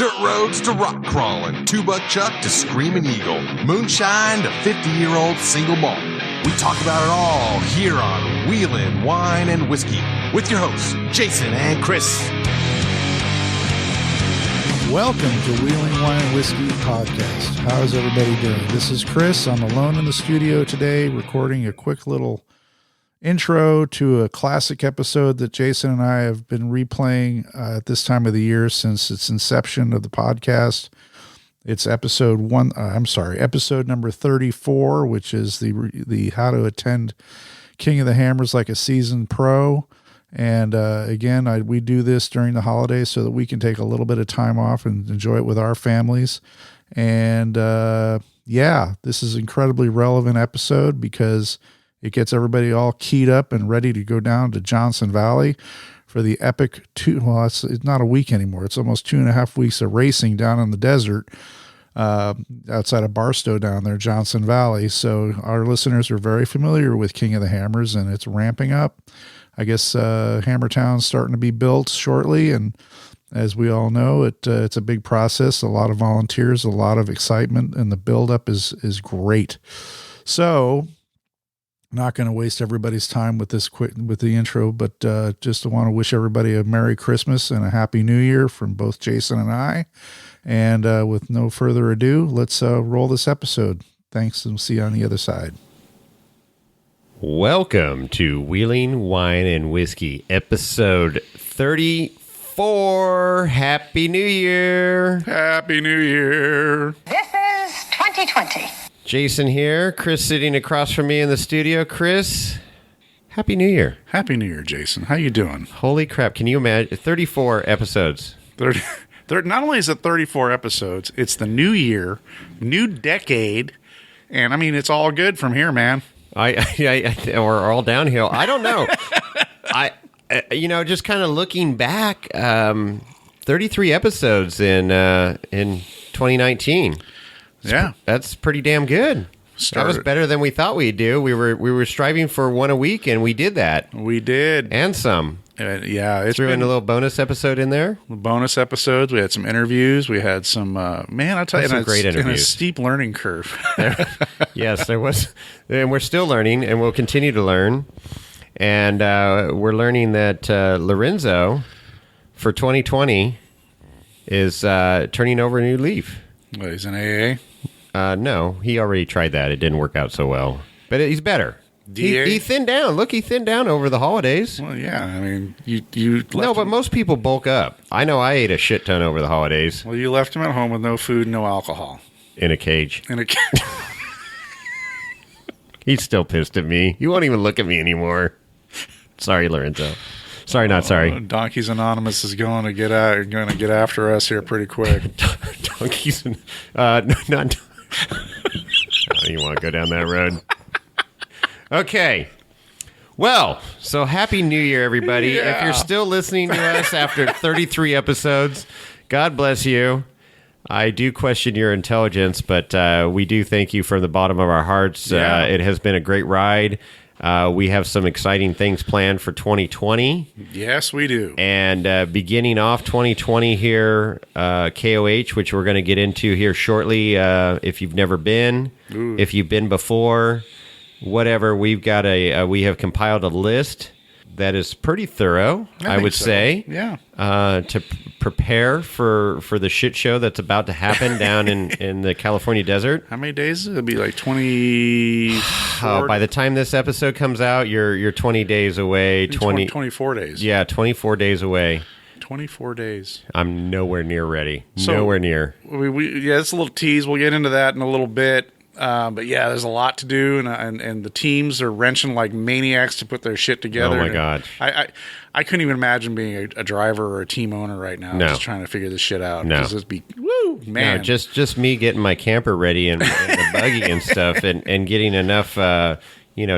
Dirt roads to rock crawling, two-buck chuck to screaming eagle, moonshine to 50-year-old single malt. We talk about it all here on Wheelin' Wine and Whiskey with your hosts, Jason and Chris. Welcome to Wheelin' Wine and Whiskey podcast. How's everybody doing? This is Chris. I'm alone in the studio today, recording a quick little intro to a classic episode that Jason and I have been replaying at this time of the year since its inception of the podcast. It's episode number 34, which is the How to Attend King of the Hammers Like a Seasoned Pro. And again, we do this during the holidays so that we can take a little bit of time off and enjoy it with our families. And this is an incredibly relevant episode because it gets everybody all keyed up and ready to go down to Johnson Valley for the epic it's not a week anymore. It's almost 2.5 weeks of racing down in the desert outside of Barstow down there, Johnson Valley. So our listeners are very familiar with King of the Hammers, and it's ramping up. I guess Hammertown's starting to be built shortly, and as we all know, it's a big process, a lot of volunteers, a lot of excitement, and the buildup is great. So not going to waste everybody's time with the intro, but just want to wish everybody a Merry Christmas and a Happy New Year from both Jason and I. And with no further ado, let's roll this episode. Thanks, and see you on the other side. Welcome to Wheeling Wine and Whiskey, episode 34. Happy New Year. Happy New Year. This is 2020. Jason here, Chris sitting across from me in the studio. Chris, Happy New Year. Happy New Year, Jason. How you doing? Holy crap, can you imagine? 34 episodes. Not only is it 34 episodes, it's the new year, new decade, and I mean, it's all good from here, man. Or all downhill. I don't know. Just kind of looking back, 33 episodes in 2019. Yeah, that's pretty damn good. That was better than we thought we'd do. We were striving for one a week, and we did that. We did, and some. It's threw in a little bonus episode in there. Bonus episodes. We had some interviews. We had some I tell you, some great interviews. And a steep learning curve. Yes, there was, and we're still learning, and we'll continue to learn. And we're learning that Lorenzo for 2020 is turning over a new leaf. What, he's an AA? No, he already tried that. It didn't work out so well. But he's better. He thinned down. Look, he thinned down over the holidays. Well, yeah. I mean, you no, but most people bulk up. I know I ate a shit ton over the holidays. Well, you left him at home with no food, no alcohol. In a cage. He's still pissed at me. He won't even look at me anymore. Sorry, Lorenzo. Sorry, not sorry. Donkeys Anonymous is going to get after us here pretty quick. Donkeys, not. You want to go down that road? Okay. Well, so Happy New Year, everybody. Yeah. If you're still listening to us after 33 episodes, God bless you. I do question your intelligence, but we do thank you from the bottom of our hearts. Yeah. It has been a great ride. We have some exciting things planned for 2020. Yes, we do. And beginning off 2020 here, KOH, which we're going to get into here shortly. If you've never been, if you've been before, whatever, we have compiled a list that is pretty thorough, I would say. Yeah. To prepare for the shit show that's about to happen down in the California desert. How many days? It'll be like 20. By the time this episode comes out, you're 20 days away. 24 days. Yeah, 24 days away. 24 days. I'm nowhere near ready. Nowhere near. It's a little tease. We'll get into that in a little bit. But yeah, there's a lot to do, and the teams are wrenching like maniacs to put their shit together. Oh my god! I couldn't even imagine being a driver or a team owner right now, just trying to figure this shit out. No, it'd be man. No, just me getting my camper ready and the buggy and stuff, and getting enough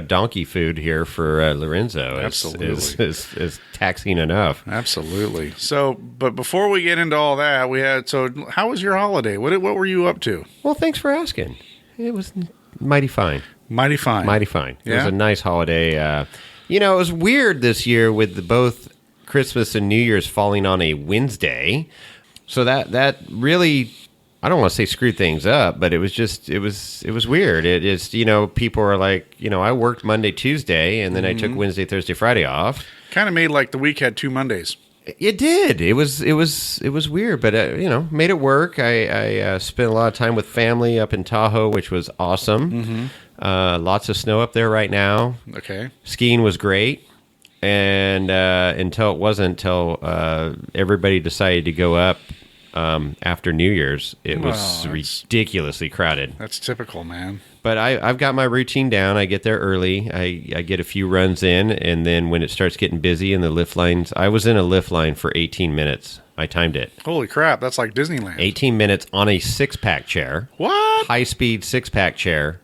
donkey food here for Lorenzo. Absolutely, is taxing enough. Absolutely. So, but before we get into all that, how was your holiday? What were you up to? Well, thanks for asking. It was mighty fine. Mighty fine. It was a nice holiday. It was weird this year with both Christmas and New Year's falling on a Wednesday. So that really, I don't want to say screwed things up, but it was weird. It is, people are like, I worked Monday, Tuesday, and then I took Wednesday, Thursday, Friday off. Kind of made like the week had 2 Mondays. It did. It was weird, but made it work. I spent a lot of time with family up in Tahoe, which was awesome. Lots of snow up there right now. Okay. Skiing was great, and until everybody decided to go up after New Year's. It was ridiculously crowded. That's typical, man. But I've got my routine down. I get there early. I get a few runs in, and then when it starts getting busy in the lift lines, I was in a lift line for 18 minutes. I timed it. Holy crap, that's like Disneyland. 18 minutes on a 6-pack chair. What? High-speed 6-pack chair.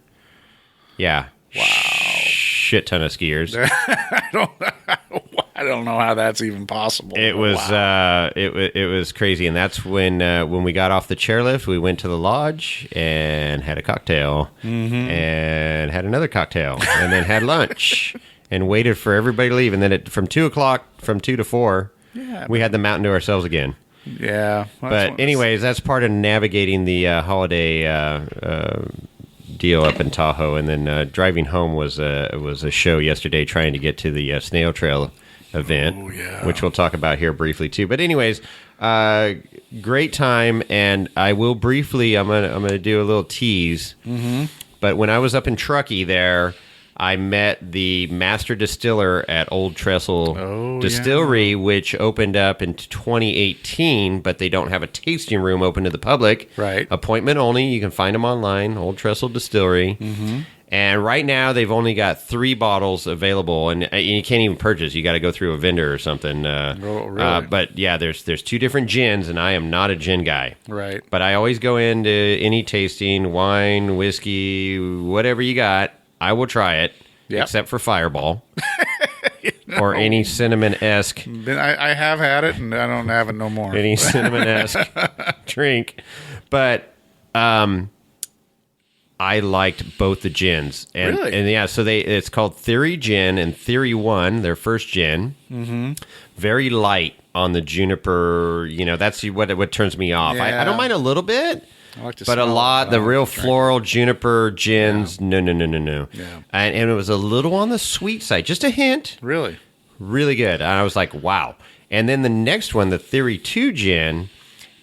Yeah. Wow. Shit ton of skiers. I don't know how that's even possible. It was it was crazy, and that's when we got off the chairlift, we went to the lodge and had a cocktail, and had another cocktail, and then had lunch, and waited for everybody to leave, and then from 2 to 4, we had the mountain to ourselves again. Yeah, but anyways, that's part of navigating the holiday deal up in Tahoe, and then driving home was a show yesterday, trying to get to the snail trail event, which we'll talk about here briefly too. But anyways, great time, and I will briefly. I'm gonna do a little tease. But when I was up in Truckee there, I met the master distiller at Old Trestle Distillery, which opened up in 2018, but they don't have a tasting room open to the public. Right. Appointment only. You can find them online, Old Trestle Distillery. And right now, they've only got 3 bottles available, and you can't even purchase. You got to go through a vendor or something. Really? But yeah, there's 2 different gins, and I am not a gin guy. Right. But I always go into any tasting, wine, whiskey, whatever you got. I will try it, except for Fireball or any cinnamon-esque. I have had it, and I don't have it no more. Any cinnamon-esque drink. But I liked both the gins. And, really? And yeah, so it's called Theory Gin and Theory 1, their first gin. Very light on the juniper. That's what turns me off. Yeah. I don't mind a little bit. I like to but a lot, the real floral juniper gins, no. Yeah. And it was a little on the sweet side, just a hint. Really? Really good. And I was like, wow. And then the next one, the Theory 2 gin,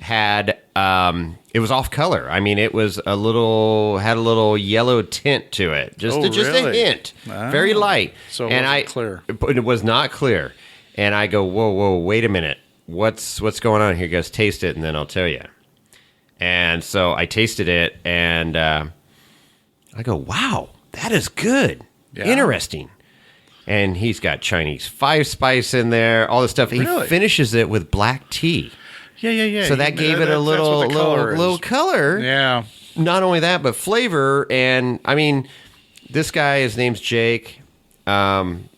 had, it was off color. I mean, it was had a little yellow tint to it. Just a hint. Oh. Very light. So it wasn't clear. It was not clear. And I go, whoa, wait a minute. What's going on here? He goes, taste it, and then I'll tell you. And so I tasted it, and I go, wow, that is good. Yeah. Interesting. And he's got Chinese 5-spice in there, all this stuff. Really? He finishes it with black tea. Yeah. So that gave it a little color. Yeah. Not only that, but flavor. And, I mean, this guy, his name's Jake. I'm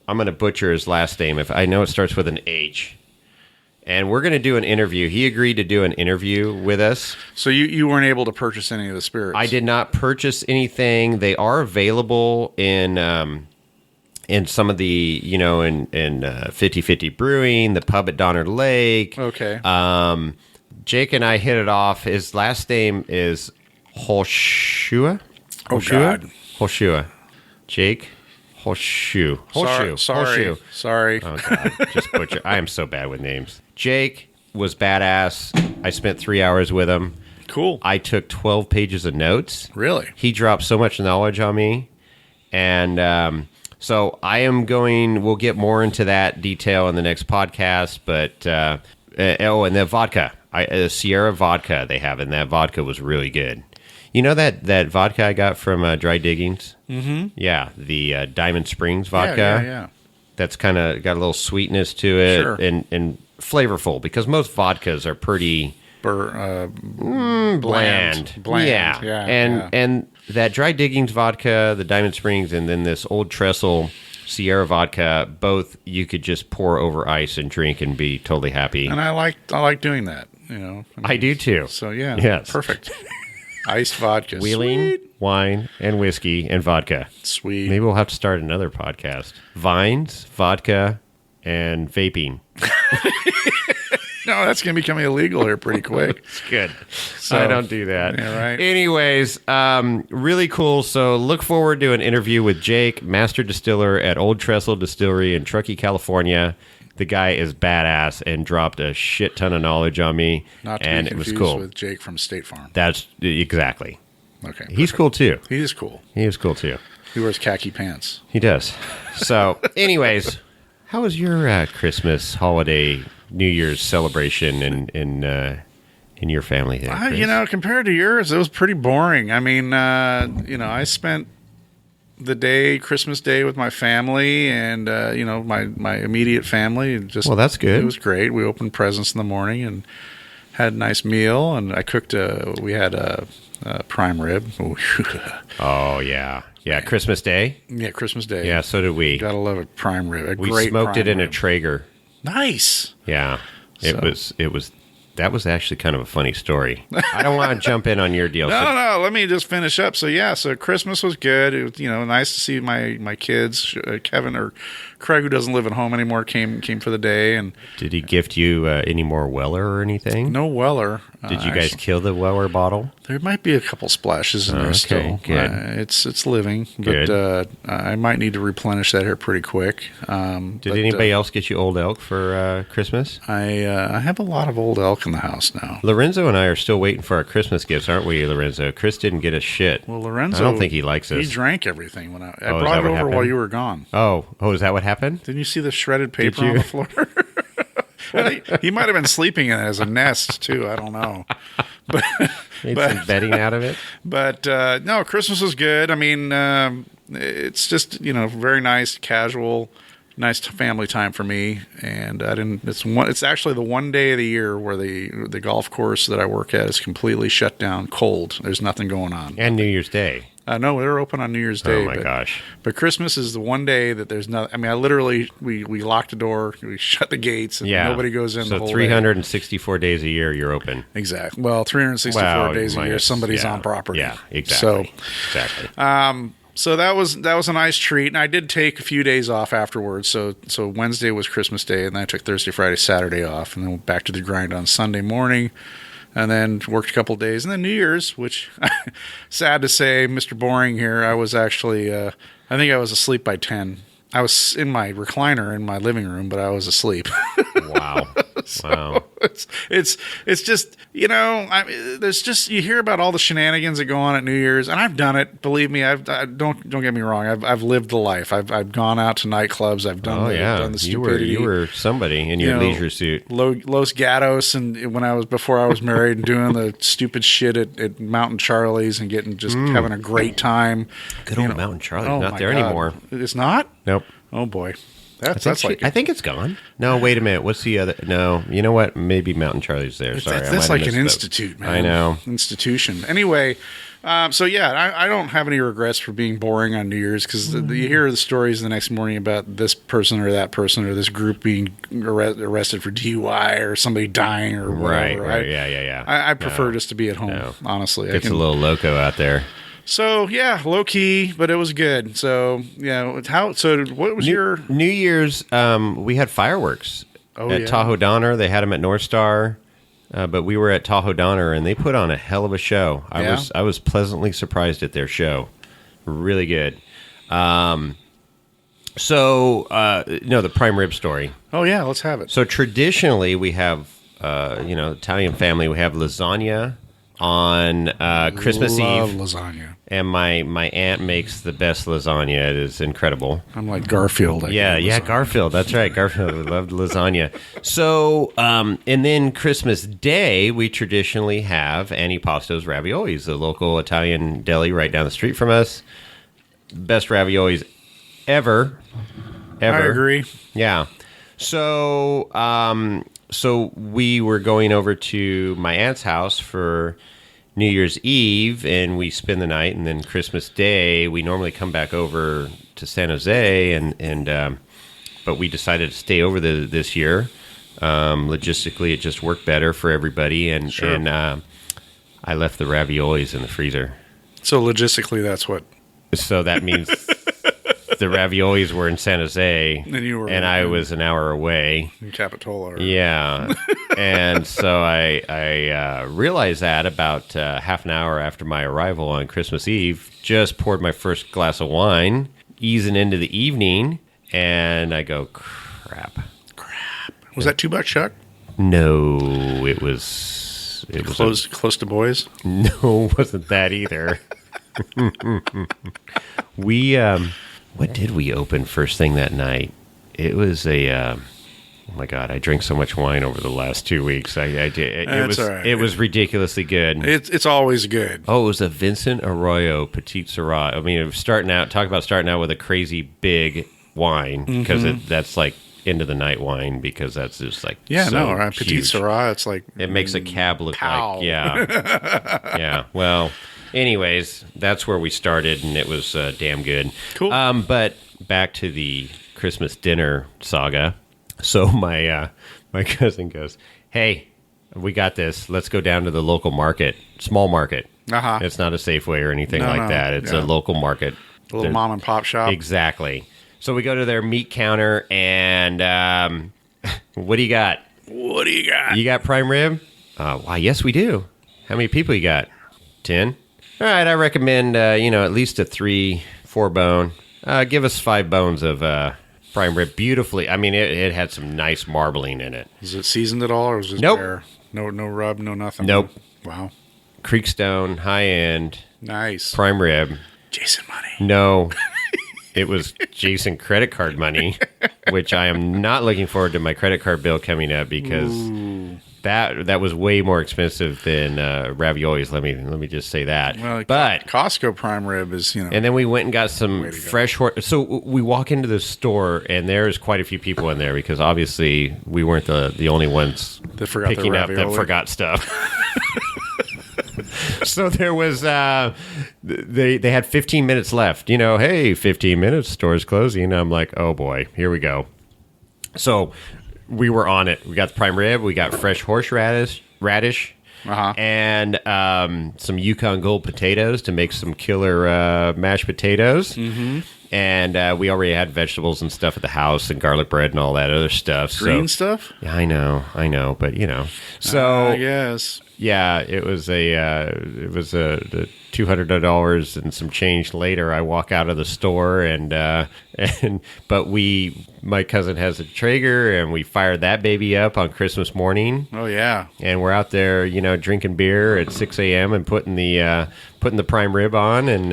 going to butcher his last name. If I know it starts with an H. And we're going to do an interview. He agreed to do an interview with us. So you weren't able to purchase any of the spirits? I did not purchase anything. They are available in some of the, in 50/50 Brewing, the pub at Donner Lake. Okay. Jake and I hit it off. His last name is Hoshua. Oh, God. Hoshua. Jake Horseshoe. Sorry. Oh, God. Just butcher. I am so bad with names. Jake was badass. I spent 3 hours with him. Cool. I took 12 pages of notes. Really? He dropped so much knowledge on me. And so we'll get more into that detail in the next podcast. But, and the vodka. Sierra vodka they have, and that vodka was really good. You know that vodka I got from Dry Diggings? Mm-hmm. Yeah, the Diamond Springs vodka. Yeah. That's kind of got a little sweetness to it, sure. and flavorful, because most vodkas are pretty bland. Yeah. And that Dry Diggings vodka, the Diamond Springs, and then this Old Trestle Sierra vodka, both you could just pour over ice and drink and be totally happy. And I like doing that. I do too. So yeah, yes. Perfect. Iced vodka. Wheeling, sweet. Wine, and whiskey, and vodka. Sweet. Maybe we'll have to start another podcast. Vines, vodka, and vaping. No, that's going to become illegal here pretty quick. It's good. So, I don't do that. Yeah, right. Anyways, really cool. So look forward to an interview with Jake, master distiller at Old Trestle Distillery in Truckee, California. The guy is badass and dropped a shit ton of knowledge on me. Not to and be it was confused cool. with Jake from State Farm. That's exactly. Okay. He's cool too. He is cool. He is cool too. He wears khaki pants. He does. So, anyways, how was your Christmas, holiday, New Year's celebration in your family there, Chris? Compared to yours, it was pretty boring. I mean, I spent the Christmas Day with my family and, my immediate family. Well, that's good. It was great. We opened presents in the morning and had a nice meal. And I cooked we had a prime rib. Oh, yeah. Yeah, Christmas Day? Yeah, Christmas Day. Yeah, so did we. Gotta love a prime rib. We great smoked it prime in a rib. Traeger. Nice. Yeah. It was that was actually kind of a funny story. I don't want to jump in on your deal. No. Let me just finish up. So Christmas was good. It was nice to see my kids. Kevin or Craig, who doesn't live at home anymore, came for the day. And did he gift you any more Weller or anything? no Weller. Did you guys kill the Weller bottle? There might be a couple splashes in there still. Good. It's living, Good. but I might need to replenish that here pretty quick. Did anybody else get you old elk for Christmas? I have a lot of old elk in the house now. Lorenzo and I are still waiting for our Christmas gifts, aren't we, Lorenzo? Chris didn't get us shit. Well, Lorenzo, I don't think he likes us. He drank everything when I is brought that it what over happened? while you were gone. Oh, is that what happened? Didn't you see the shredded paper you? on the floor? I think he might have been sleeping in it as a nest too. I don't know. Made some bedding out of it. But no, Christmas was good. I mean, it's just very nice, casual, nice family time for me. And I didn't. It's actually the one day of the year where the golf course that I work at is completely shut down, cold. There's nothing going on. And New Year's Day. No, they're open on New Year's Day. Oh my gosh! But Christmas is the one day that there's no. I mean, I literally we lock the door, we shut the gates, and nobody goes in. So the whole 364 days a year, you're open. day. Exactly. Well, 364 days a year, somebody's on property. Yeah, exactly. So that was a nice treat, and I did take a few days off afterwards. So Wednesday was Christmas Day, and then I took Thursday, Friday, Saturday off, and then went back to the grind on Sunday morning. And then worked a couple of days. And then New Year's, which, sad to say, Mr. Boring here, I was actually, I think I was asleep by 10. I was in my recliner in my living room, but I was asleep. Wow. Wow. It's just, there's just, you hear about all the shenanigans that go on at New Year's, and I've done it. Believe me, don't get me wrong. I've lived the life. I've gone out to nightclubs. I've done done the stupidity. You were somebody in your leisure suit. Los Gatos, and before I was married, and doing the stupid shit at Mountain Charlie's and having a great time. Good old Mountain Charlie's Oh not my there God. It's It's not? Nope. Oh boy. I think it's gone. No, wait a minute. What's the other? No, you know what? Maybe Mountain Charlie's there. Sorry, that's like an institute, man. I know. Institution. Anyway, I don't have any regrets for being boring on New Year's because you hear the stories the next morning about this person or that person or this group being arrested for DUI or somebody dying or whatever. Right. Yeah. I prefer just to be at home, honestly. It's a little loco out there. So yeah, low key, but it was good. So what was your New Year's? We had fireworks at Tahoe Donner. They had them at North Star, but we were at Tahoe Donner, and they put on a hell of a show. I was pleasantly surprised at their show. Really good. The prime rib story. Oh yeah, let's have it. So traditionally, we have Italian family. We have lasagna on Christmas Love Eve. Lasagna. And my aunt makes the best lasagna. It is incredible. I'm like Garfield. Yeah, Garfield. That's right. Garfield loved lasagna. So, and then Christmas Day, we traditionally have Antipasto's Raviolis, the local Italian deli right down the street from us. Best raviolis ever. I agree. Yeah. So, so we were going over to my aunt's house for New Year's Eve, and we spend the night, and then Christmas Day, we normally come back over to San Jose, but we decided to stay over this year. Logistically, it just worked better for everybody, and I left the raviolis in the freezer. So logistically, that's what. So that means the raviolis were in San Jose, And I was an hour away. in Capitola. Yeah. And so I realized that about half an hour after my arrival on Christmas Eve. Just poured my first glass of wine, easing into the evening, and I go, crap. Was that $2 Chuck? No, it was Close to boys? No, it wasn't that either. We, what did we open first thing that night? It was oh my God, I drank so much wine over the last 2 weeks. I did. That's all right. It was ridiculously good. It's always good. Oh, it was a Vincent Arroyo Petite Syrah. I mean, starting out with a crazy big wine, because that's like end of the night wine, because that's just like right? Petite huge. Syrah, it's like It makes a cab look pow. like, yeah. Well, anyways, that's where we started, and it was damn good. Cool. But back to the Christmas dinner saga. So my cousin goes, "Hey, we got this. Let's go down to the local market, small market. Uh-huh. It's not a Safeway or anything No, like no, that. It's a yeah. local market. a little mom and pop shop. Exactly. So we go to their meat counter, and what do you got? What do you got? You got prime rib? Why, yes, we do. How many people you got? 10? All right, I recommend, at least a 3-4 bone. Give us 5 bones of prime rib. Beautifully. I mean, it had some nice marbling in it. Is it seasoned at all, or is it Nope. bare? No rub, no nothing? Nope. Wow. Creekstone, high-end, Nice. prime rib. Jason money. No, it was Jason credit card money, which I am not looking forward to my credit card bill coming up, because that was way more expensive than raviolis. Let me just say that. Well, but Costco prime rib is, and then we went and got some Way to go. fresh horse. So we walk into the store, and there's quite a few people in there, because obviously we weren't the only ones That forgot their picking up that ravioli. forgot stuff. So there was they had 15 minutes left. Hey, 15 minutes, store's closing. I'm like, oh boy, here we go. So we were on it. We got the prime rib. We got fresh horseradish, Uh-huh. and some Yukon Gold potatoes to make some killer mashed potatoes. Mm-hmm. And we already had vegetables and stuff at the house, and garlic bread and all that other stuff. green So, stuff. yeah, I know, but So I guess. yeah, it was the $200 and some change later. I walk out of the store, but my cousin has a Traeger, and we fired that baby up on Christmas morning, Oh yeah. and we're out there, drinking beer at 6 a.m. and putting the prime rib on, and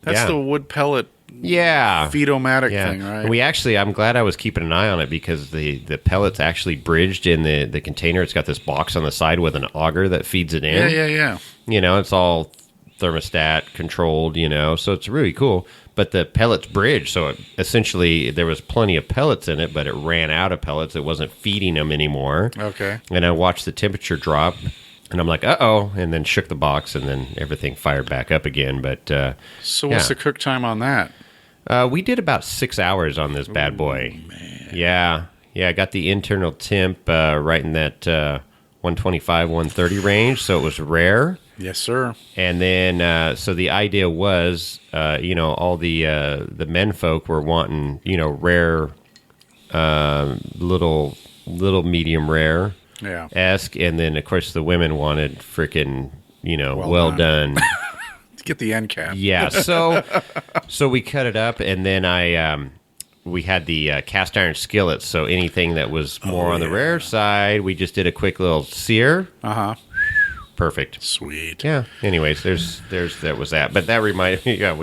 That's the wood pellet feed-o-matic yeah. thing, right? I'm glad I was keeping an eye on it, because the pellet's actually bridged in the container. It's got this box on the side with an auger that feeds it in. Yeah. It's all thermostat controlled, so it's really cool. But the pellet's bridged, so essentially there was plenty of pellets in it, but it ran out of pellets. It wasn't feeding them anymore. Okay. And I watched the temperature drop, and I'm like, uh-oh, and then shook the box, and then everything fired back up again. But So what's the cook time on that? we did about 6 hours on this bad boy. Man. Yeah. I got the internal temp right in that 125, 130 range, so it was rare. Yes, sir. And then, so the idea was, all the men folk were wanting, rare, little medium rare Yeah. esque, and then of course the women wanted freaking, well Well done. Get the end cap. Yeah, so we cut it up, and then we had the cast iron skillets. So anything that was more on the rare side, we just did a quick little sear. Uh-huh. Perfect. Sweet. Yeah. Anyways, there was that, but that reminded me. Yeah,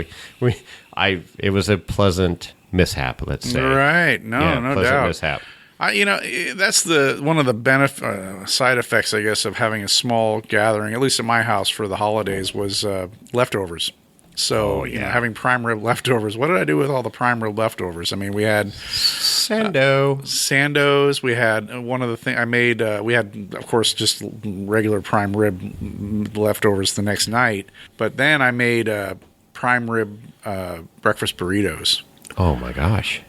it was a pleasant mishap. Let's say. Right. No pleasant doubt. mishap. That's one of the side effects, I guess, of having a small gathering, at least at my house for the holidays, was leftovers. So, having prime rib leftovers. What did I do with all the prime rib leftovers? I mean, we had sandos. We had one of the things I made. We had, of course, just regular prime rib leftovers the next night. But then I made prime rib breakfast burritos. Oh my gosh.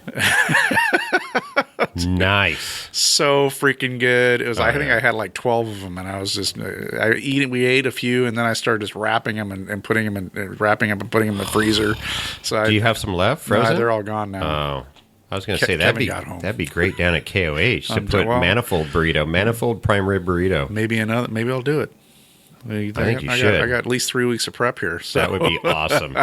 Nice. So freaking good. It was. I think I had like 12 of them, and I was just. We ate a few, and then I started just wrapping them and putting them in, wrapping up and putting them in the freezer. So Do you have some left? Frozen? No, they're all gone now. Oh. I was going to say that'd be great down at KOH to put manifold prime rib burrito. Maybe I'll do it. I think you should. I got at least 3 weeks of prep here. So. That would be awesome.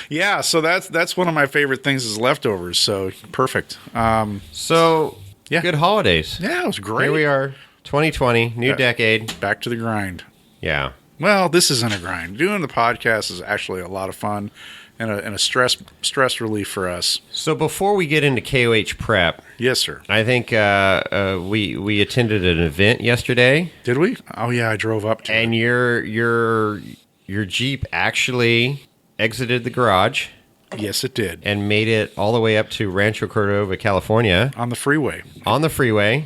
Yeah, so that's one of my favorite things is leftovers. So perfect. Good holidays. Yeah, it was great. Here we are, 2020, new decade. Back to the grind. Yeah. Well, this isn't a grind. Doing the podcast is actually a lot of fun. And a stress relief for us. So before we get into KOH prep, yes, sir. I think we attended an event yesterday. Did we? Oh yeah, I drove up to. And your Jeep actually exited the garage. Yes, it did, and made it all the way up to Rancho Cordova, California, on the freeway.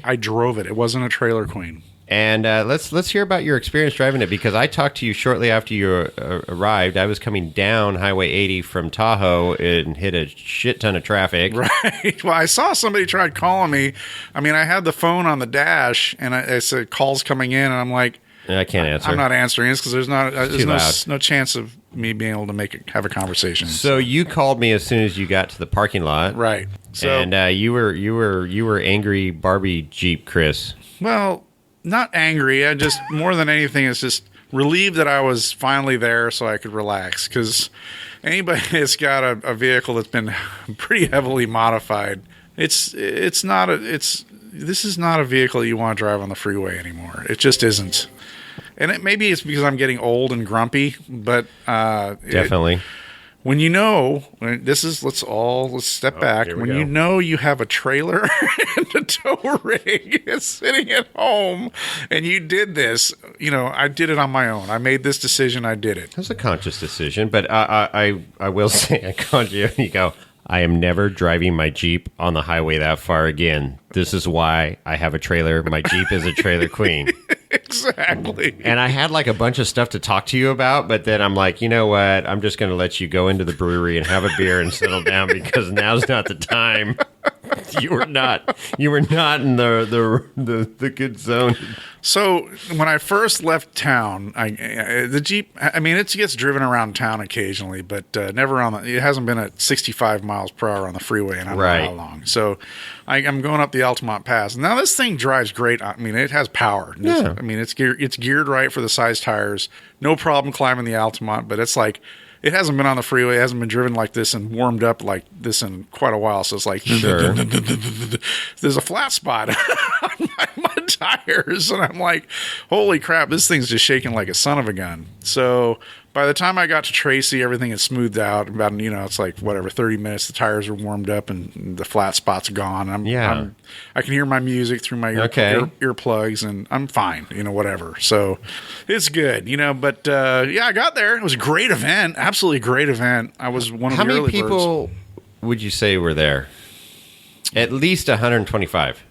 I drove it. It wasn't a trailer queen. And let's hear about your experience driving it, because I talked to you shortly after you arrived. I was coming down Highway 80 from Tahoe and hit a shit ton of traffic. Right. Well, I saw somebody tried calling me. I mean, I had the phone on the dash, and I said calls coming in, and I'm like, I can't answer. I'm not answering this because there's no chance of me being able to have a conversation. So you called me as soon as you got to the parking lot, right? So, and you were angry Barbie Jeep, Chris. Well. Not angry. I just, more than anything, it's just relieved that I was finally there so I could relax. Because anybody that's got a vehicle that's been pretty heavily modified, this is not a vehicle you want to drive on the freeway anymore. It just isn't. And maybe it's because I'm getting old and grumpy, but definitely. When let's step back. When you know you have a trailer and a tow rig sitting at home and you did this, I did it on my own. I made this decision. I did it. It was a conscious decision, but I will say, I called you and you go, I am never driving my Jeep on the highway that far again. This is why I have a trailer. My Jeep is a trailer queen. Exactly. And I had like a bunch of stuff to talk to you about, but then I'm like, you know what? I'm just going to let you go into the brewery and have a beer and settle down, because now's not the time. You were not in the good zone. So when I first left town, the Jeep, I mean, it gets driven around town occasionally, but never it hasn't been at 65 miles per hour on the freeway, and I don't know how long. So I'm going up the Altamont Pass. Now this thing drives great. I mean, it has power. Yeah. I mean, it's geared right for the size tires. No problem climbing the Altamont, but it's like, it hasn't been on the freeway. It hasn't been driven like this and warmed up like this in quite a while. So it's like, sure. There's a flat spot on my tires. And I'm like, holy crap, this thing's just shaking like a son of a gun. So by the time I got to Tracy, everything had smoothed out. About, it's like, 30 minutes. The tires are warmed up and the flat spot's gone. I can hear my music through my earplugs, and I'm fine, whatever. So it's good, but I got there. It was a great event. Absolutely great event. I was one of the early birds. How many people would you say were there? At least 125.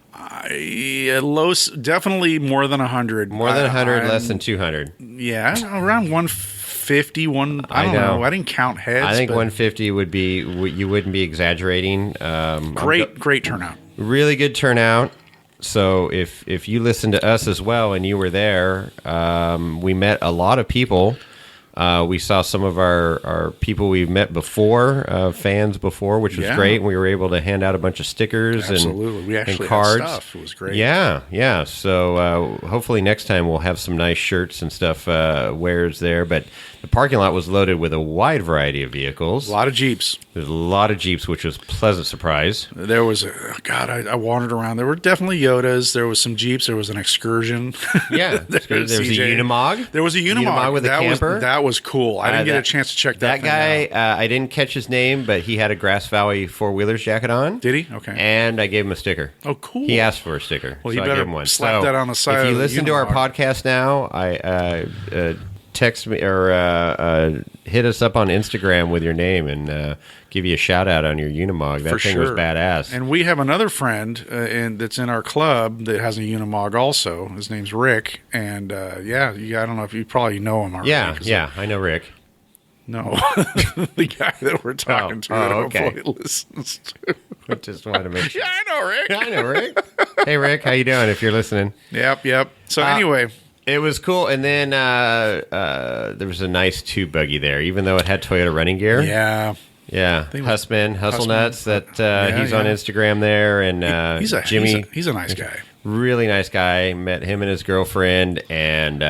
Definitely more than 100. More than 100, less than 200. Yeah, around 150. I don't know. I didn't count heads. I think 150 would be. You wouldn't be exaggerating. Great turnout. Really good turnout. So if you listened to us as well and you were there, we met a lot of people. We saw some of our people we've met before, fans before, which was great. We were able to hand out a bunch of stickers we actually and cards. Had stuff. It was great. Yeah. So hopefully next time we'll have some nice shirts and stuff wares there. But the parking lot was loaded with a wide variety of vehicles. A lot of Jeeps. There's a lot of Jeeps, which was a pleasant surprise. There was I wandered around. There were definitely Yodas. There was some Jeeps. There was an Excursion. Yeah. there was a Unimog. There was a Unimog with a camper. That was cool. I didn't get a chance to check that guy. out. I didn't catch his name, but he had a Grass Valley four-wheelers jacket on. Did he? Okay. And I gave him a sticker. Oh, cool. He asked for a sticker. Well, so you I gave better him one. slap that on the side of the If you listen to our Unimog. podcast now, text me or hit us up on Instagram with your name and give you a shout out on your Unimog. That thing was badass. And we have another friend that's in our club that has a Unimog also. His name's Rick. And I don't know if you probably know him already. Yeah, I know Rick. No, the guy that we're talking to that okay. hopefully listens to. I just wanted to make sure. Yeah, I know, Rick. I know, Rick. Hey, Rick, how you doing? If you're listening. Yep. So anyway, it was cool, and then there was a nice tube buggy there, even though it had Toyota running gear. yeah. Yeah, Hustle Nuts. That he's on Instagram there, and Jimmy. He's a nice guy. Really nice guy. Met him and his girlfriend, and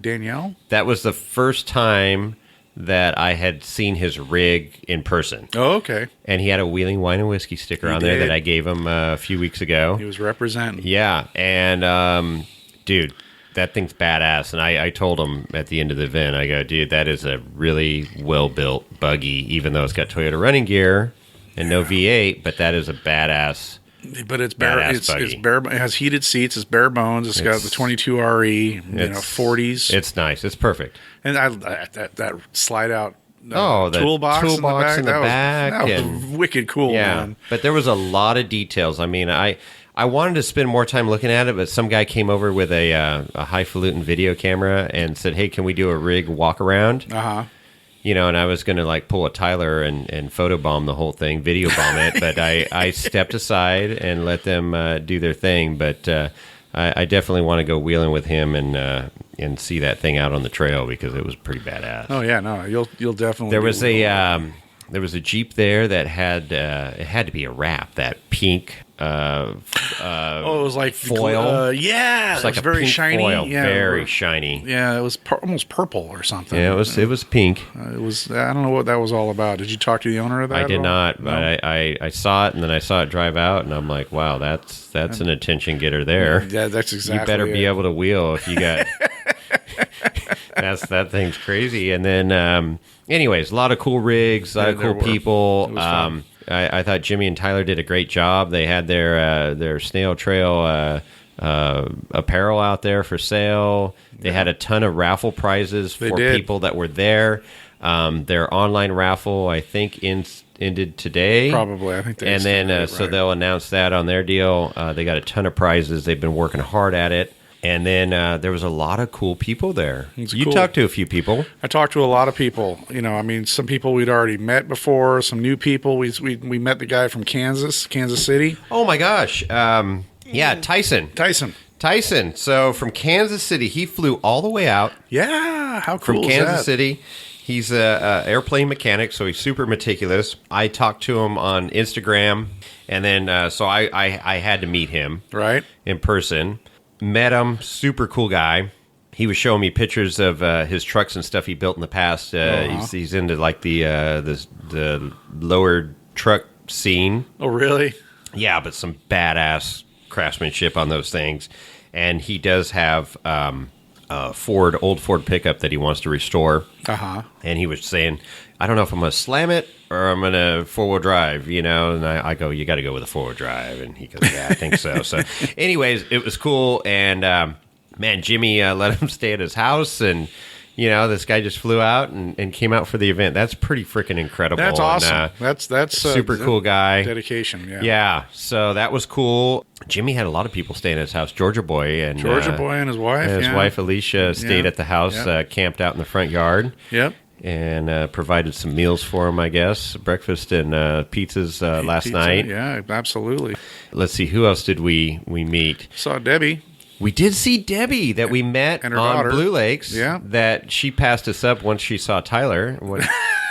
Danielle. that was the first time that I had seen his rig in person. Oh, okay. And he had a Wheeling Wine and Whiskey sticker on there that I gave him a few weeks ago. He was representing. Yeah, and dude, that thing's badass. And I told him at the end of the event, I go, dude, that is a really well-built buggy, even though it's got Toyota running gear and no V8, but that is a badass. But it's bare. It's bare. It has heated seats. It's bare bones. It's got the 22 RE. 40s. It's nice. It's perfect. And that slide out. The toolbox in the back. That was wicked cool. Yeah, man. But there was a lot of details. I mean, I wanted to spend more time looking at it, but some guy came over with a highfalutin video camera and said, "Hey, can we do a rig walk around?" You know, and I was going to like pull a Tyler and photobomb the whole thing, video bomb it, but I stepped aside and let them do their thing. But I definitely want to go wheeling with him and see that thing out on the trail because it was pretty badass. Oh yeah, no, you'll definitely. There was a Jeep there that had it had to be a wrap, that pink. It was like foil. It was a very pink shiny. foil, Yeah, very shiny. Yeah, it was almost purple or something. Yeah, it was pink. It was. I don't know what that was all about. Did you talk to the owner of that? I did not, but I saw it and then I saw it drive out, and I'm like, wow, that's an attention getter there. Yeah, that's exactly. You better be able to wheel if you got. that thing's crazy. And then, anyways, a lot of cool rigs, a lot of cool people. It was fun. I thought Jimmy and Tyler did a great job. They had their snail trail apparel out there for sale. They had a ton of raffle prizes for people that were there. Their online raffle, I think, ended today. Probably, I think they. And then, so they'll announce that on their deal. They got a ton of prizes. They've been working hard at it. And then there was a lot of cool people there. You talked to a few people. I talked to a lot of people. You know, I mean, some people we'd already met before, some new people. We met the guy from Kansas City. Oh, my gosh. Yeah, Tyson. So from Kansas City, he flew all the way out. Yeah, how cool from is Kansas that? City. He's a airplane mechanic, so he's super meticulous. I talked to him on Instagram, and then so I had to meet him in person. Met him, super cool guy. He was showing me pictures of his trucks and stuff he built in the past. He's into like the lower truck scene. Oh, really? Yeah, but some badass craftsmanship on those things. And he does have old Ford pickup that he wants to restore. And he was saying, I don't know if I'm going to slam it or I'm going to four-wheel drive, you know. And I go, you got to go with a four-wheel drive. And he goes, yeah, I think so. So anyways, it was cool. And, man, Jimmy let him stay at his house. And, you know, this guy just flew out and came out for the event. That's pretty freaking incredible. That's awesome. And, that's super cool guy. Dedication, yeah. Yeah, so that was cool. Jimmy had a lot of people staying at his house. Georgia Boy and his wife. And his wife Alicia stayed at the house, camped out in the front yard. Yep. And provided some meals for him, I guess. Breakfast and pizzas last night. Yeah, absolutely. Let's see, who else did we meet? Saw Debbie. We did see Debbie that we met on daughter. Blue Lakes. Yeah. That she passed us up once she saw Tyler.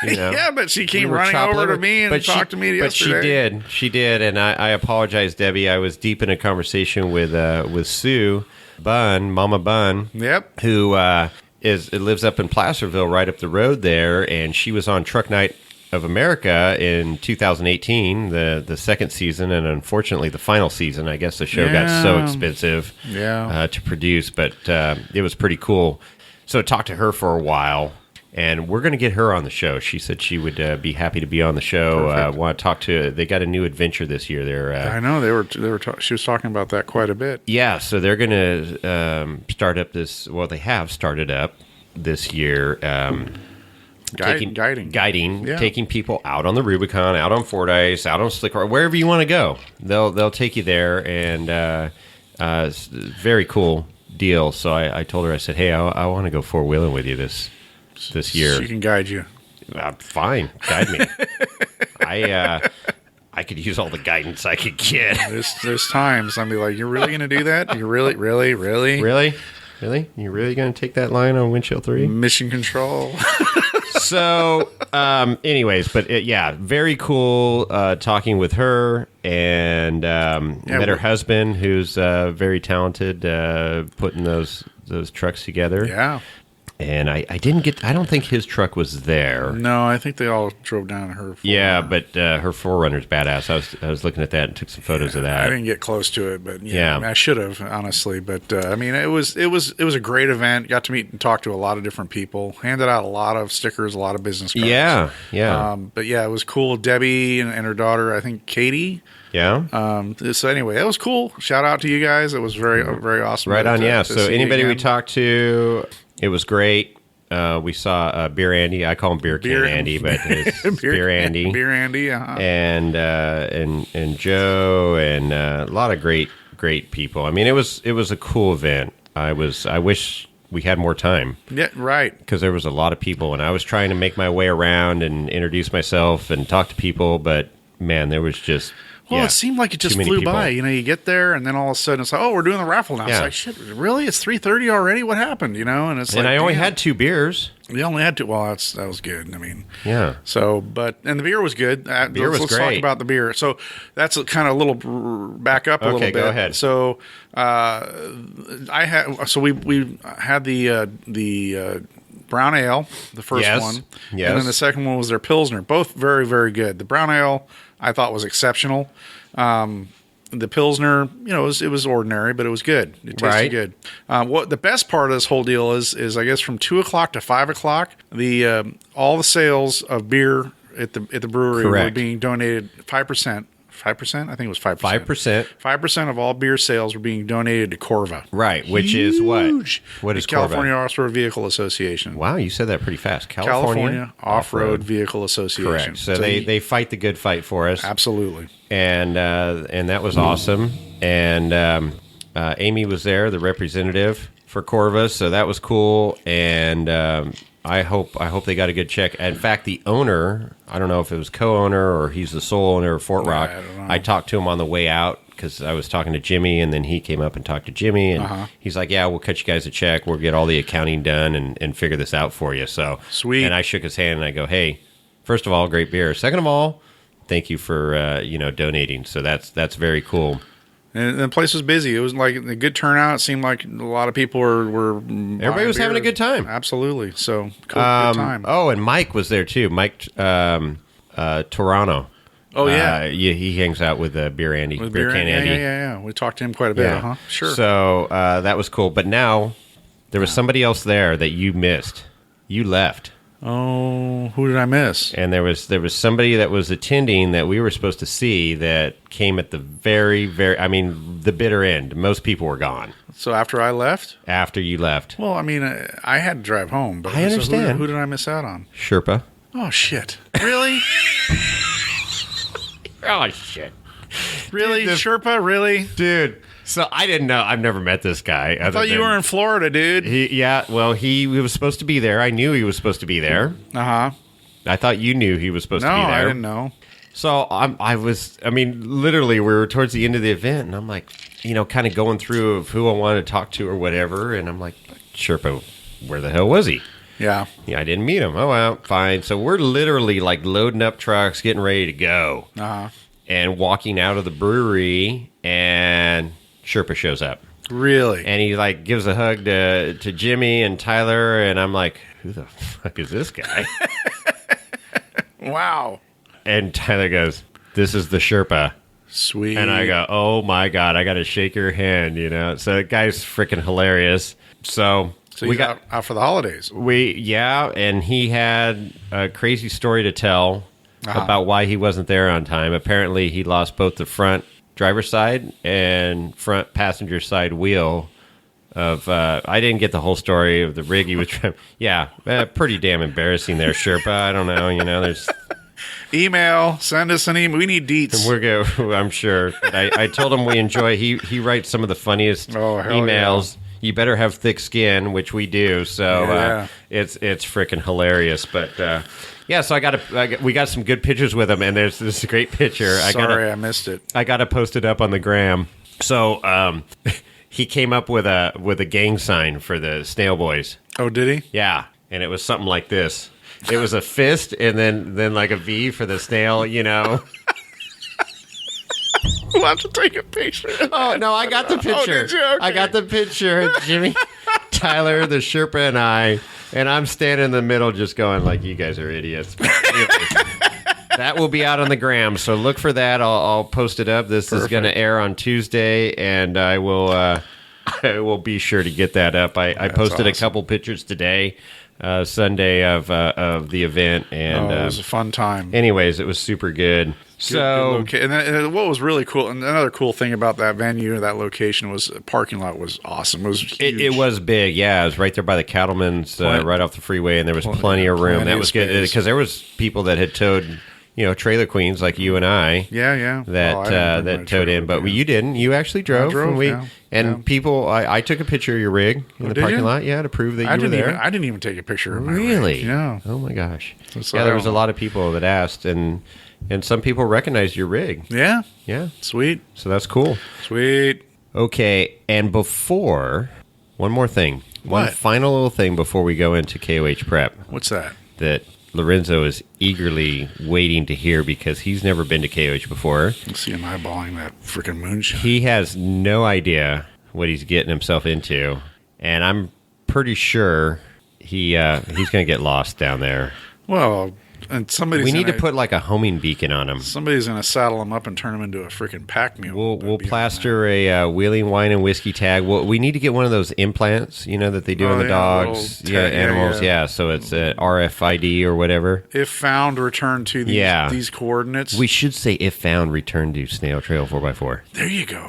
You know, yeah, but she came running over to me and talked to me yesterday. But she did, and I apologize, Debbie. I was deep in a conversation with Sue Bunn, Mama Bunn. Yep. Who lives up in Placerville, right up the road there, and she was on Truck Night of America in 2018, the second season, and unfortunately the final season. I guess the show got so expensive to produce, but it was pretty cool. So I talked to her for a while, and we're going to get her on the show. She said she would be happy to be on the show. Want to talk to? They got a new adventure this year. I know they were. She was talking about that quite a bit. Yeah, so they're going to start up this. Well, they have started up this year. Guiding, taking people out on the Rubicon, out on Fordyce, out on Slick Rock, wherever you want to go. They'll take you there, and it's a very cool deal. So I told her, I said, hey, I want to go four-wheeling with you this year. She can guide you. Fine, guide me. I I could use all the guidance I could get. There's times I'm be like, you're really going to do that? You're really? Really? You really going to take that line on Windshield 3? Mission control. So, anyways, but very cool talking with her, and met her husband, who's very talented, putting those trucks together. Yeah. And I don't think his truck was there. No, I think they all drove down her. Yeah, but her 4Runner's badass. I was looking at that and took some photos of that. I didn't get close to it, but yeah. I should have, honestly. But I mean, it was a great event. Got to meet and talk to a lot of different people. Handed out a lot of stickers, a lot of business cards. Yeah. But yeah, it was cool. Debbie and her daughter, I think Katie. Yeah. So anyway, that was cool. Shout out to you guys. It was very awesome. Right on. To So see anybody you we again. talked to. It was great. We saw Beer Andy. I call him Beer Can Andy, but it's Beer Andy. Beer Andy, and Joe, and a lot of great people. I mean, it was a cool event. I wish we had more time. Yeah, right. Because there was a lot of people, and I was trying to make my way around and introduce myself and talk to people, but man, there was just. Well, it seemed like it just flew by. You know, you get there, and then all of a sudden it's like, oh, we're doing the raffle now. It's like, shit, really? It's 3:30 already? What happened? You know, and it's like, I only had 2 beers. We only had 2. Well, that was good. I mean, yeah. So, and the beer was good. Beer was let's great. talk about the beer. So that's kind of a little back up a little bit. Go ahead. So we had the brown ale, the first one, and then the second one was their Pilsner. Both very, very good. The brown ale I thought was exceptional. The Pilsner, you know, it was ordinary, but it was good. It tasted good. What the best part of this whole deal is I guess from 2:00 to 5:00, all the sales of beer at the brewery were being donated 5%. 5%? I think it was 5%. 5%. 5% of all beer sales were being donated to Corva. Right, which is what? What is the California Off-Road Vehicle Association. Wow, you said that pretty fast. California Off-Road Vehicle Association. Correct. So they fight the good fight for us. Absolutely. And that was awesome. And Amy was there, the representative for Corva, so that was cool. And I hope they got a good check. In fact, the owner, I don't know if it was co-owner or he's the sole owner of Fort Rock. I talked to him on the way out because I was talking to Jimmy, and then he came up and talked to Jimmy, and he's like, yeah, we'll cut you guys a check. We'll get all the accounting done and figure this out for you. So sweet. And I shook his hand, and I go, hey, first of all, great beer. Second of all, thank you for donating. So that's very cool. And the place was busy. It was like a good turnout. It seemed like a lot of people were everybody was having a good time. Absolutely. So cool, good time. Oh, and Mike was there too. Mike Toronto. Oh yeah, he hangs out with Beer Andy, with Beer Can Andy. Yeah. We talked to him quite a bit. Yeah. Sure. So that was cool. But now there was somebody else there that you missed. You left. Oh, who did I miss? And there was somebody that was attending that we were supposed to see that came at the very, the bitter end. Most people were gone. So after I left? After you left. Well, I mean, I had to drive home. But I understand. So who did I miss out on? Sherpa. Oh, shit. Really? Oh, shit. Really? Sherpa? Really? Dude. So I didn't know. I've never met this guy. I thought you were in Florida, dude. He was supposed to be there. I knew he was supposed to be there. Uh-huh. I thought you knew he was supposed to be there. No, I didn't know. So literally, we were towards the end of the event, and I'm like, kind of going through of who I wanted to talk to or whatever, and I'm like, Sherpa, where the hell was he? Yeah. Yeah, I didn't meet him. Oh, well, fine. So we're literally like loading up trucks, getting ready to go. Uh-huh. And walking out of the brewery, and Sherpa shows up. Really? And he like gives a hug to Jimmy and Tyler, and I'm like, who the fuck is this guy? Wow. And Tyler goes, this is the Sherpa. Sweet. And I go, oh my God, I got to shake your hand, So the guy's freaking hilarious. So we got out for the holidays. And he had a crazy story to tell about why he wasn't there on time. Apparently he lost both the front driver's side and front passenger side wheel of I didn't get the whole story of the rig he was trying. Yeah, pretty damn embarrassing there, Sherpa. I don't know, there's send us an email. We need deets. We're good, I'm sure. But I told him we enjoy. He writes some of the funniest emails. you better have thick skin, which we do. So it's freaking hilarious. But yeah, so we got some good pictures with him, and there's this great picture. I missed it. I got to post it up on the gram. So he came up with a gang sign for the Snail Boys. Oh, did he? Yeah, and it was something like this. It was a fist, and then like a V for the snail. You know. We'll have to take a picture. Oh, no, I got the picture. Oh, did you? Okay. I got the picture. Jimmy, Tyler, the Sherpa, and I'm standing in the middle just going like, you guys are idiots. That will be out on the gram, so look for that. I'll post it up. This is going to air on Tuesday, and I will be sure to get that up. I posted a couple pictures today. Sunday of the event, and it was a fun time. Anyways, it was super good. So, and then what was really cool, and another cool thing about that venue, that location, was the parking lot was awesome. It was huge. It was big, yeah. It was right there by the Cattleman's, right off the freeway, and there was plenty of room. That was good because there was people that had towed, trailer queens like you and I. Yeah. That towed in, but you didn't. You actually drove. People, I took a picture of your rig in the parking lot, to prove that you were there. I didn't even take a picture of my Really? rig. Yeah. Oh my gosh. So there was a lot of people that asked, and some people recognized your rig. Yeah. Yeah. Sweet. So that's cool. Sweet. Okay, and one more thing. What? One final little thing before we go into KOH prep. What's that? That Lorenzo is eagerly waiting to hear because he's never been to KOH before. Let's see him eyeballing that freaking moonshine. He has no idea what he's getting himself into, and I'm pretty sure he's going to get lost down there. Well, and we need to put like a homing beacon on him. Somebody's going to saddle him up and turn him into a freaking pack mule. We'll plaster a Wheeling Wine and Whiskey tag. We need to get one of those implants, that they do on the dogs, animals. Yeah, so it's a RFID or whatever. If found, return to these coordinates. We should say if found, return to Snail Trail 4x4. There you go.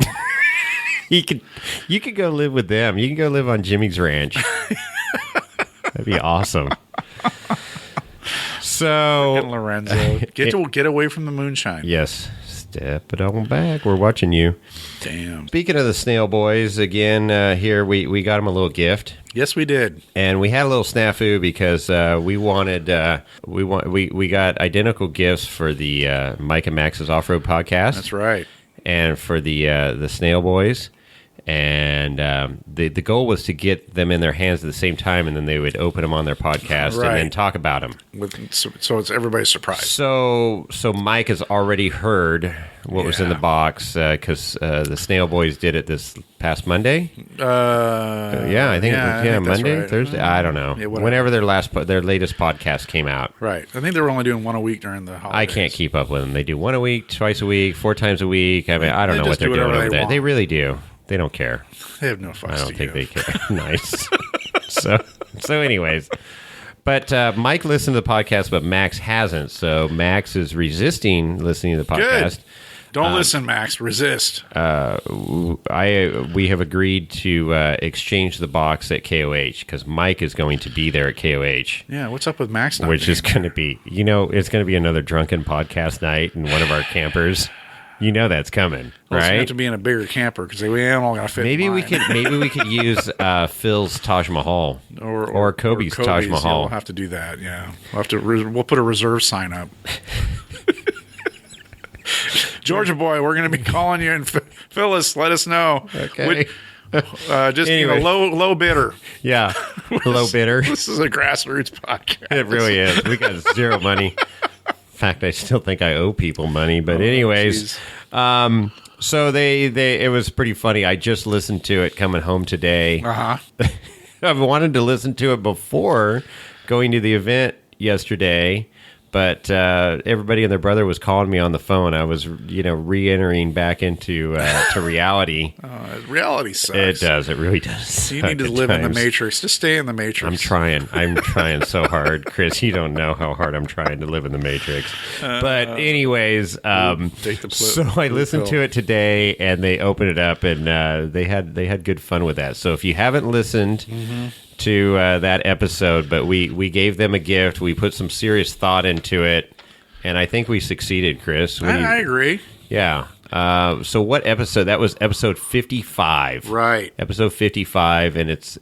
You could go live with them. You can go live on Jimmy's ranch. That'd be awesome. So Lorenzo, get away from the moonshine. Yes, step it on back. We're watching you. Damn. Speaking of the Snail Boys, again, here we got them a little gift. Yes, we did, and we had a little snafu because we got identical gifts for the Mike and Max's Off-Road podcast. That's right, and for the Snail Boys. And the goal was to get them in their hands at the same time, and then they would open them on their podcast and then talk about them. So it's everybody's surprise. So Mike has already heard what was in the box because the Snail Boys did it this past Monday. I think Monday, right. Thursday. I don't know. Whenever their latest podcast came out. Right. I think they were only doing one a week during the holidays. I can't keep up with them. They do one a week, twice a week, 4 times a week. I mean, I don't know what they're doing over there. They really do. They don't care. They have no fuss. I don't think they care. Nice. So anyways, but Mike listened to the podcast, but Max hasn't. So Max is resisting listening to the podcast. Good. Don't listen, Max. Resist. We have agreed to exchange the box at KOH because Mike is going to be there at KOH. Yeah, what's up with Max? Which is going to be, it's going to be another drunken podcast night in one of our campers. That's coming, right? It's going to be in a bigger camper because we ain't all going to fit. Maybe we could use Phil's Taj Mahal or Kobe's Taj Mahal. Yeah, we'll have to do that. Yeah, we'll put a reserve sign up. Georgia boy, we're going to be calling you, and Phyllis, let us know. Okay. Anyway. Low bidder. Yeah, low bidder. This is a grassroots podcast. It really is. We got zero money. In fact, I still think I owe people money, but anyways, so it was pretty funny. I just listened to it coming home today. I've wanted to listen to it before going to the event yesterday, but everybody and their brother was calling me on the phone. I was, re-entering back into to reality. Reality sucks. It does. It really does. You need to live in the Matrix. Just stay in the Matrix. I'm trying so hard, Chris. You don't know how hard I'm trying to live in the Matrix. But anyways, so I listened to it today, and they opened it up, and they had good fun with that. So if you haven't listened to that episode, but we gave them a gift. We put some serious thought into it, and I think we succeeded, Chris. I agree. Yeah. So what episode? That was episode 55. Right. Episode 55, and it's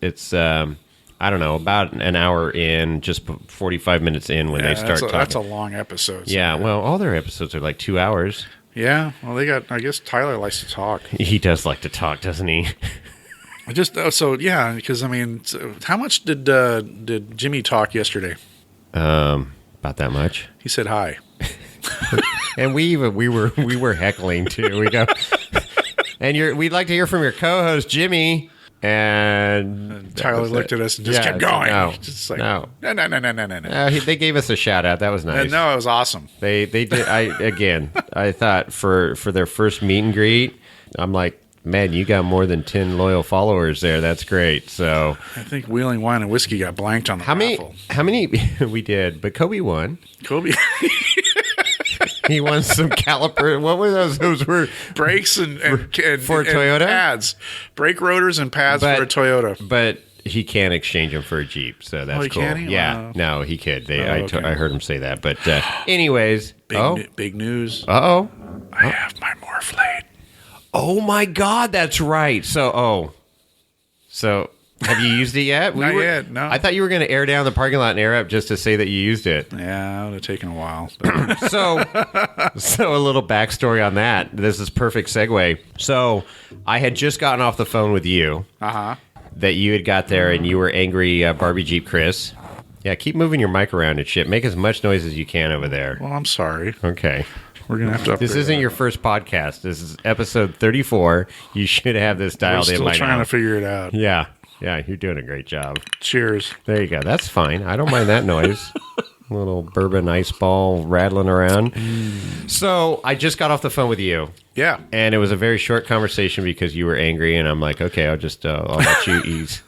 I don't know, about an hour in, just 45 minutes in when they start talking. That's a long episode. Yeah, well, all their episodes are like 2 hours. Yeah, well, I guess Tyler likes to talk. He does like to talk, doesn't he? Because I mean, how much did Jimmy talk yesterday? About that much. He said hi. And we were heckling too. We go, and we'd like to hear from your co-host Jimmy. And Tyler looked at us and just kept going. No. No. They gave us a shout out. That was nice. No, it was awesome. They did. I thought for their first meet and greet, I'm like, man, you got more than 10 loyal followers there. That's great. So I think Wheeling Wine and Whiskey got blanked on the raffle. How many we did? But Kobe won. Kobe. He won some caliper. What were those? Those were brakes and for a Toyota? Pads, brake rotors and pads for a Toyota. But he can't exchange them for a Jeep, so that's cool. Can he? Yeah, Wow. no, he could. Okay. I heard him say that. But anyways, big news. I have my Morphlate. Oh my God, that's right. So have you used it yet? Not yet, no. I thought you were going to air down the parking lot and air up just to say that you used it. Yeah, it would have taken a while. So a little backstory on that. This is perfect segue. So I had just gotten off the phone with you. That you had got there and you were angry Barbie Jeep Chris. Yeah, keep moving your mic around and shit. Make as much noise as you can over there. Well, I'm sorry. Okay. We're going to have to upgrade This isn't your first podcast. This is episode 34. You should have this dialed in by now. We're still trying to figure it out. Yeah. Yeah, you're doing a great job. Cheers. There you go. That's fine. I don't mind that noise. A little bourbon ice ball rattling around. So I just got off the phone with you. Yeah. And it was a very short conversation because you were angry, and I'm like, okay, I'll let you ease.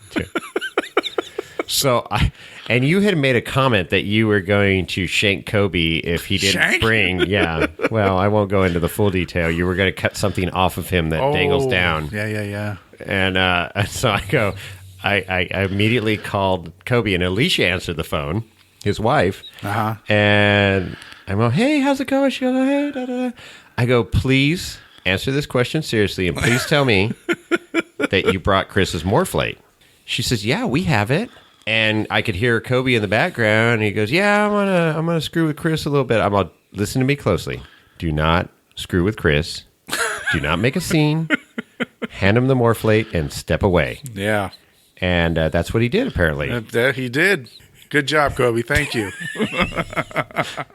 And you had made a comment that you were going to shank Kobe if he didn't bring. Yeah. Well, I won't go into the full detail. You were going to cut something off of him that dangles down. Yeah. And so I go, I immediately called Kobe, and Alicia answered the phone, his wife. And I go, hey, how's it going? She goes, hey, da, da. I go, please answer this question seriously, and please tell me that you brought Chris's Morphlate. She says, yeah, we have it. And I could hear Kobe in the background, and he goes, yeah, I'm gonna screw with Chris a little bit. I'm all, listen to me closely. Do not screw with Chris. Do not make a scene. Hand him the Morphlate and step away. Yeah. And that's what he did, apparently. He did. Good job, Kobe. Thank you.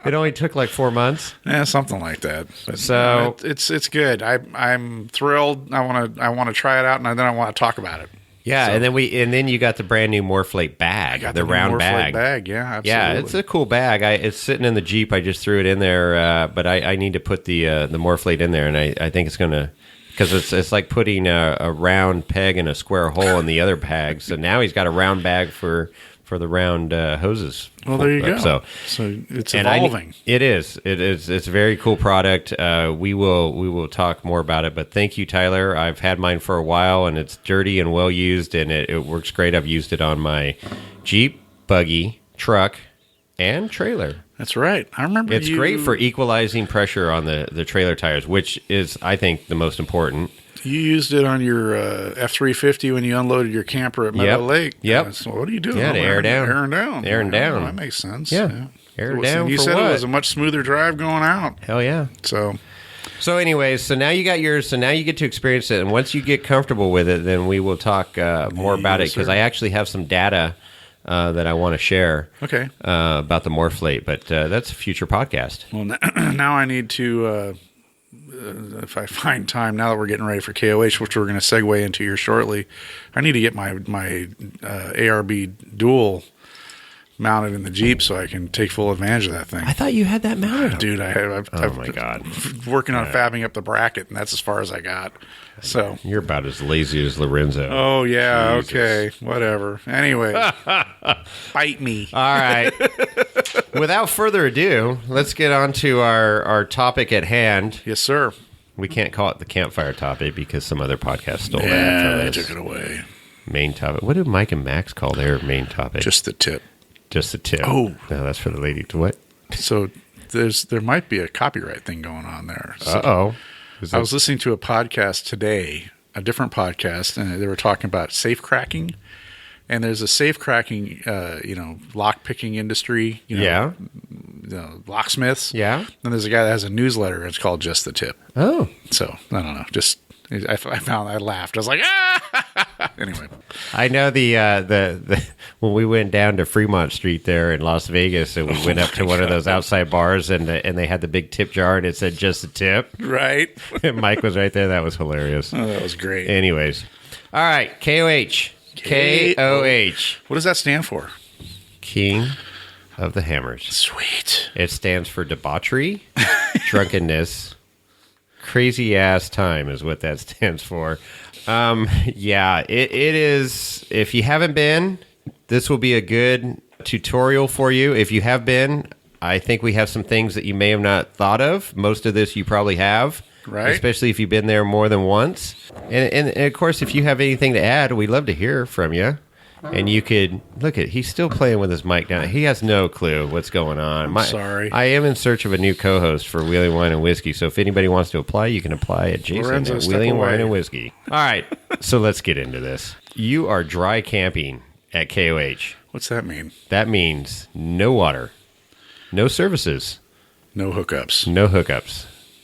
It only took like 4 months. Yeah, something like that. But, so it's good. I'm thrilled. I want to try it out, and then I want to talk about it. Yeah, so. and then you got the brand new Morphlate bag. I got the round Morphlate bag. Yeah, absolutely. Yeah, it's a cool bag. It's sitting in the Jeep. I just threw it in there, but I need to put the Morphlate in there, and I think it's gonna. Because it's like putting a round peg in a square hole in the other bag. So now he's got a round bag for the round hoses. Well, there you go. So it's evolving. It is. It's a very cool product. We will talk more about it. But thank you, Tyler. I've had mine for a while, and it's dirty and well used, and it works great. I've used it on my Jeep, buggy, truck, and trailer. That's right. I remember it's great for equalizing pressure on the trailer tires, which is, I think, the most important. You used it on your F-350 when you unloaded your camper at Meadow Lake. Yep. So what are you doing? Yeah, to air down. Airing down. That makes sense. Yeah. Air down. You said it was a much smoother drive going out. Hell yeah. So anyways, so now you got yours. So now you get to experience it. And once you get comfortable with it, then we will talk more about it. Because I actually have some data that I want to share about the Morphlate, but that's a future podcast. Well, now I need to, if I find time, now that we're getting ready for KOH, which we're going to segue into here shortly, I need to get my ARB dual mounted in the Jeep so I can take full advantage of that thing. I thought you had that mounted. Dude, I have. Oh, my God. Working on fabbing up the bracket, and that's as far as I got. So you're about as lazy as Lorenzo. Oh, yeah. Jesus. Okay. Whatever. Anyway. Bite me. All right. Without further ado, let's get on to our topic at hand. Yes, sir. We can't call it the campfire topic because some other podcast stole that. Yeah, they took it away. Main topic. What do Mike and Max call their main topic? Just the tip. Just the tip. Oh. No, that's for the lady. What? So there might be a copyright thing going on there. So, Uh-oh. I was listening to a podcast today, a different podcast, and they were talking about safe cracking. And there's a safe cracking, lock picking industry. Locksmiths. Yeah. And there's a guy that has a newsletter. It's called Just the Tip. Oh. So I don't know. I laughed. I was like, ah. Anyway, I know the when we went down to Fremont Street there in Las Vegas, and we went up to one of those outside bars, and they had the big tip jar, and it said "Just a tip." Right. And Mike was right there. That was hilarious. Oh, that was great. Anyways, all right, KOH. KOH. What does that stand for? King of the Hammers. Sweet. It stands for debauchery, drunkenness, crazy ass time is what that stands for. It is. If you haven't been, this will be a good tutorial for you. If you have been, I think we have some things that you may have not thought of. Most of this you probably have. Right. Especially if you've been there more than once. And of course, if you have anything to add, we'd love to hear from you. And you could, he's still playing with his mic down. He has no clue what's going on. Sorry. I am in search of a new co-host for Wheeling Wine and Whiskey. So if anybody wants to apply, you can apply at Jason at Wheeling Wine and Whiskey. All right. So let's get into this. You are dry camping at KOH. What's that mean? That means no water, no services, no hookups.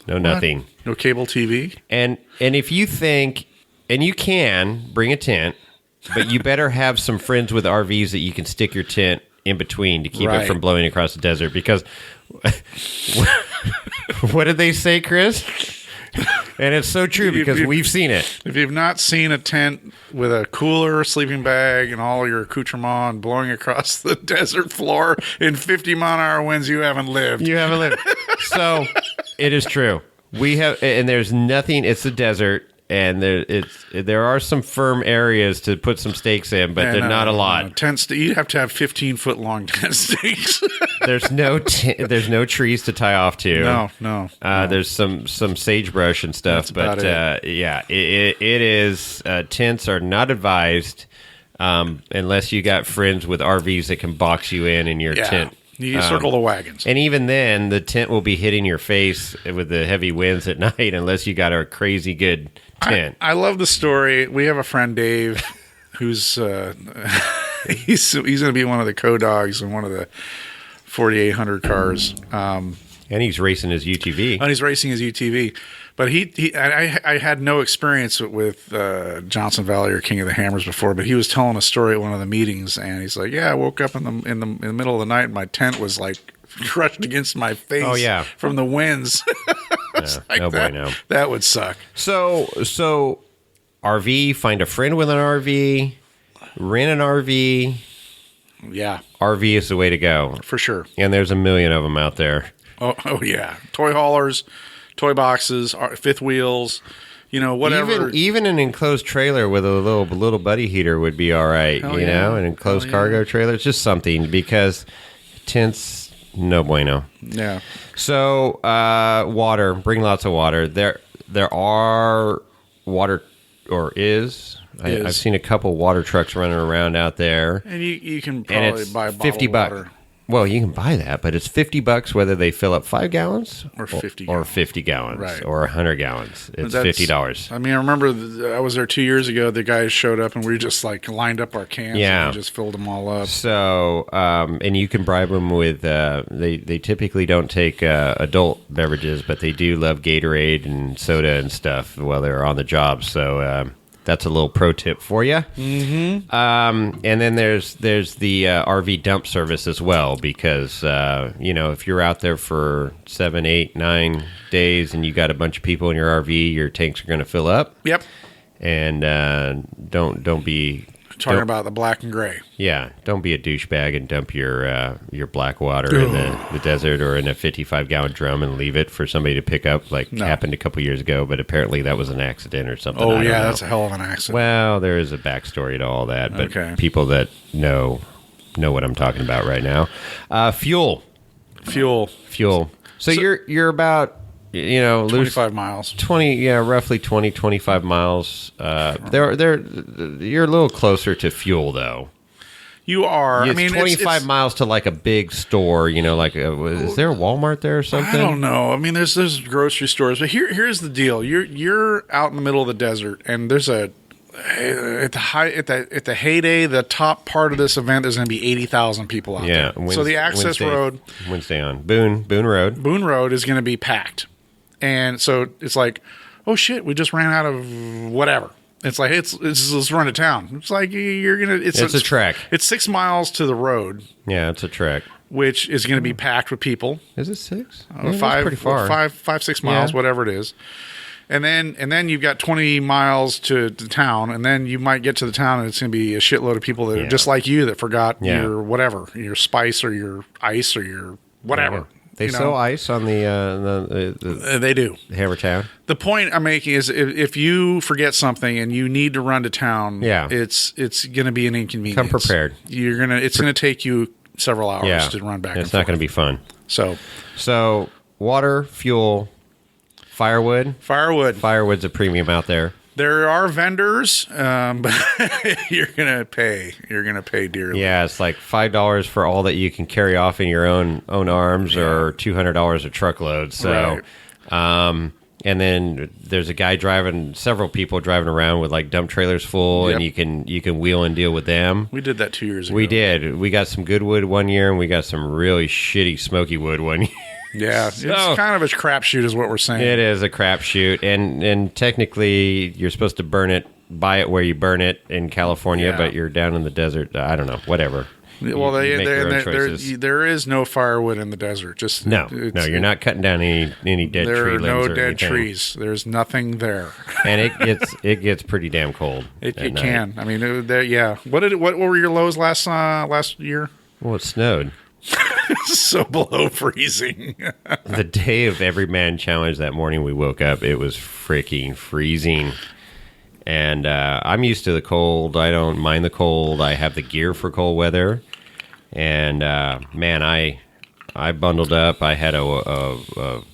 No nothing. No cable TV. And if you think, and you can bring a tent, but you better have some friends with RVs that you can stick your tent in between to keep it from blowing across the desert. Because what did they say, Chris? And it's so true because we've seen it. If you've not seen a tent with a cooler, sleeping bag, and all your accoutrement blowing across the desert floor in 50-mile-an-hour winds, you haven't lived. So it is true. We have, and there's nothing. It's the desert, and there are some firm areas to put some stakes in, but they're not a lot. Tents. You have to have 15-foot long tent stakes. There's no trees to tie off to. No. There's some sagebrush and stuff, but it is tents are not advised unless you got friends with RVs that can box you in your tent. You circle the wagons. And even then, the tent will be hitting your face with the heavy winds at night unless you got a crazy good tent. I love the story. We have a friend, Dave, who's he's going to be one of the co-dogs in one of the 4,800 cars. And he's racing his UTV. But I had no experience with Johnson Valley or King of the Hammers before, but he was telling a story at one of the meetings, and he's like, "Yeah, I woke up in the middle of the night, and my tent was like crushed against my face. Oh yeah, from the winds." That would suck. So RV, find a friend with an RV, rent an RV. Yeah, RV is the way to go for sure. And there's a million of them out there. Oh yeah, toy haulers. Toy boxes, fifth wheels, whatever. Even an enclosed trailer with a little buddy heater would be all right. An enclosed cargo trailer. It's just something because tents, no bueno. Yeah. So water, bring lots of water. There are water, or is. I've seen a couple water trucks running around out there, and you can probably buy a bottle $50. Of water. Well, you can buy that, but it's $50 whether they fill up 5 gallons or 50 gallons, right. or 100 gallons. It's $50. I mean, I remember I was there 2 years ago. The guys showed up and we just like lined up our cans. And we just filled them all up. So, and you can bribe them with. They typically don't take adult beverages, but they do love Gatorade and soda and stuff while they're on the job. So. That's a little pro tip for you. Mm-hmm. And then there's the RV dump service as well, because if you're out there for 7, 8, 9 days and you got a bunch of people in your RV, your tanks are going to fill up. Yep. And don't be talking about the black and gray. Yeah, don't be a douchebag and dump your black water in the desert or in a 55-gallon drum and leave it for somebody to pick up, happened a couple years ago, but apparently that was an accident or something. Oh, yeah, that's a hell of an accident. Well, there is a backstory to all that, but people that know what I'm talking about right now. Fuel. So you're about... 25 miles. Roughly 20, 25 miles. You're a little closer to fuel, though. You are. It's 25 miles to like a big store, like is there a Walmart there or something? I don't know. I mean, there's grocery stores, but here's the deal. You're out in the middle of the desert, and there's at the heyday, the top part of this event, there's going to be 80,000 people out there. So the access road, Wednesday on Boone Road is going to be packed, and so it's like, oh shit, we just ran out of whatever. It's like let's run to town. It's like it's a trek. It's 6 miles to the road. Yeah, it's a trek, which is going to be packed with people. Is it 6? Five, pretty far. 6 miles, whatever it is. And then you've got 20 miles to town, and then you might get to the town, and it's going to be a shitload of people that are just like you that forgot your whatever, your spice or your ice or your whatever. Yeah. They sell ice on the they do. Hammer Town. The point I'm making is if you forget something and you need to run to town, it's going to be an inconvenience. Come prepared. It's going to take you several hours to run back. It's not going to be fun. So water, fuel, firewood. Firewood's a premium out there. There are vendors, but you're gonna pay dearly. Yeah, it's like $5 for all that you can carry off in your own arms, or $200 a truckload. So, and then there's a guy several people driving around with like dump trailers full, and you can wheel and deal with them. We did that 2 years ago. We did. We got some good wood one year, and we got some really shitty smoky wood one year. Yeah, it's kind of a crapshoot is what we're saying. It is a crapshoot, and technically you're supposed to buy it where you burn it in California, but you're down in the desert. I don't know, whatever. Well, there is no firewood in the desert. Just no, you're not cutting down any dead tree limbs. There are no dead anything. Trees. There's nothing there, and it gets pretty damn cold. It can. I mean, What were your lows last year? Well, it snowed. So below freezing. The day of Everyman Challenge that morning we woke up, it was freaking freezing. And I'm used to the cold. I don't mind the cold. I have the gear for cold weather. And man, I bundled up. I had a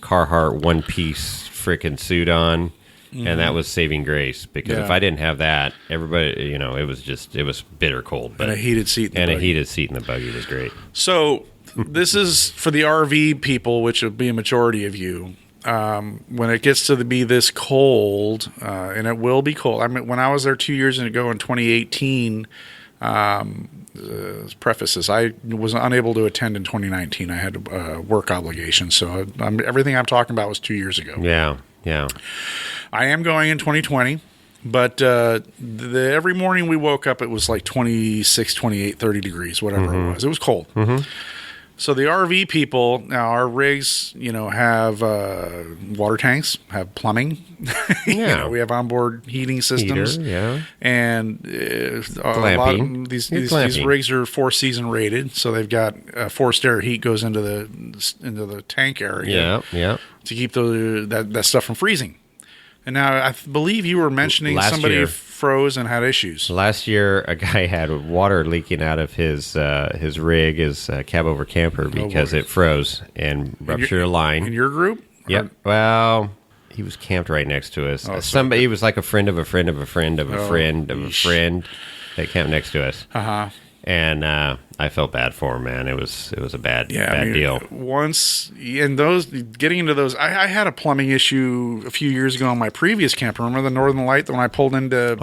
Carhartt one-piece freaking suit on. And that was saving grace, because if I didn't have that, everybody, it was bitter cold. But, and a heated seat in the buggy was great. So this is for the RV people, which will be a majority of you. When it gets to be this cold, and it will be cold. I mean, when I was there 2 years ago in 2018, preface this, I was unable to attend in 2019. I had work obligations, so everything I'm talking about was 2 years ago. Yeah. I am going in 2020, but every morning we woke up, it was like 26, 28, 30 degrees, whatever it was. It was cold. Mm-hmm. So the RV people, now our rigs, have water tanks, have plumbing. We have onboard heating systems. Heater, and a lot of these rigs are 4-season rated, so they've got forced air heat goes into the tank area. Yeah. To keep that stuff from freezing. And now I believe you were mentioning somebody froze and had issues. Last year, a guy had water leaking out of his rig, his cab over camper, because it froze and ruptured a line. In your group? Yep. Well, he was camped right next to us. Somebody, he was like a friend of a friend of a friend of a friend of a friend that camped next to us. Uh-huh. And I felt bad for him, man. It was a bad deal. Once in getting into those, I had a plumbing issue a few years ago on my previous camper. Remember the Northern Light when I pulled into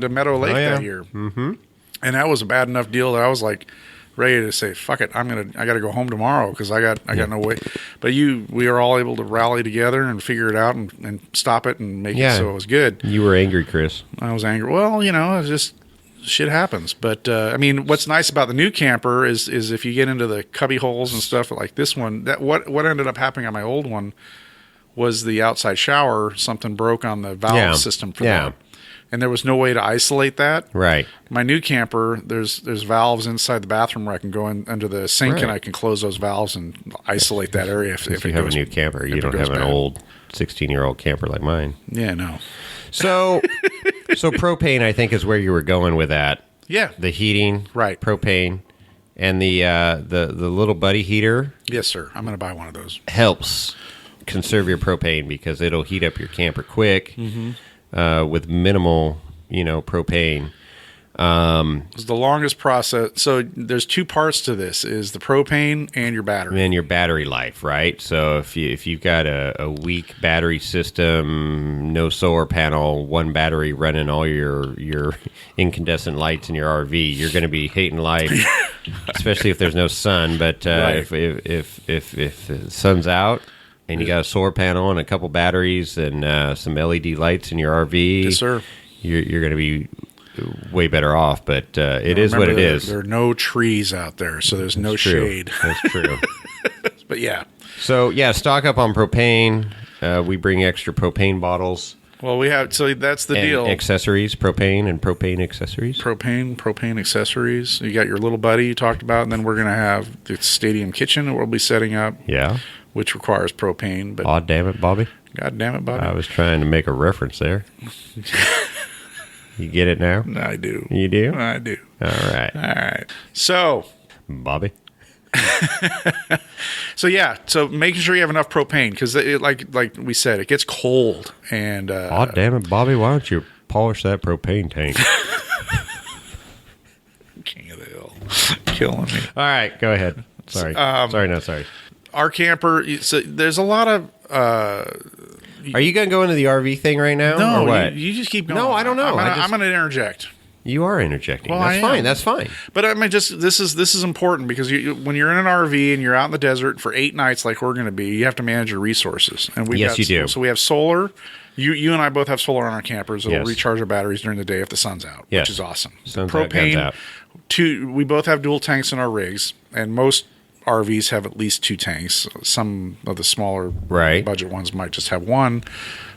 Meadow Lake that year? Mm-hmm. And that was a bad enough deal that I was like ready to say, "Fuck it, I got to go home tomorrow because I got no way." But we are all able to rally together and figure it out and stop it and make it so it was good. You were angry, Chris. I was angry. Well, it's just. Shit happens, but I mean, what's nice about the new camper is if you get into the cubby holes and stuff like this one, that what ended up happening on my old one was the outside shower. Something broke on the valve system for that, and there was no way to isolate that. Right. My new camper, there's valves inside the bathroom where I can go in under the sink and I can close those valves and isolate that area. If you have a new camper, you don't have an old 16-year-old camper like mine. Yeah, no. So propane, I think, is where you were going with that. Yeah. The heating, right? Propane, and the little buddy heater. Yes, sir. I'm going to buy one of those. Helps conserve your propane because it'll heat up your camper quick with minimal, propane. It's the longest process. So there's two parts to this: is the propane and your battery. And then your battery life, right? So if you've got a weak battery system, no solar panel, one battery running all your incandescent lights in your RV, you're going to be hating life, especially if there's no sun. But Right. if the sun's out and you got a solar panel and a couple batteries and some LED lights in your RV, Yes, sir. you're going to be way better off. But it is what it is. There are no trees out there, so there's no True. shade. That's true. But yeah. So, yeah, stock up on propane. We bring extra propane bottles Well, we have. So that's the and deal. accessories, propane and propane accessories. Propane accessories. You got your little buddy you talked about, and then we're going to have the stadium kitchen that we'll be setting up, Yeah. which requires propane. But Aw, damn it, Bobby. God damn it, Bobby. I was trying to make a reference there. You get it now? I do. You do? I do. All right. All right. So Bobby. yeah. So making sure you have enough propane because, like we said, it gets cold and. Aw, damn it, Bobby. Why don't you polish that propane tank? King of the Hill, killing me. All right, go ahead. Sorry. Sorry. Our camper. So there's a lot of. Are you going to go into the RV thing right now? No, or what? you just keep going. No, I don't know. I'm going to interject. You are interjecting. Well, I That's am. fine. That's fine. But I mean, just this is important because when you're in an RV and you're out in the desert for 8 nights, like we're going to be, you have to manage your resources. And Yes, you do. So we have solar. You and I both have solar on our campers. It'll Yes. recharge our batteries during the day if the sun's out, Yes. which is awesome. Sun's out, guns out. We both have dual tanks in our rigs, and most RVs have at least 2 tanks. Some of the smaller Right. budget ones might just have 1,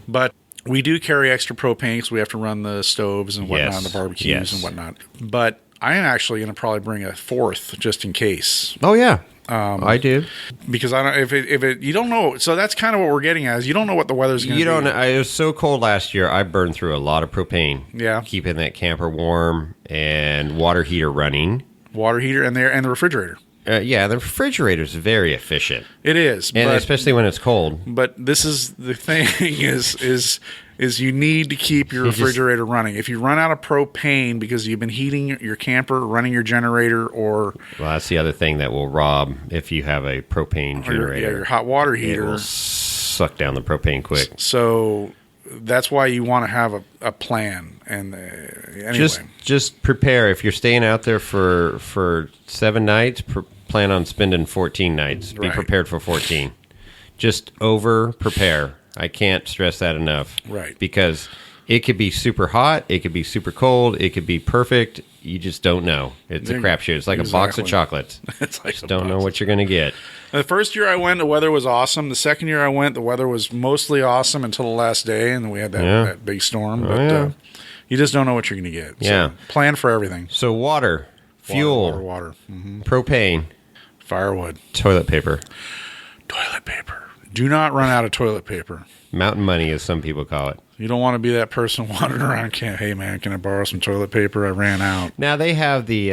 but we do carry extra propane because we have to run the stoves and whatnot, Yes. and the barbecues Yes. and whatnot. But I am actually going to probably bring a 4th just in case, Oh, yeah. I do. because I don't. If it you don't know. So that's kind of what we're getting at. Is you don't know what the weather's going to be. You don't know. It was so cold last year, I burned through a lot of propane. Yeah. Keeping that camper warm and water heater running. Water heater and the refrigerator. Yeah, the refrigerator's very efficient. It is, And but especially when it's cold. But this is the thing is you need to keep your refrigerator running. If you run out of propane because you've been heating your camper, running your generator, or Well, that's the other thing that will rob if you have a propane generator. your hot water It heater. will suck down the propane quick. So that's why you want to have a plan. And anyway, Just prepare. If you're staying out there for 7 nights, plan on spending 14 nights. Be Right. prepared for 14. Just over prepare. I can't stress that enough. Right. Because it could be super hot. It could be super cold. It could be perfect. You just don't know. It's a crapshoot. It's like a box of Exactly. chocolates. it's like Just don't know what you're going to get. The first year I went, the weather was awesome. The second year I went, the weather was mostly awesome until the last day, and then we had that big storm. But yeah. you just don't know what you're going to get. Yeah. So plan for everything. So water, fuel, Water. Mm-hmm. propane, Firewood. toilet paper. Toilet paper. Do not run out of toilet paper. Mountain money, as some people call it. You don't want to be that person wandering around. Hey man, can I borrow some toilet paper? I ran out. Now they have the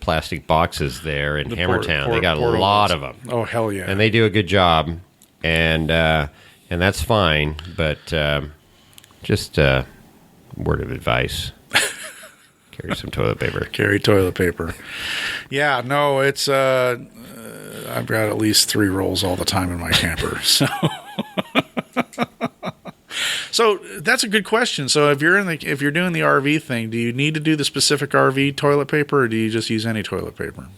plastic boxes there in Hammertown. They got a portable lot ones. of them, Oh hell yeah! and they do a good job, and that's fine. But just word of advice: carry some toilet paper. Carry toilet paper. Yeah, no, it's I've got at least 3 rolls all the time in my camper. So that's a good question. So if you're doing the RV thing, do you need to do the specific RV toilet paper, or do you just use any toilet paper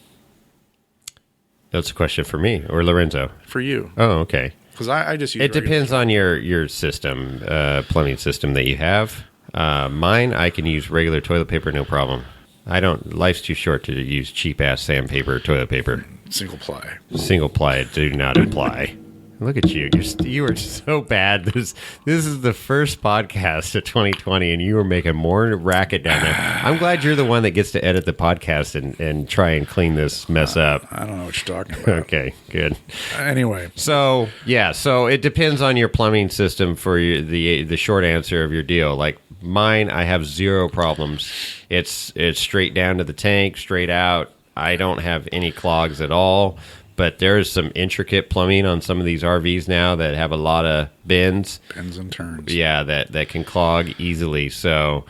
That's a question for me or Lorenzo. for you? Oh, okay. Because I just use It regular depends on your system, plumbing system that you have. Mine, I can use regular toilet paper, no problem. Life's too short to use cheap ass sandpaper, toilet paper. single ply. Single ply, do not apply. Look at you. You are so bad. This is the first podcast of 2020, and you are making more racket down there. I'm glad you're the one that gets to edit the podcast and try and clean this mess up. I don't know what you're talking about. Okay, good. Anyway, So it depends on your plumbing system for the short answer of your deal. Like mine, I have 0 problems. It's straight down to the tank, straight out. I don't have any clogs at all. But there's some intricate plumbing on some of these RVs now that have a lot of bends. pins and turns. Yeah, that can clog easily. So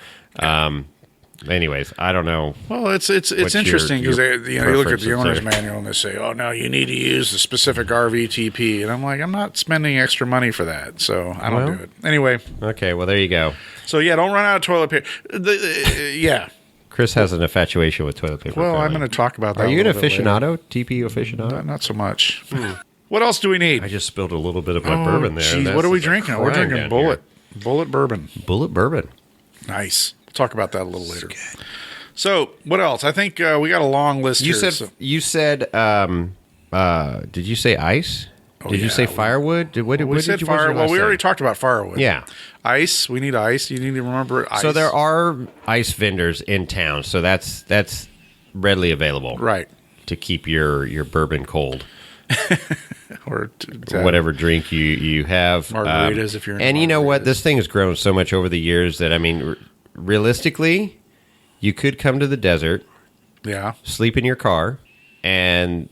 anyways, I don't know. Well, it's interesting because you look at the owner's are. manual and they say, "Oh, no, you need to use the specific RVTP," and I'm like, I'm not spending extra money for that, so I don't do it anyway. Okay, well there you go. So yeah, don't run out of toilet paper. Yeah. Chris has an infatuation with toilet paper. Well, apparently. I'm going to talk about that. Are you an a little bit aficionado? TP aficionado? later. Not so much. What else do we need? I just spilled a little bit of my bourbon there. Geez, That's what are we just a drinking? We're crime drinking down here. Bullet bourbon. Bullet bourbon. Nice. We'll talk about that a little later. So, what else? I think we got a long list You here. said. You said. Did you say ice? Did you say firewood? We said did you fire. Well, we say? already talked about firewood. Yeah. Ice. We need ice. You need to remember ice. So there are ice vendors in town. So that's readily available. Right. To keep your bourbon cold. Or whatever drink you have. Margaritas if you're into and you know what? margaritas. This thing has grown so much over the years that, I mean, realistically, you could come to the desert, Yeah. sleep in your car, and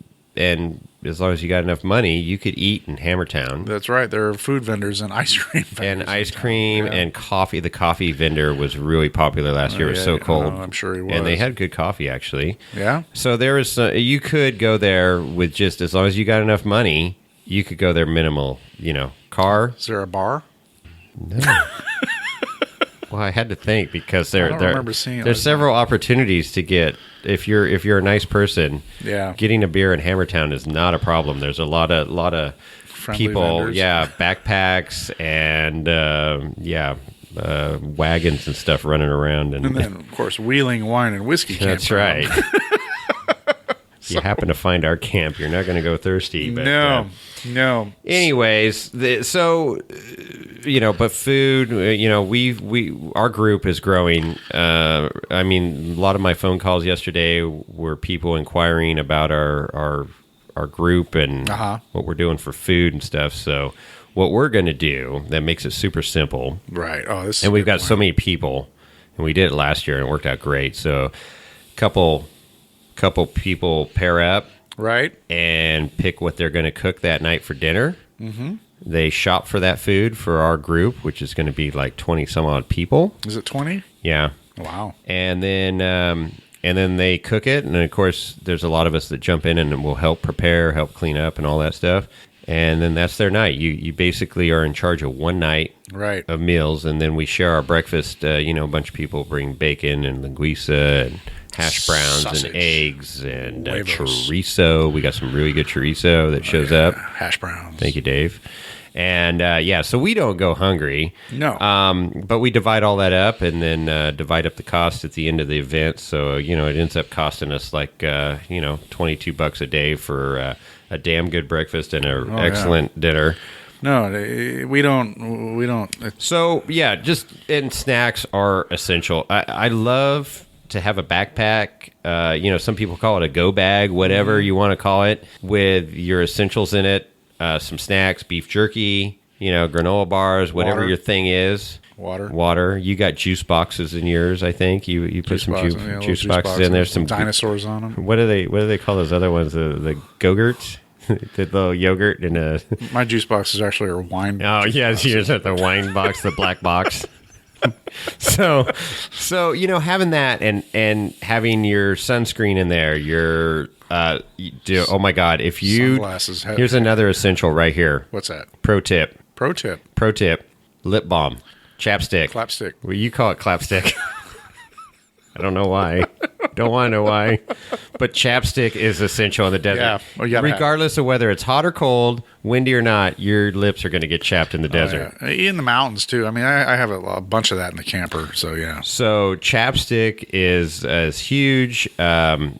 as long as you got enough money, you could eat in Hammertown. That's right. There are food vendors and ice cream vendors. And ice cream and coffee. The coffee vendor was really popular last year. It was yeah, so cold. I'm sure he was. And they had good coffee, actually. Yeah. So there is, you could go there with just, as long as you got enough money, you could go there minimal, car. Is there a bar? No. Well, I had to think because I don't remember seeing it. there's several opportunities to get, if you're a nice person, Yeah. getting a beer in Hammertown is not a problem. There's a lot of Friendly people, vendors. backpacks and wagons and stuff running around, And then, of course, Wheeling Wine and Whiskey that's Campground. right. If you happen to find our camp, you're not going to go thirsty. But, No. anyways, but food, our group is growing. I mean, a lot of my phone calls yesterday were people inquiring about our group and what we're doing for food and stuff. So what we're going to do that makes it super simple. Right. Oh, this is And a we've good got so many people, and we did it last year and it worked out great. So couple people pair up. Right. And pick what they're going to cook that night for dinner. Mm-hmm. They shop for that food for our group, which is going to be like 20 some odd people. Is it 20? Yeah. Wow. And then they cook it. And of course, there's a lot of us that jump in and will help prepare, help clean up and all that stuff. And then that's their night. You basically are in charge of one night Right. of meals. And then we share our breakfast. A bunch of people bring bacon and linguiça and hash browns Sausage. and eggs and Huevos. chorizo. We got some really good chorizo that shows up. Hash browns. Thank you, Dave. And so we don't go hungry. No. But we divide all that up and then divide up the cost at the end of the event. So, it ends up costing us like, $22 a day for a damn good breakfast and an excellent dinner. No, we don't. So, and snacks are essential. I love to have a backpack. Some people call it a go bag, whatever you want to call it, with your essentials in it. Some snacks, beef jerky, granola bars, whatever Water. your thing is. Water. You got juice boxes in yours, I think. You put some juice boxes in there. Some dinosaurs on them. What do they call those other ones? The Go-Gurts? The little yogurt in a... My juice boxes actually are wine. Oh, yeah, yours are the wine box, the black box. So having that and having your sunscreen in there, your oh my God, if you Sunglasses. here's another essential right here. What's that? Pro tip, lip balm, chapstick. Clapstick. Well, you call it clapstick. I don't know why. Don't want to know why. But chapstick is essential in the desert. Yeah. Well, you gotta regardless of whether it's hot or cold, windy or not, your lips are going to get chapped in the desert. Yeah. In the mountains, too. I mean, I have a bunch of that in the camper, so yeah. So chapstick is huge. A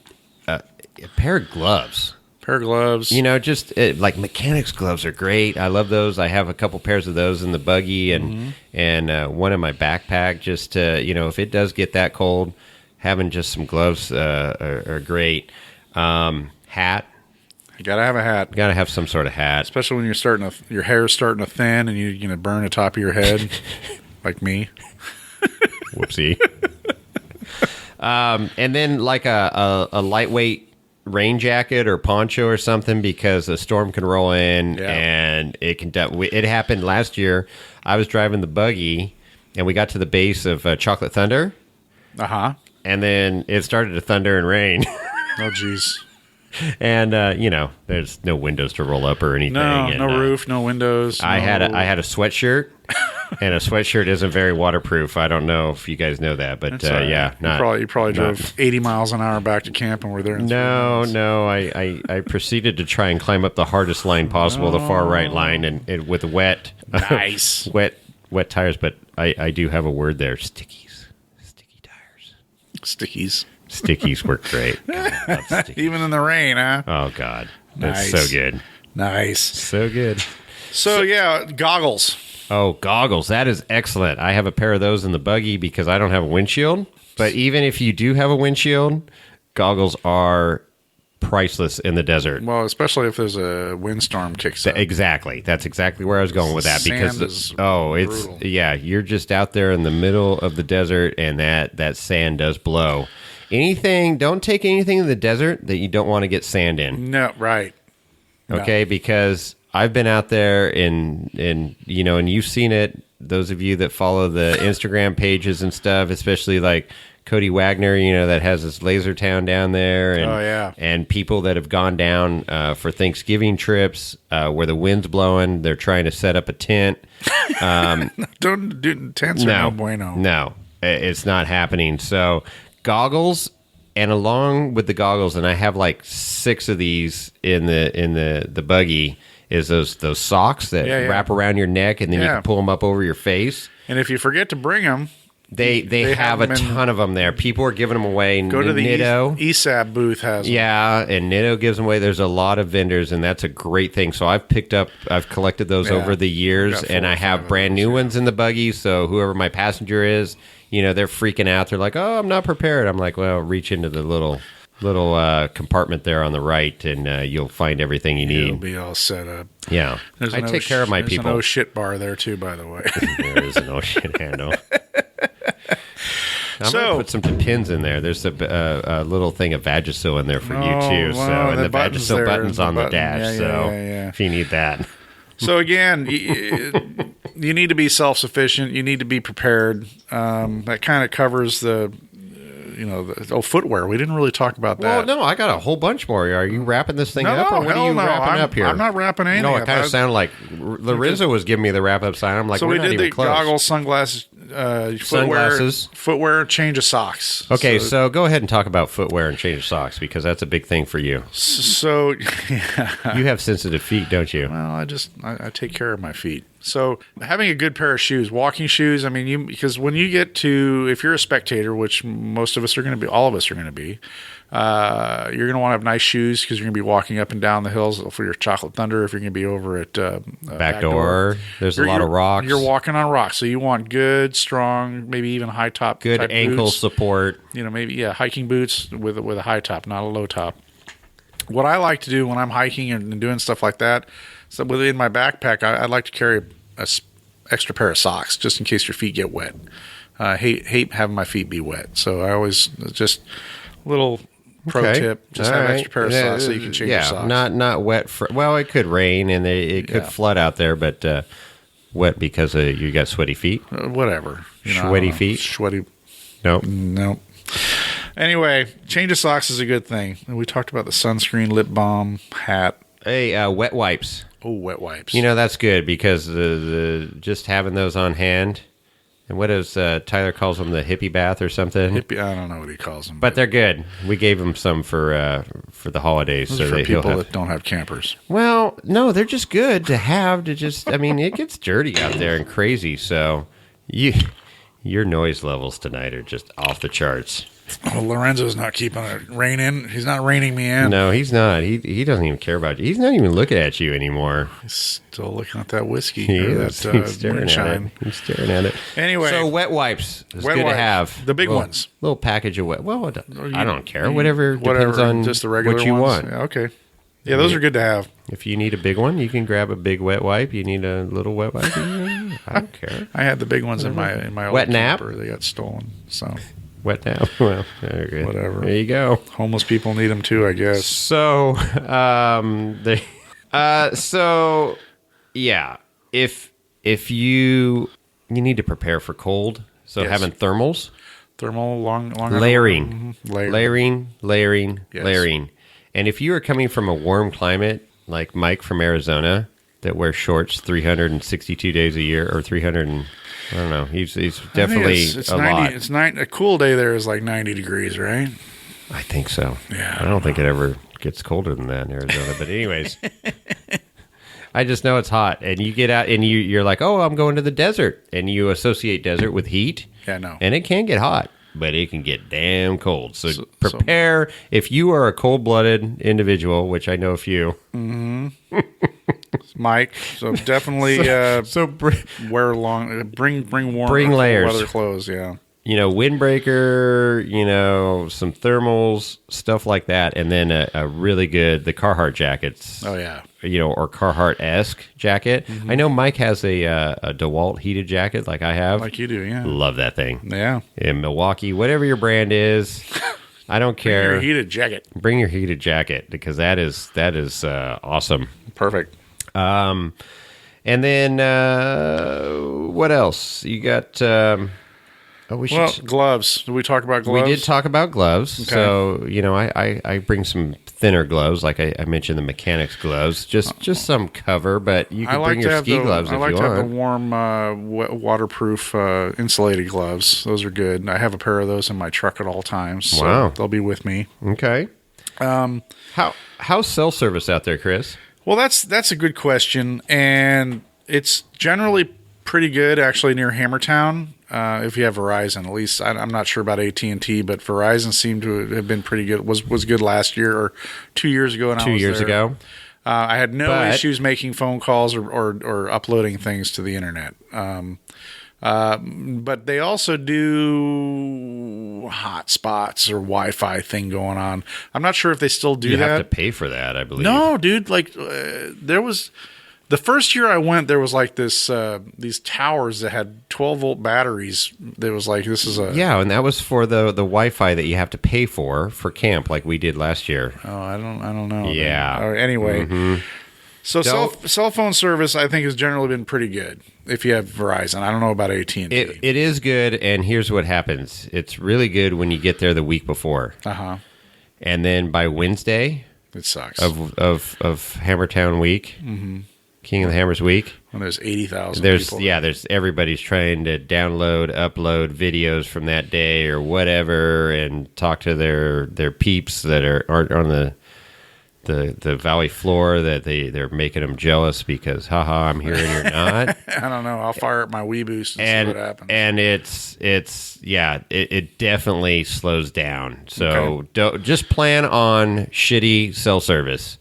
pair of gloves. Like mechanics gloves are great. I love those. I have a couple pairs of those in the buggy and one in my backpack. Just to, if it does get that cold, having just some gloves are great. Hat. You gotta have a hat, Got to have some sort of hat. especially when your hair's starting to thin and you're gonna burn the top of your head, like me. Whoopsie. And then like a lightweight rain jacket or poncho or something, because a storm can roll in and it can. It happened last year. I was driving the buggy and we got to the base of Chocolate Thunder. and then it started to thunder and rain. Oh, jeez. And there's no windows to roll up or anything. No roof, no windows. I had a sweatshirt, and a sweatshirt isn't very waterproof. I don't know if you guys know that, but you probably drove 80 miles an hour back to camp and were there. No. I proceeded to try and climb up the hardest line possible, the far right line, and with wet, nice, wet tires. But I do have a word there: sticky tires. Stickies work great. God, I love stickies. Even in the rain, huh? Oh, God. That's Nice. so good. Nice. So good. So, yeah, goggles. Oh, goggles. That is excellent. I have a pair of those in the buggy because I don't have a windshield. But even if you do have a windshield, goggles are priceless in the desert. Well, especially if there's a windstorm kicks up. Exactly. That's exactly where I was going with that. Sand Because is it's brutal. you're just out there in the middle of the desert, and that sand does blow. Don't take anything in the desert that you don't want to get sand in. No, right. Okay, because I've been out there and you've seen it. Those of you that follow the Instagram pages and stuff, especially like Cody Wagner, that has this laser town down there, and and people that have gone down for Thanksgiving trips where the wind's blowing, they're trying to set up a tent. Don't do tents are no bueno. No, it's not happening. So goggles, and along with the goggles, and I have like 6 of these in the buggy, is those socks that wrap around your neck, and then you can pull them up over your face. And if you forget to bring them, they have a ton of them there. People are giving them away. Go to the Nitto. ESAB booth has them. Yeah, and Nitto gives them away. There's a lot of vendors, and that's a great thing. So I've collected those over the years, and I have brand new ones in the buggy. So whoever my passenger is, they're freaking out. They're like, "Oh, I'm not prepared." I'm like, "Well, reach into the little compartment there on the right, and you'll find everything you need. It'll be all set up." Yeah, I take care of my people. There's an shit bar there too, by the way. There is an shit handle. I'm going to put some pins in there. There's a little thing of Vagisil in there for you, too. Well, and the Vagisil button's on the dash, if you need that. So, again, you need to be self-sufficient. You need to be prepared. That kind of covers the footwear. We didn't really talk about that. Well, no, I got a whole bunch more. Are you wrapping this thing up, or what are you wrapping up here? I'm not wrapping anything up. No, it kind of sounded like Larissa was giving me the wrap-up sign. I'm like, so we're we not did even the close. goggles, sunglasses, footwear, change of socks. Okay, so go ahead and talk about footwear and change of socks, because that's a big thing for you. So you have sensitive feet, don't you? Well, I take care of my feet. So having a good pair of shoes, walking shoes, because when you get if you're a spectator, which most of us are going to be, all of us are going to be, you're going to want to have nice shoes because you're going to be walking up and down the hills for your Chocolate Thunder. If you're going to be over at back door, there's a lot of rocks. You're walking on rocks, so you want good, strong, maybe even high top, good type ankle boots. Support. Maybe hiking boots with a high top, not a low top. What I like to do when I'm hiking and doing stuff like that, so within my backpack, I like to carry a extra pair of socks just in case your feet get wet. I hate having my feet be wet, so I always just little pro tip: just have an extra pair of socks so you can change your socks. Not wet. Well, it could rain and it could flood out there, but wet because you got sweaty feet. Whatever, sweaty feet. Sweaty. Nope. Anyway, change of socks is a good thing. We talked about the sunscreen, lip balm, hat. Hey, wet wipes. Oh, wet wipes. That's good because the just having those on hand. And what is Tyler calls them, the hippie bath or something? I don't know what he calls them. But they're good. We gave him some for the holidays. Those are for people that don't have campers. Well, no, they're just good to have to just, it gets dirty out there and crazy. So your noise levels tonight are just off the charts. Oh, Lorenzo's not keeping it raining. He's not reining me in. No, he's not. He doesn't even care about you. He's not even looking at you anymore. He's still looking at that whiskey. He is. He's staring moonshine. at it. He's staring at it. Anyway. So wet wipes. It's good to have. The big ones. Little package of wet. Well, I don't care. Whatever depends on just the regular what you ones. want. Yeah, okay. Yeah, those are good to have. If you need a big one, you can grab a big wet wipe. You need a little wet wipe. I don't care. I had the big ones in my old wet nap. camper. They got stolen. So wet nap. Well, good. Whatever. There you go. Homeless people need them too, I guess. So, yeah. If you need to prepare for cold, so having thermals. Thermal long layering. Layering. Yes. And if you are coming from a warm climate, like Mike from Arizona, that wears shorts 362 days a year, or 300 and, I don't know. He's definitely it's a 90, lot. It's a cool day there is like 90 degrees, right? I think so. Yeah. I don't think it ever gets colder than that in Arizona. But anyways, I just know it's hot. And you get out and you're like, oh, I'm going to the desert. And you associate desert with heat. Yeah, no. And it can get hot, but it can get damn cold. So prepare. If you are a cold-blooded individual, which I know a few. Mm-hmm. Mike, so definitely wear long, bring warm, layers, weather clothes. Yeah, windbreaker, some thermals, stuff like that, and then a really good the Carhartt jackets. Oh yeah, or Carhartt-esque jacket. Mm-hmm. I know Mike has a DeWalt heated jacket, like I have. Like you do, yeah. Love that thing. Yeah, in Milwaukee, whatever your brand is. I don't care. Bring your heated jacket. Bring your heated jacket because that is awesome. Perfect. And then what else? You got gloves. Did we talk about gloves? We did talk about gloves. Okay. So, I bring some thinner gloves, like I mentioned the mechanics gloves, just some cover, but you can bring your ski gloves if you want. I like to have the warm, waterproof, insulated gloves. Those are good. I have a pair of those in my truck at all times. So wow. They'll be with me. Okay. How's cell service out there, Chris? Well, that's a good question, and it's generally pretty good actually near Hammertown. If you have Verizon, at least I'm not sure about AT&T, but Verizon seemed to have been pretty good. Was good last year or 2 years ago. And 2 years ago, I had no issues making phone calls or uploading things to the internet. But they also do hotspots or Wi-Fi thing going on. I'm not sure if they still do that. You have to pay for that, I believe. No, dude. Like there was the first year I went, there was like these towers that had 12-volt batteries. There was like and that was for the Wi-Fi that you have to pay for camp, like we did last year. Oh, I don't know. Yeah. Anyway. Mm-hmm. So cell phone service, I think, has generally been pretty good if you have Verizon. I don't know about AT&T. It is good, and here's what happens. It's really good when you get there the week before. Uh-huh. And then by Wednesday... It sucks. Of Hammertown week, mm-hmm. King of the Hammers week. When there's 80,000 people. There's everybody's trying to download, upload videos from that day or whatever and talk to their peeps that aren't on the valley floor that they're making them jealous because haha I'm here and you're not. I don't know. I'll fire up my Wii Boost and see what happens. And it definitely slows down. So don't just plan on shitty cell service.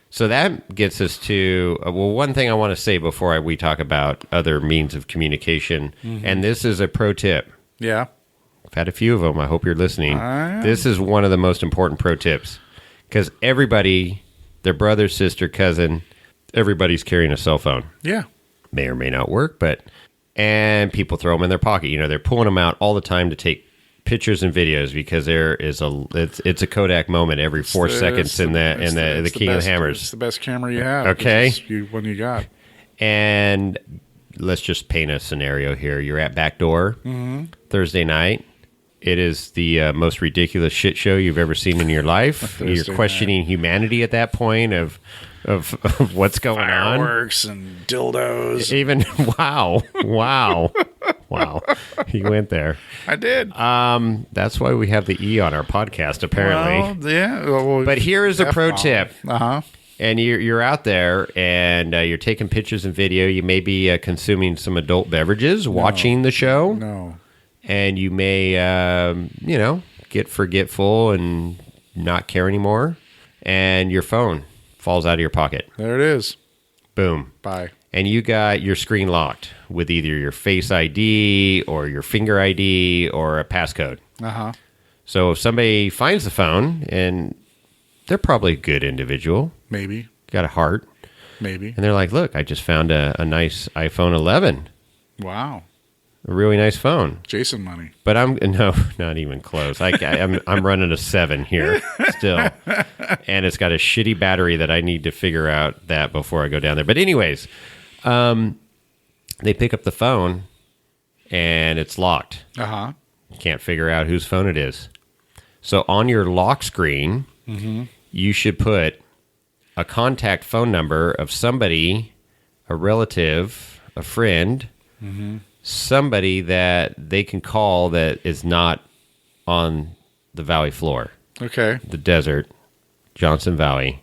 So that gets us to one thing I want to say before we talk about other means of communication, and this is a pro tip. Yeah, I've had a few of them. I hope you're listening. This is one of the most important pro tips. Because everybody, their brother, sister, cousin, everybody's carrying a cell phone. Yeah. May or may not work, and people throw them in their pocket. They're pulling them out all the time to take pictures and videos because it's a Kodak moment every 4 seconds in the King of the Hammers. It's the best camera you have. Okay. One you got. And let's just paint a scenario here. You're at Backdoor Thursday night. It is the most ridiculous shit show you've ever seen in your life. You're questioning humanity at that point of what's going on. Fireworks and dildos. Even wow. He went there. I did. That's why we have the E on our podcast, apparently. Well, yeah. Well, but here is a pro tip. Uh-huh. And you're out there, and you're taking pictures and video. You may be consuming some adult beverages, watching the show. No. And you may, get forgetful and not care anymore. And your phone falls out of your pocket. There it is. Boom. Bye. And you got your screen locked with either your Face ID or your finger ID or a passcode. Uh-huh. So if somebody finds the phone, and they're probably a good individual. Maybe. Got a heart. Maybe. And they're like, look, I just found a nice iPhone 11. Wow. A really nice phone. Jason money. But no, not even close. I'm running a 7 here still. And it's got a shitty battery that I need to figure out that before I go down there. But anyways, they pick up the phone and it's locked. Uh-huh. Can't figure out whose phone it is. So on your lock screen, you should put a contact phone number of somebody, a relative, a friend, somebody that they can call that is not on the valley floor. Okay. The desert, Johnson Valley,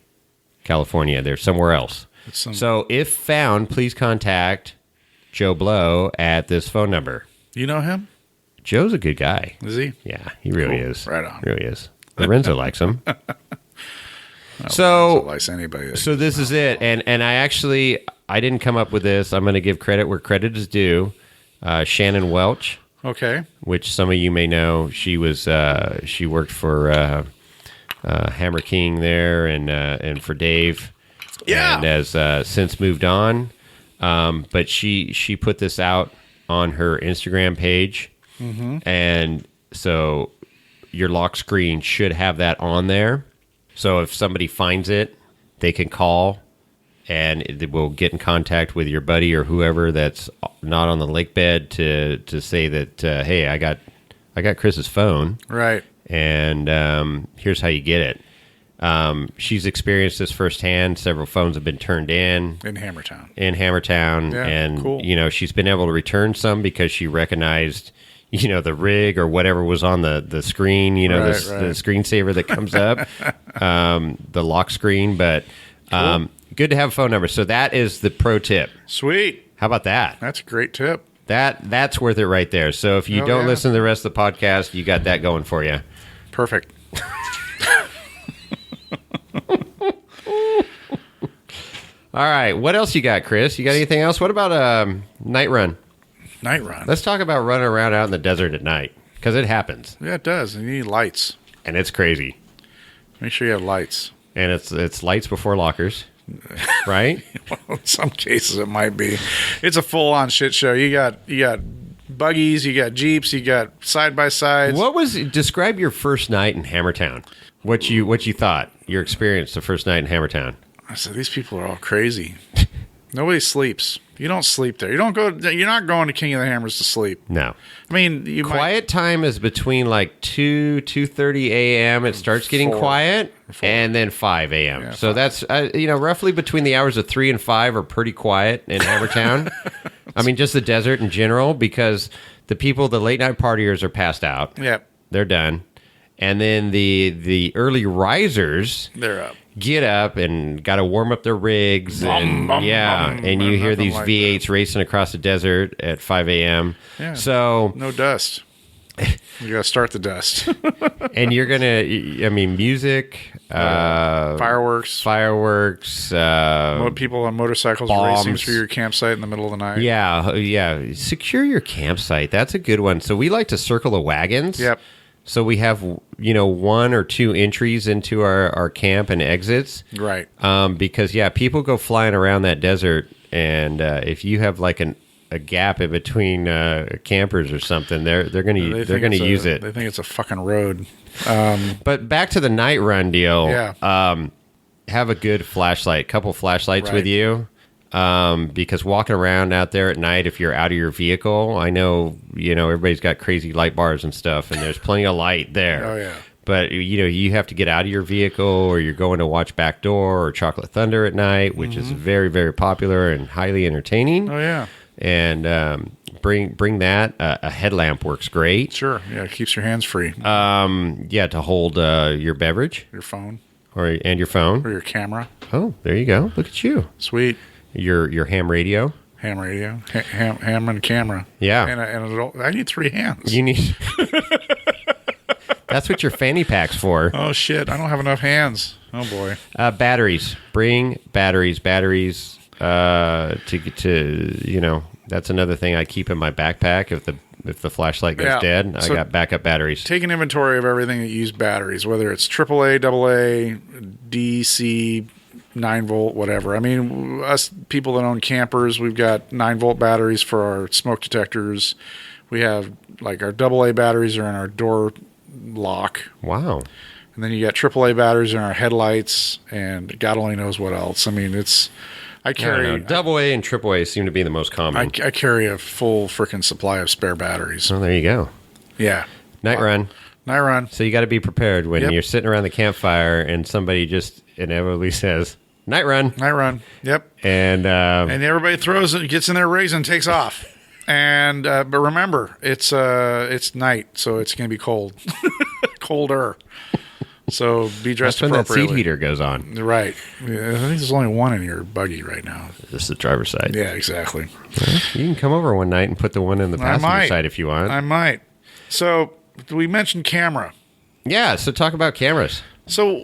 California. They're somewhere else. So if found, please contact Joe Blow at this phone number. You know him? Joe's a good guy. Is he? Yeah, he really Cool. is. Right on. Really is. Lorenzo likes him. So likes anybody. So this is it. And I didn't come up with this. I'm going to give credit where credit is due. Shannon Welch. Okay. Which some of you may know. She worked for Hammer King there and for Dave. Yeah. And has since moved on. But she put this out on her Instagram page. And so your lock screen should have that on there. So if somebody finds it, they can call and it will get in contact with your buddy or whoever that's not on the lake bed to say that, hey, I got Chris's phone. Right. And here's how you get it. She's experienced this firsthand. Several phones have been turned in Hammertown. Yeah, and cool. She's been able to return some because she recognized the rig or whatever was on the screen, the screensaver that comes up, the lock screen. But good to have a phone number. So that is the pro tip. Sweet. How about that? That's a great tip. That's worth it right there. So if you don't listen to the rest of the podcast, you got that going for you. Perfect. All right. What else you got, Chris? You got anything else? What about Night Run? Night Run. Let's talk about running around out in the desert at night, because it happens. Yeah, it does. And you need lights. And it's crazy. Make sure you have lights. And it's lights before lockers, right? Well, in some cases, it might be. It's a full-on shit show. You got buggies, you got Jeeps, you got side-by-sides. Describe your first night in Hammertown. What you thought, your experience the first night in Hammertown. I said, these people are all crazy. Nobody sleeps. You don't sleep there. You're not going to King of the Hammers to sleep. No. I mean, quiet time is between like 2:30 a.m. It starts getting quiet, and then 5 a.m. Yeah, so 5. That's roughly between the hours of 3 and 5 are pretty quiet in Hammertown. I mean, just the desert in general, because the late night partiers are passed out. Yep. They're done. And then the early risers, they're up. Get up and got to warm up their rigs. And you hear these like V8s racing across the desert at 5 a.m. Yeah, so no dust. You got to start the dust. And you're going to, music, fireworks, people on motorcycles bombs. racing through your campsite in the middle of the night. Yeah. Secure your campsite. That's a good one. So we like to circle the wagons. Yep. So we have, 1 or 2 entries into our camp and exits. Right. Because, people go flying around that desert. And if you have like a gap in between campers or something, they're going to use it. They think it's a fucking road. But back to the Night Run deal. Yeah. Have a good flashlight, couple flashlights with you. Because walking around out there at night, if you're out of your vehicle, I know, everybody's got crazy light bars and stuff, and there's plenty of light there. Oh, yeah. But, you have to get out of your vehicle, or you're going to watch Backdoor or Chocolate Thunder at night, which is very, very popular and highly entertaining. Oh, yeah. And bring that. A headlamp works great. Sure. Yeah, it keeps your hands free. To hold your beverage. Your phone. And your phone. Or your camera. Oh, there you go. Look at you. Sweet. Your ham radio. Ham radio. Ham and camera. Yeah. And I need 3 hands. You need... That's what your fanny pack's for. Oh, shit. I don't have enough hands. Oh, boy. Batteries. Bring batteries. Batteries to that's another thing I keep in my backpack. If the flashlight goes dead, I got backup batteries. Take an inventory of everything that uses batteries, whether it's AAA, AA, DC, 9-volt, whatever. I mean, us people that own campers, we've got 9-volt batteries for our smoke detectors. We have, like, our AA batteries are in our door lock. Wow. And then you got AAA batteries in our headlights, and God only knows what else. I mean, I carry... AA and AAA seem to be the most common. I carry a full freaking supply of spare batteries. Oh, there you go. Yeah. Night run. Night run. So you got to be prepared when Yep. you're sitting around the campfire and somebody just inevitably says, night run. Night run. Yep. And everybody throws it, gets in their raisin, and takes off. And but remember, it's night, so it's going to be cold, colder. So be dressed that's when that appropriately. seat heater goes on. Right. Yeah, I think there's only one in your buggy right now. This is the driver's side. Yeah, exactly. You can come over one night and put the one in the passenger side if you want. I might. So we mentioned camera. Yeah, so talk about cameras. So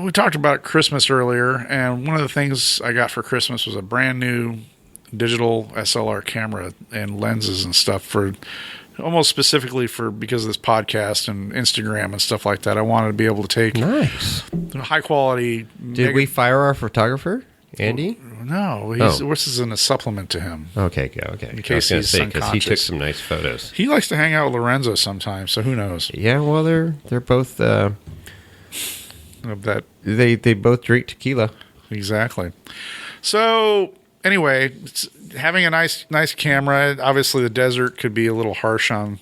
we talked about Christmas earlier, and one of the things I got for Christmas was a brand new digital SLR camera and lenses and stuff for almost specifically because of this podcast and Instagram and stuff like that. I wanted to be able to take Nice. high quality. Did we fire our photographer, Andy? No, this is in a supplement to him. Okay. In case he's because he took unconscious. some nice photos. He likes to hang out with Lorenzo sometimes, so who knows? Yeah, well, they're both Of that they both drink tequila. exactly. So anyway, having a nice camera. Obviously, the desert could be a little harsh on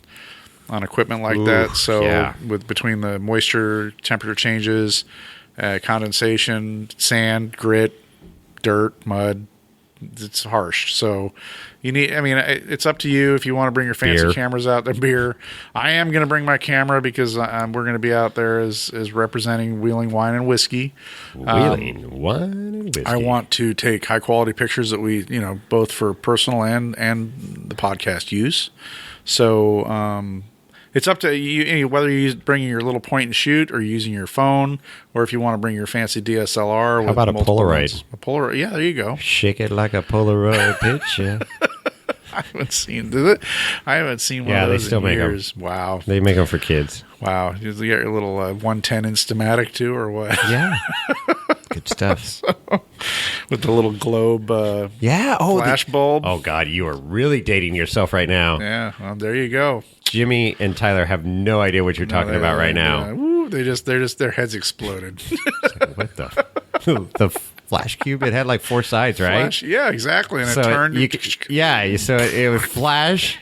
equipment like that. So yeah. between the moisture, temperature changes, condensation, sand, grit, dirt, mud, it's harsh. So you need. I mean, it's up to you if you want to bring your fancy Beer. cameras out there. Beer. I am going to bring my camera because we're going to be out there as representing Wheeling Wine and Whiskey. Wheeling wine and whiskey. I want to take high quality pictures that we, both for personal and the podcast use. So it's up to you whether you're bringing your little point and shoot or using your phone, or if you want to bring your fancy DSLR. How about a Polaroid? Lens. A Polaroid, yeah, there you go. Shake it like a Polaroid picture. I haven't seen one of those they still in make 'em. years. Wow, They make them for kids. wow. You got your little 110 Instamatic too, or what? Yeah. Good stuff. With the little globe Yeah. Oh, flash bulb. Oh, God, you are really dating yourself right now. Yeah, well, there you go. Jimmy and Tyler have no idea what you're talking about right now. Woo, they're just their heads exploded. What the? The flash cube, it had like 4 sides, right? Flash, yeah, exactly. And So it turned. so it would flash,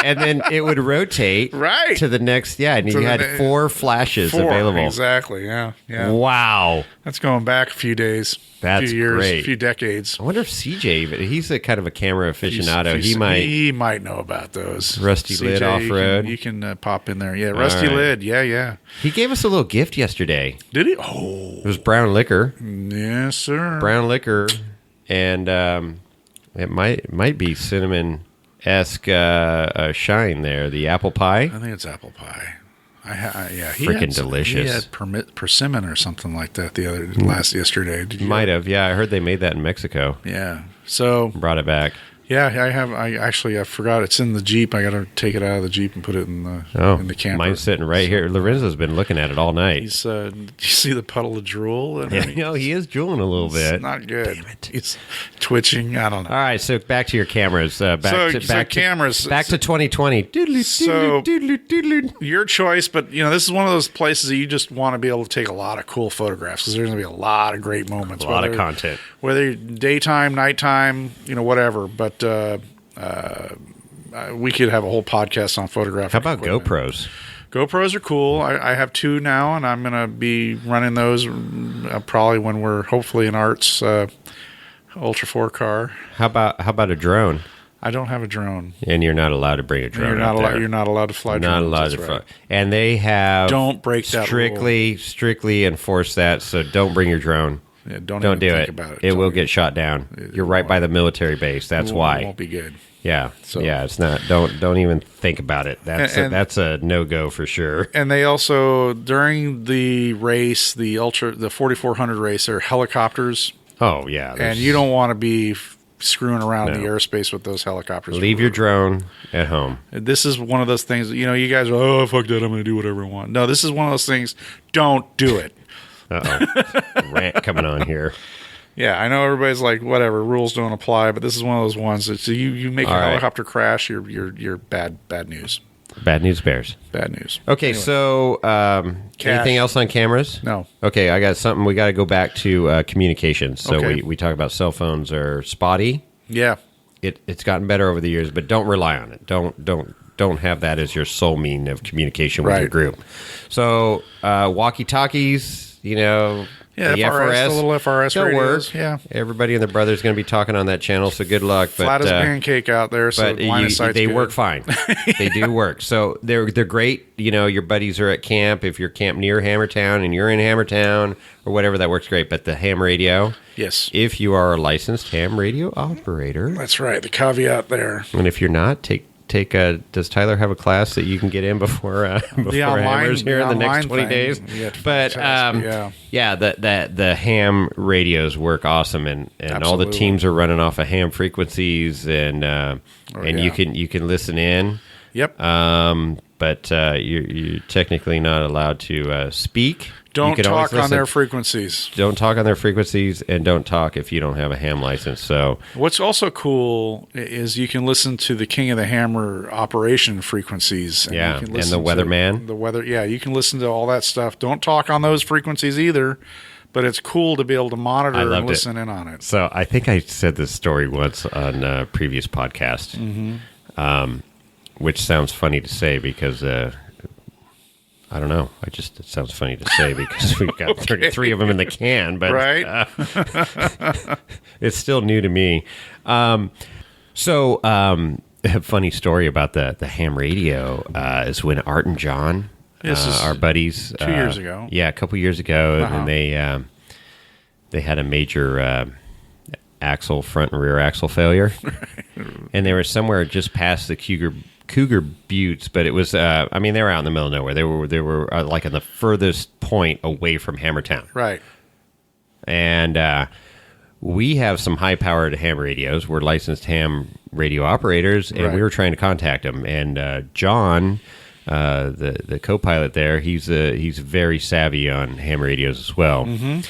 and then it would rotate Right. to the next. Yeah, and To you the had ne- 4 flashes available. Exactly. Yeah. Yeah. Wow, That's going back a few days. That's a few years, great. a few decades. I wonder if CJ, but he's a kind of a camera aficionado. He might know about those. Rusty lid off-road. You can pop in there. Yeah, rusty right. lid. Yeah. He gave us a little gift yesterday. Did he? Oh, It was brown liquor, yes, sir. and it might be cinnamon-esque shine there. The apple pie. I think it's apple pie. Yeah, Frickin' delicious. He had persimmon or something like that yesterday. Did you? Might have. Yeah, I heard they made that in Mexico. Yeah. So Brought it back. yeah, I forgot it's in the Jeep. I got to take it out of the Jeep and put it in the camper. Mine's sitting right here. Lorenzo's been looking at it all night. He's do you see the puddle of drool? Yeah, he is drooling a little bit. It's not good. Damn it. He's twitching. I don't know. All right, so back to your cameras. Cameras. Back to 2020. Doodly, So- doodly, doodly, doodly. Your choice, but this is one of those places that you just want to be able to take a lot of cool photographs because there's going to be a lot of great moments. A lot of content. Whether daytime, nighttime, whatever. But we could have a whole podcast on photographic How about equipment. GoPros? GoPros are cool. I have 2 now, and I'm going to be running those probably when we're hopefully in Art's Ultra 4 car. How about a drone? I don't have a drone. And you're not allowed to bring a drone. You're not allowed to fly Not drones. allowed that's to right. fly. And they have Don't break that rule. strictly enforce that. So don't bring your drone. Yeah, don't Don't even do think it. about it. It will Don't- get shot down. You're right by the military base. That's It why. won't be good. Yeah. So- Yeah, it's not. Don't even think about it. And- That's a no-go for sure. And they also during the race, the 4400 race, there are helicopters, Oh, yeah. and you don't want to be screwing around in the airspace with those helicopters. Leave your drone at home. This is one of those things. You guys are, fuck that, I'm going to do whatever I want. No, this is one of those things. Don't do it. Uh-oh. Rant coming on here. Yeah, I know everybody's like, whatever, rules don't apply, but this is one of those ones that you make All a right. helicopter crash, you're bad news. Bad news bears. Bad news. Okay, Anyway. so anything else on cameras? No. Okay, I got something. We got to go back to communications. So Okay. we talk about cell phones are spotty. Yeah. It's gotten better over the years, but don't rely on it. Don't don't have that as your sole mean of communication with your group. So walkie-talkies, Yeah, the FRS, the little FRS they'll radios. work. Yeah. Everybody and their brother's going to be talking on that channel, so good luck. Flat as a pancake out there, so line of sight's they good. work fine. They do work. So they're great. Your buddies are at camp. If you're camp near Hammertown and you're in Hammertown or whatever, that works great. But the ham radio, yes. if you are a licensed ham radio operator. That's right, the caveat there. And if you're not, take a. Does Tyler have a class that you can get in before Hammers here in the next 20 days? But the ham radios work awesome, and all the teams are running off of ham frequencies, and you can listen in. Yep. But you're technically not allowed to speak. Don't talk on their frequencies. Don't talk on their frequencies, and don't talk if you don't have a ham license. So what's also cool is you can listen to the King of the Hammer operation frequencies. And yeah, you can and the weatherman. You can listen to all that stuff. Don't talk on those frequencies either, but it's cool to be able to monitor and listen in on it. So I think I said this story once on a previous podcast, which sounds funny to say because... I don't know. It sounds funny to say because we've got 33 of them in the can, but it's still new to me. A funny story about the ham radio is when Art and John, our buddies, 2 years ago. Yeah, a couple years ago, and they had a major front and rear axle failure, and they were somewhere just past the Cougar Buttes, but it was they were out in the middle of nowhere. They were like in the furthest point away from Hammertown. Right. And we have some high-powered ham radios. We're licensed ham radio operators, and we were trying to contact them. And John, the co-pilot there, he's very savvy on ham radios as well. Mm-hmm.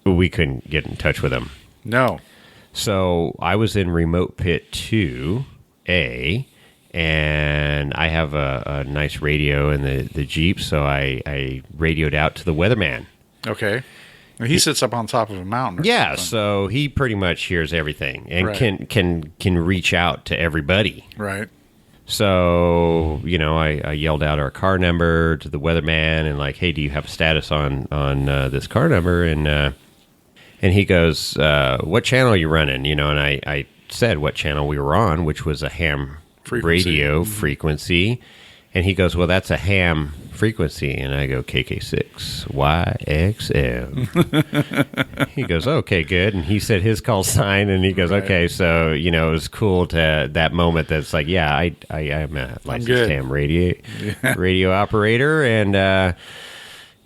But we couldn't get in touch with him. No. So I was in Remote Pit 2A, and I have a nice radio in the Jeep, so I radioed out to the weatherman. Okay. He sits up on top of a mountain. Yeah, so he pretty much hears everything and can reach out to everybody. Right. So, I yelled out our car number to the weatherman and like, hey, do you have a status on this car number? And he goes, what channel are you running? And I said what channel we were on, which was a ham radio frequency. And he goes, well, that's a ham frequency. And I go, KK6YXM. He goes, okay, good. And he said his call sign, and he goes, okay. So, it was cool to that moment that's like, yeah, I am a licensed ham radio operator. And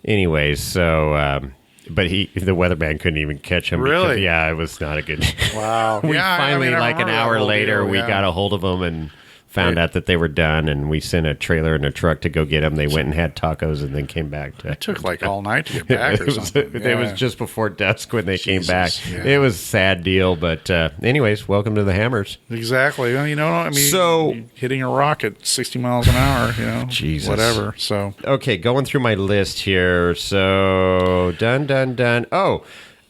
anyways, so... but the weatherman couldn't even catch him. Really? Because, it was not a good... Wow. Finally, an hour later, we got a hold of them and found out that they were done, and we sent a trailer and a truck to go get them. They went and had tacos and then came back. It took all night to get back or something. It was just before dusk when they came back. Yeah. It was a sad deal, but anyways, welcome to the Hammers. Exactly. Well, so hitting a rock at 60 miles an hour, Jesus. Whatever. So okay, going through my list here. So done. Oh,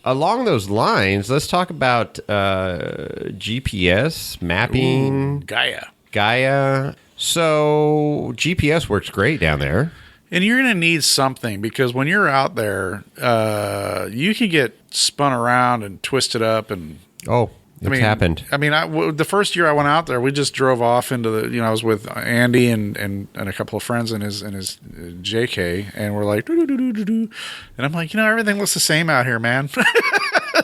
along those lines, let's talk about GPS mapping. Gaia. So GPS works great down there. And you're going to need something because when you're out there, you can get spun around and twisted up. And it's happened. The first year I went out there, we just drove off into the, I was with Andy and a couple of friends and his JK, and we're like, and I'm like, everything looks the same out here, man.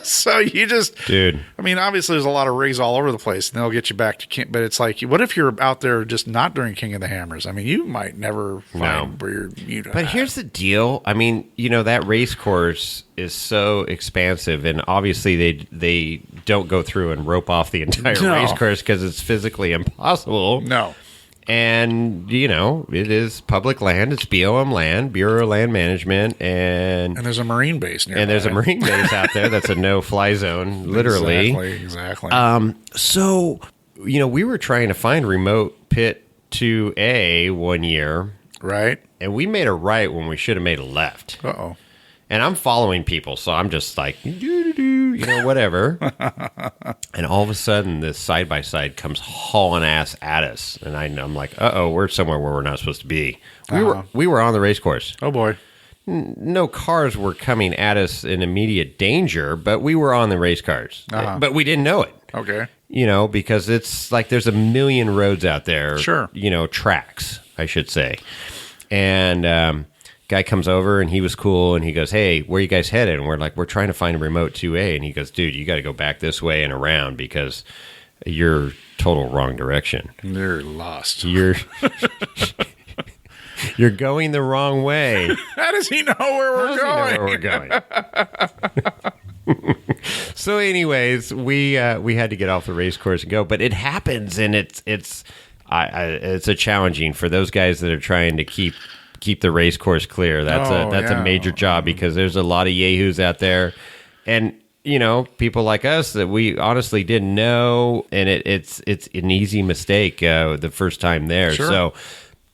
So you just, dude. Obviously there's a lot of rigs all over the place, and they'll get you back to camp. But it's like, what if you're out there just not during King of the Hammers? You might never find where you're. But here's the deal. That race course is so expansive, and obviously they don't go through and rope off the entire race course because it's physically impossible. No. And, it is public land. It's BOM land, Bureau of Land Management. And there's a Marine base nearby. And there's a Marine base out there that's a no-fly zone, literally. Exactly. So, we were trying to find Remote Pit 2A one year. Right. And we made a right when we should have made a left. Uh-oh. And I'm following people, so I'm just like, whatever. And all of a sudden, this side-by-side comes hauling ass at us. And I'm like, uh-oh, we're somewhere where we're not supposed to be. We were on the race course. Oh, boy. No cars were coming at us in immediate danger, but we were on the race cars. But we didn't know it. Okay. Because it's like there's a million roads out there. Sure. Tracks, I should say. And guy comes over and he was cool and he goes, hey, where are you guys headed? And we're like, we're trying to find a remote 2A. And he goes, dude, you got to go back this way and around because you're total wrong direction. You're lost. You're going the wrong way. How does he know where we're going? So anyways, we had to get off the race course and go, but it happens, and it's a challenging for those guys that are trying to keep the race course clear. That's a major job because there's a lot of yahoos out there, and people like us that we honestly didn't know, and it's an easy mistake the first time there. Sure. So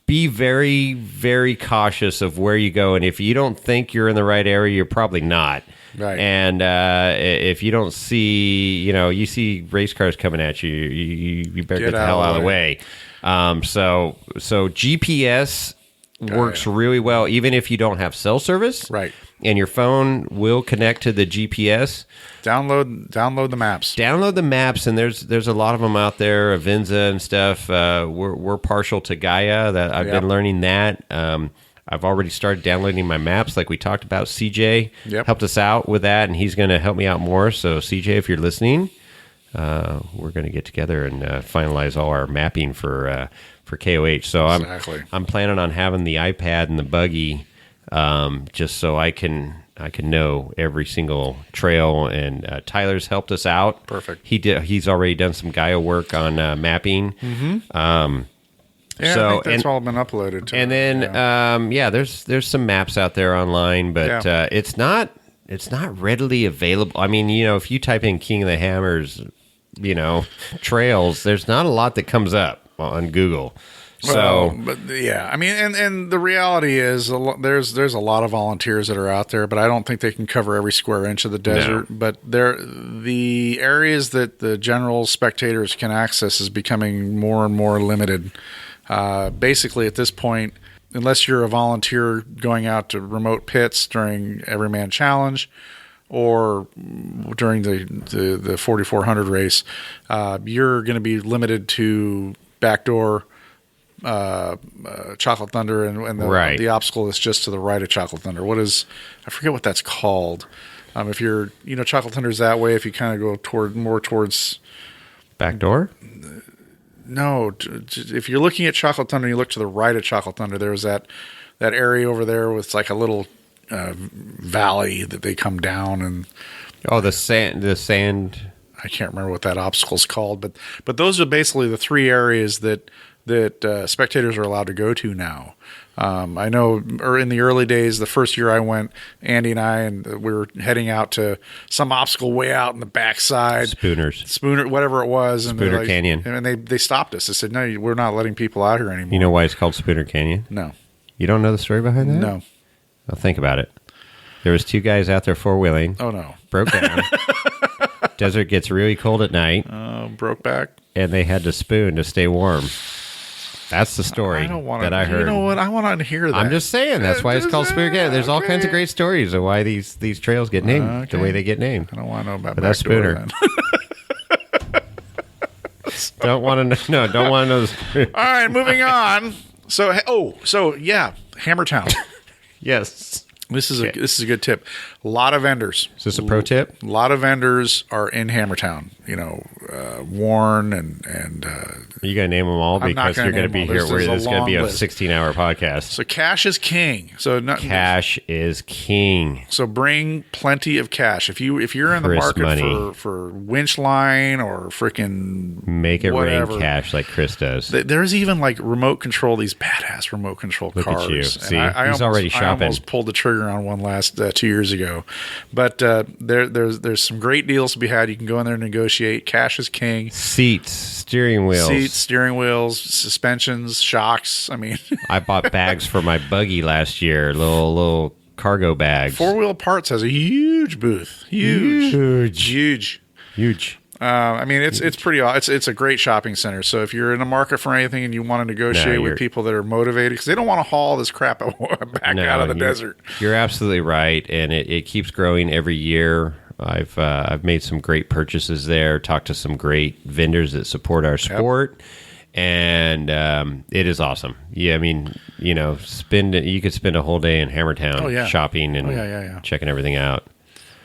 be very, very cautious of where you go, and if you don't think you're in the right area, you're probably not. Right. And if you don't see, you see race cars coming at you, you better get the hell out of the way. So GPS works really well, even if you don't have cell service. Right. And your phone will connect to the GPS. Download the maps. Download the maps, and there's a lot of them out there, Avenza and stuff. We're partial to Gaia. That I've been learning that. I've already started downloading my maps, like we talked about. CJ helped us out with that, and he's going to help me out more. So, CJ, if you're listening, we're going to get together and finalize all our mapping for KOH. So I'm planning on having the iPad and the buggy, just so I can know every single trail. And Tyler's helped us out. Perfect. He's already done some Gaia work on mapping. Mm-hmm. Yeah, so, I think that's all been uploaded. And then, there's some maps out there online, but it's not readily available. I mean, if you type in King of the Hammers, trails, there's not a lot that comes up on Google. So, and the reality is there's a lot of volunteers that are out there, but I don't think they can cover every square inch of the desert. No. But the areas that the general spectators can access is becoming more and more limited. Basically, at this point, unless you're a volunteer going out to remote pits during Everyman Challenge or during the 4400 race, you're going to be limited to backdoor, Chocolate Thunder, and the obstacle is just to the right of Chocolate Thunder. I forget what that's called. If you're, Chocolate Thunder's that way. If you kind of go more towards backdoor. No, if you're looking at Chocolate Thunder and you look to the right of Chocolate Thunder, there's that area over there with like a little valley that they come down and the sand. I can't remember what that obstacle's called, but those are basically the three areas that spectators are allowed to go to now. I know in the early days, the first year I went, Andy and I, and we were heading out to some obstacle way out in the backside. Spooner, whatever it was. Spooner Canyon. And they stopped us. They said, no, we're not letting people out here anymore. You know why it's called Spooner Canyon? No. You don't know the story behind that? No. Well, think about it. There was two guys out there four-wheeling. Oh, no. Broke down. Desert gets really cold at night. Broke back. And they had to spoon to stay warm. That's the story that I heard. You know what? I want to hear that. I'm just saying. That's why it's called Spooner Canyon. There's all kinds of great stories of why these trails get named the way they get named. I don't want to know about but that's Spooner. Don't want to know. No, don't want to know. All right, moving on. So Hammertown. Yes. This is a good tip. A lot of vendors. Is this a pro tip? A lot of vendors are in Hammertown. Warren and you got to name them all because you're going to be here. There's going to be a 16-hour podcast. So cash is king. Cash is king. So bring plenty of cash. If you're in the market for winch line or freaking make it rain cash like Chris does. There's even like remote control. These badass remote control cars. Look at you. See, he's already shopping. I almost pulled the trigger on one last 2 years ago, but there's some great deals to be had. You can go in there and negotiate. Cash is king. Seats, steering wheels, suspensions, shocks. I mean, I bought bags for my buggy last year. Little cargo bags. Four Wheel Parts has a huge booth. Huge. I mean, it's pretty. It's a great shopping center. So if you're in the market for anything and you want to negotiate with people that are motivated, because they don't want to haul this crap back out of the desert. You're absolutely right, and it keeps growing every year. I've made some great purchases there. Talked to some great vendors that support our sport. Yep. And it is awesome. Yeah, I mean, you could spend a whole day in Hammertown shopping and checking everything out.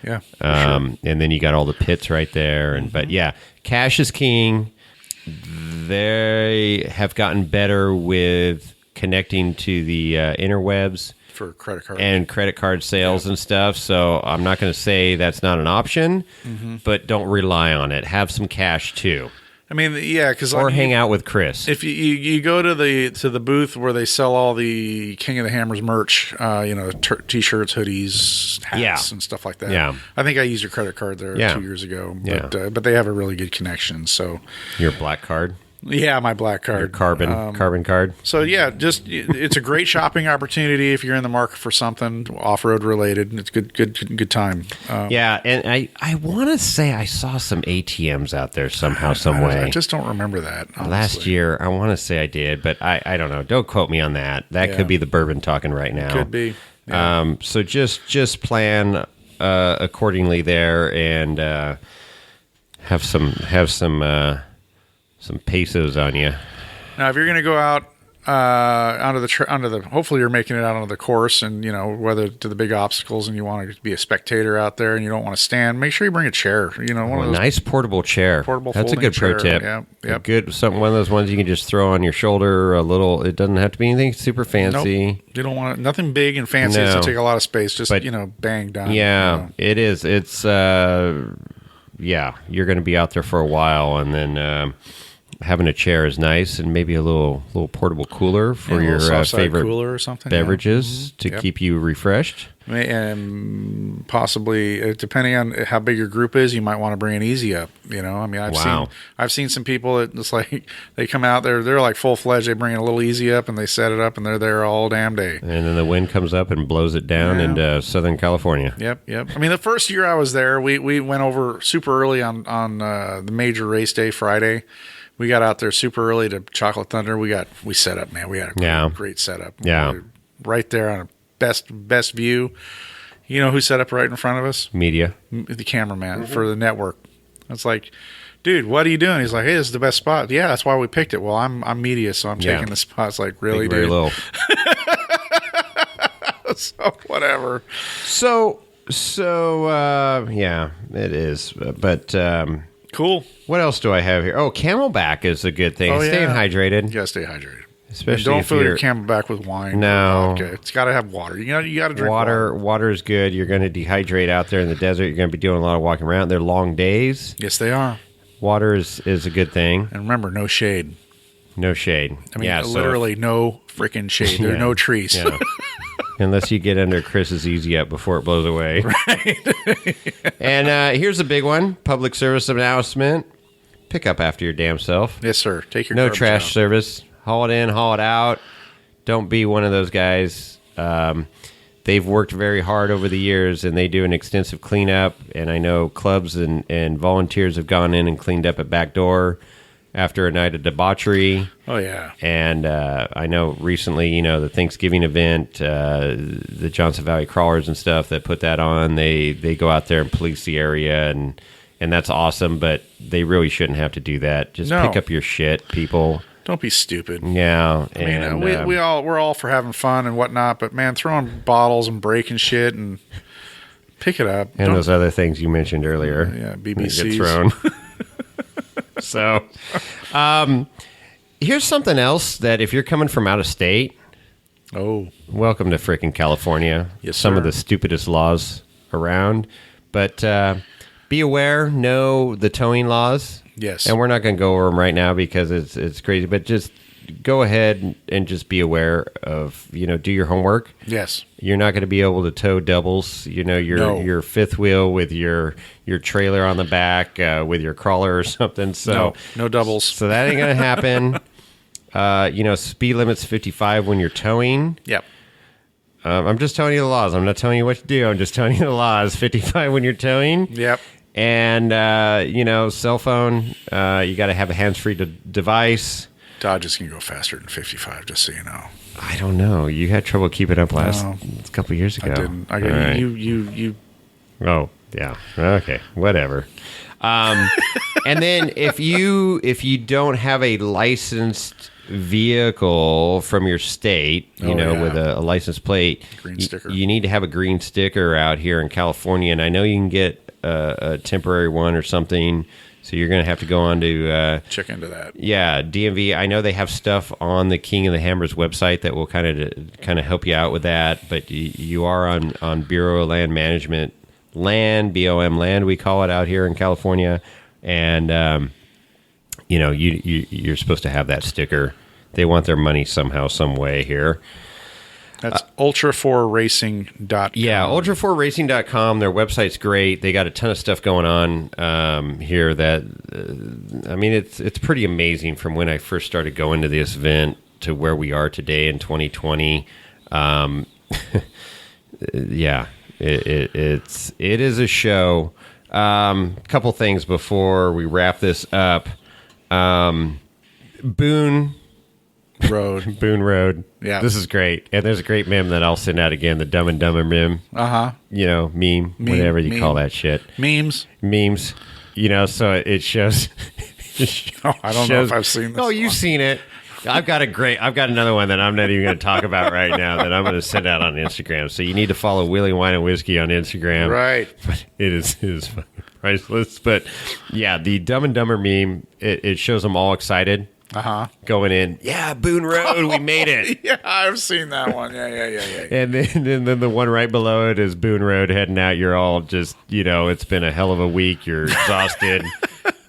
Yeah, and then you got all the pits right there. And but yeah, cash is king. They have gotten better with connecting to the interwebs for credit card sales and stuff. So I'm not going to say that's not an option, but don't rely on it. Have some cash too. I mean, yeah, because hang out with Chris. If you go to the booth where they sell all the King of the Hammers merch, t-shirts, hoodies, hats, and stuff like that. Yeah, I think I used your credit card there 2 years ago. But they have a really good connection. So your black card. Yeah, my black card. Your carbon card. So yeah, it's a great shopping opportunity if you're in the market for something off-road related. It's good time. And I want to say I saw some ATMs out there somehow, some way. I just don't remember that. Honestly. Last year, I want to say I did, but I don't know. Don't quote me on that. That could be the bourbon talking right now. Could be. Yeah. So just plan accordingly there and have some pesos on you. Now, if you're going to go out onto the, hopefully you're making it out onto the course, and whether to the big obstacles, and you want to be a spectator out there, and you don't want to stand. Make sure you bring a chair. One of those nice portable chair. That's a good pro tip. Yeah, one of those ones you can just throw on your shoulder. It doesn't have to be anything super fancy. Nope. You don't want nothing big and fancy. No. To take a lot of space. Just bang down. Yeah, it is. It's you're going to be out there for a while, and then. Having a chair is nice, and maybe a little portable cooler for your favorite cooler or something, beverages to keep you refreshed. And possibly, depending on how big your group is, you might want to bring an Easy Up. I mean, I've seen some people that it's like they come out there, they're like full fledged. They bring in a little Easy Up and they set it up, and they're there all damn day. And then the wind comes up and blows it down into Southern California. Yep. I mean, the first year I was there, we went over super early on the major race day, Friday. We got out there super early to Chocolate Thunder. We set up, man. We had a great setup. Yeah. Right there on a best view. You know who set up right in front of us? Media. The cameraman for the network. It's like, dude, what are you doing? He's like, hey, this is the best spot. Yeah, that's why we picked it. Well, I'm media, so I'm taking the spot. It's like, really, dude? Very little. So, whatever. So, yeah, it is. But... cool. What else do I have here? Oh, Camelback is a good thing. Staying hydrated. You gotta stay hydrated. Especially don't fill your Camelback with wine. No. Okay. It's got to have water. You got to drink water. Water is good. You're going to dehydrate out there in the desert. You're going to be doing a lot of walking around. They're long days. Yes, they are. Water is a good thing. And remember, no shade. No shade. I mean, literally no freaking shade. There are no trees. Yeah. Unless you get under Chris's Easy Up before it blows away. Right. And here's a big one. Public service announcement. Pick up after your damn self. Yes, sir. Take your No trash service. Haul it in, haul it out. Don't be one of those guys. They've worked very hard over the years, and they do an extensive cleanup. And I know clubs and volunteers have gone in and cleaned up a back door after a night of debauchery. Oh, yeah. And I know recently, the Thanksgiving event, the Johnson Valley Crawlers and stuff that put that on, they go out there and police the area, and that's awesome, but they really shouldn't have to do that. Just pick up your shit, people. Don't be stupid. Yeah. I mean, we're all for having fun and whatnot, but man, throwing bottles and breaking shit and pick it up. And those other things you mentioned earlier. Yeah, BBCs. Get thrown. So, here's something else that if you're coming from out of state, welcome to frickin' California. Yes, Some sir. of the stupidest laws around, but be aware, know the towing laws. Yes. And we're not going to go over them right now because it's crazy, but just go ahead and just be aware of, do your homework. Yes. You're not going to be able to tow doubles, your fifth wheel with your trailer on the back with your crawler or something. So no doubles. So that ain't going to happen. Speed limit's 55 when you're towing. Yep. I'm just telling you the laws. I'm not telling you what to do. I'm just telling you the laws. 55 when you're towing. Yep. And, cell phone, you got to have a hands-free device. Dodge is going to go faster than 55, just so you know. I don't know. You had trouble keeping up last couple of years ago. I didn't. I got right. you. Oh, yeah. Okay. Whatever. And then if you don't have a licensed vehicle from your state, with a license plate, green sticker. You need to have a green sticker out here in California. And I know you can get a temporary one or something. So you're going to have to go on to check into that. Yeah, DMV. I know they have stuff on the King of the Hammers website that will kind of help you out with that. But you are on Bureau of Land Management BOM land, we call it out here in California, and you're supposed to have that sticker. They want their money somehow, some way here. That's ultra4racing.com. Yeah, ultra4racing.com. Their website's great. They got a ton of stuff going on here that, it's pretty amazing from when I first started going to this event to where we are today in 2020. Yeah, it is a show. Couple things before we wrap this up. Boone Road. Yeah. This is great. And there's a great meme that I'll send out again, the Dumb and Dumber meme. Meme, whatever you call that shit. Memes. So it shows. I don't know if I've seen this. Oh, you've seen it. I've got another one that I'm not even going to talk about right now that I'm going to send out on Instagram. So you need to follow Wheeling Wine and Whiskey on Instagram. Right. But it is fucking priceless. But yeah, the Dumb and Dumber meme, it shows them all excited. Going in. Yeah, Boone Road, we made it. Yeah, I've seen that one. Yeah. And then the one right below it is Boone Road heading out. You're all just, it's been a hell of a week. You're exhausted.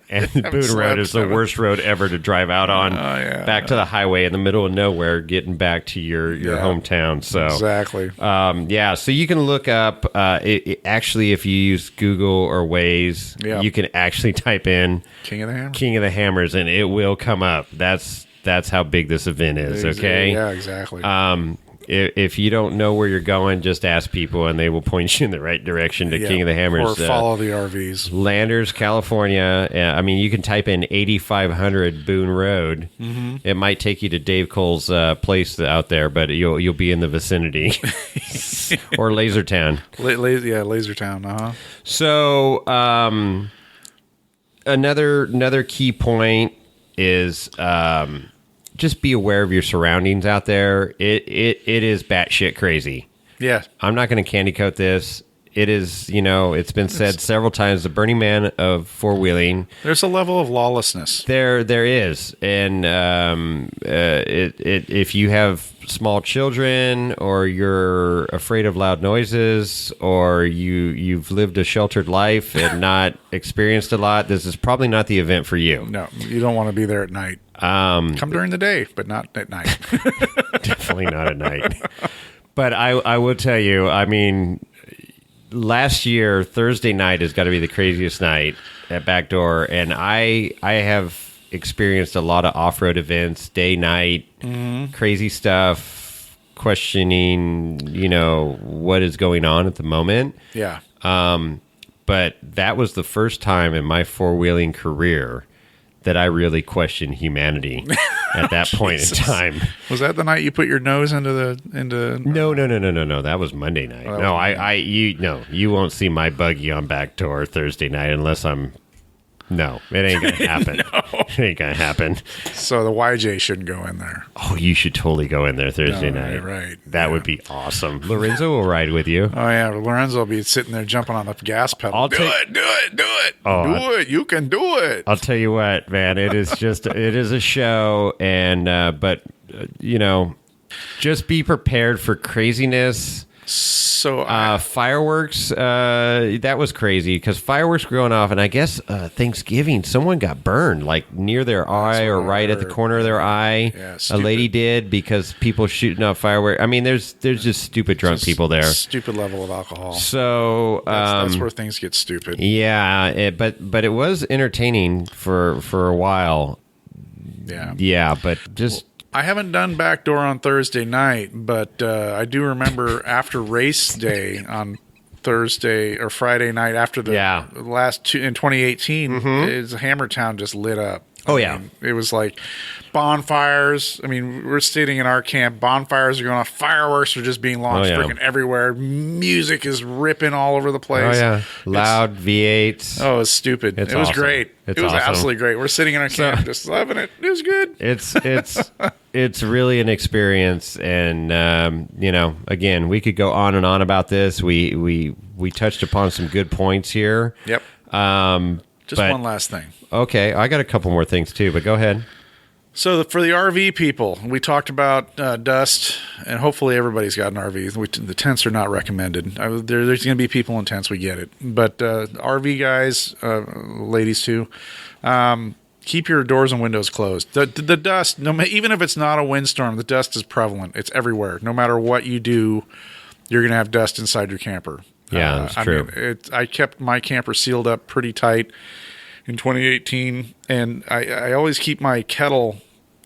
And Boone Road is the worst road ever to drive out on. Back to the highway in the middle of nowhere, getting back to your hometown. So exactly. So you can look up. Actually, if you use Google or Waze, you can actually type in King of the Hammers, and it will come up. That's how big this event is. Okay. Yeah, exactly. If you don't know where you're going, just ask people, and they will point you in the right direction to King of the Hammers. Or follow the RVs. Landers, California. You can type in 8500 Boone Road. Mm-hmm. It might take you to Dave Cole's place out there, but you'll be in the vicinity. Or Lasertown. Lasertown. So another key point is just be aware of your surroundings out there. It is batshit crazy. Yeah. I'm not going to candy coat this. It is, it's been said several times, the Burning Man of four-wheeling. There's a level of lawlessness. There is. And if you have small children, or you're afraid of loud noises, or you've lived a sheltered life and not experienced a lot, this is probably not the event for you. No, you don't want to be there at night. Come during the day, but not at night. Definitely not at night. But I will tell you, last year, Thursday night has got to be the craziest night at Backdoor, and I have experienced a lot of off-road events, day, night, crazy stuff, questioning, what is going on at the moment. Yeah. But that was the first time in my four-wheeling career that I really questioned humanity at that point in time. Was that the night you put your nose into? No. That was Monday night. You won't see my buggy on Backdoor Thursday night unless I'm. No, it ain't gonna happen. It ain't gonna happen. So the YJ shouldn't go in there. Oh, you should totally go in there Thursday night. Right. That would be awesome. Lorenzo will ride with you. Oh yeah, Lorenzo will be sitting there jumping on the gas pedal. Do it. Oh, do it. You can do it. I'll tell you what, man. It is a show, and just be prepared for craziness. So fireworks, that was crazy because fireworks were going off, and I guess Thanksgiving, someone got burned like near their eye or right at the corner of their eye. Yeah, a lady did because people shooting off fireworks. There's just stupid drunk people there. Stupid level of alcohol. So that's where things get stupid. Yeah, but it was entertaining for a while. Yeah. Yeah, but just I haven't done backdoor on Thursday night, but I do remember after race day on Thursday or Friday night after the last two in 2018, Hammertown just lit up. I mean, it was like bonfires. I mean, we're sitting in our camp. Bonfires are going off. Fireworks are just being launched freaking everywhere. Music is ripping all over the place. Loud V8s. Oh, it was stupid. It was great. It was absolutely great. We're sitting in our camp just loving it. It was good. It's really an experience. And, again, we could go on and on about this. We touched upon some good points here. Yep. Just one last thing. Okay, I got a couple more things too, but go ahead. So for the RV people, we talked about dust, and hopefully everybody's got an RV. The tents are not recommended. There's going to be people in tents, we get it. But RV guys, ladies too, keep your doors and windows closed. The dust, even if it's not a windstorm, the dust is prevalent. It's everywhere. No matter what you do, you're going to have dust inside your camper. Yeah, that's true. I kept my camper sealed up pretty tight in 2018, and I always keep my kettle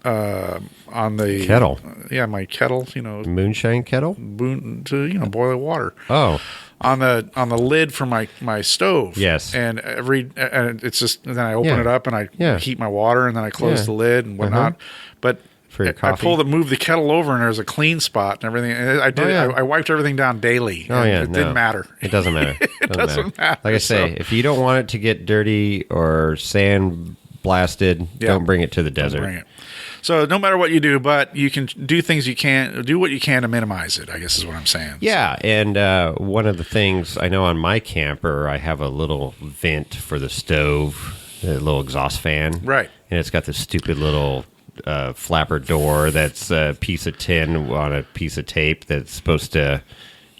on the kettle. My kettle, moonshine kettle to boil water. Oh, on the lid for my stove. Yes, and it's just then I open it up and I heat my water and then I close the lid and whatnot. But I move the kettle over and there's a clean spot and everything. And I wiped everything down daily. It didn't matter. It doesn't matter. It doesn't matter. Like I say, if you don't want it to get dirty or sand blasted, don't bring it to the desert. Don't bring it. So no matter what you do, but you can do things do what you can to minimize it, I guess is what I'm saying. Yeah, and one of the things I know on my camper, I have a little vent for the stove, a little exhaust fan. Right. And it's got this stupid little flapper door that's a piece of tin on a piece of tape that's supposed to,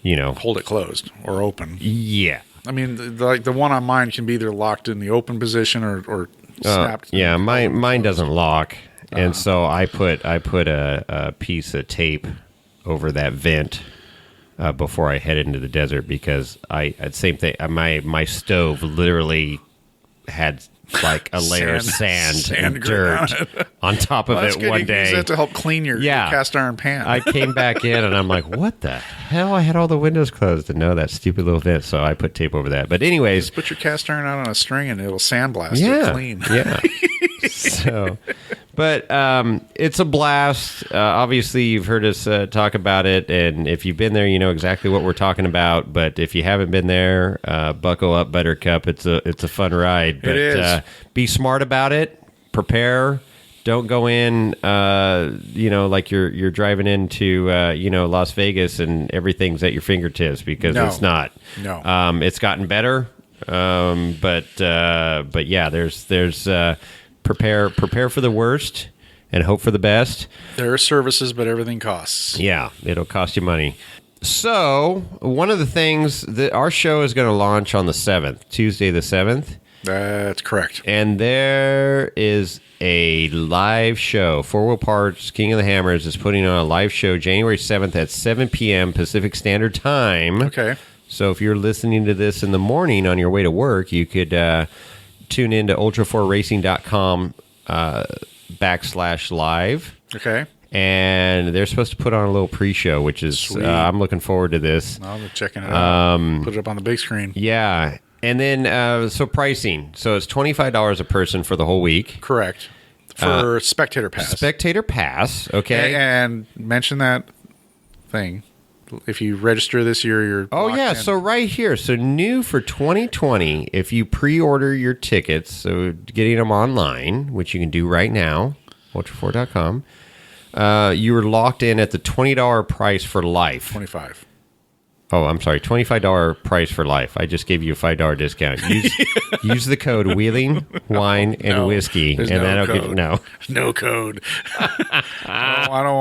hold it closed or open. Yeah. I mean, the one on mine can be either locked in the open position or snapped. Mine doesn't lock. And so I put a piece of tape over that vent before I head into the desert because same thing. My stove literally had like a layer of sand and dirt on top of it one day. Use that to help clean your cast iron pan. I came back in and I'm like, what the hell? I had all the windows closed and no, that stupid little vent. So I put tape over that. But anyways, just put your cast iron out on a string and it'll sandblast it clean. Yeah. So, but it's a blast. Obviously, you've heard us talk about it, and if you've been there, you know exactly what we're talking about. But if you haven't been there, buckle up, Buttercup. It's a fun ride. But, it is. Be smart about it. Prepare. Don't go in, like you're driving into, Las Vegas and everything's at your fingertips because it's not. No. It's gotten better. But yeah, there's prepare for the worst and hope for the best. There are services, but everything costs. Yeah, it'll cost you money. So one of the things that our show is going to launch on the 7th, Tuesday the 7th. That's correct. And there is a live show. Four Wheel Parts, King of the Hammers, is putting on a live show January 7th at 7 p.m. Pacific Standard Time. Okay. So if you're listening to this in the morning on your way to work, you could tune in to ultra4racing.com /live. Okay. And they're supposed to put on a little pre-show, which is, I'm looking forward to this. I'm checking it out. Put it up on the big screen. Yeah. And then, so pricing. So it's $25 a person for the whole week. Correct. For Spectator Pass. Spectator Pass, okay. And mention that thing. If you register this year, you're in. So right here. So new for 2020, if you pre-order your tickets, so getting them online, which you can do right now, ultra4.com, you are locked in at the $20 price for life. $25. Oh, I'm sorry, $25 price for life. I just gave you a $5 discount. Use the code Wheeling Wine and Whiskey, and that'll get no code. I don't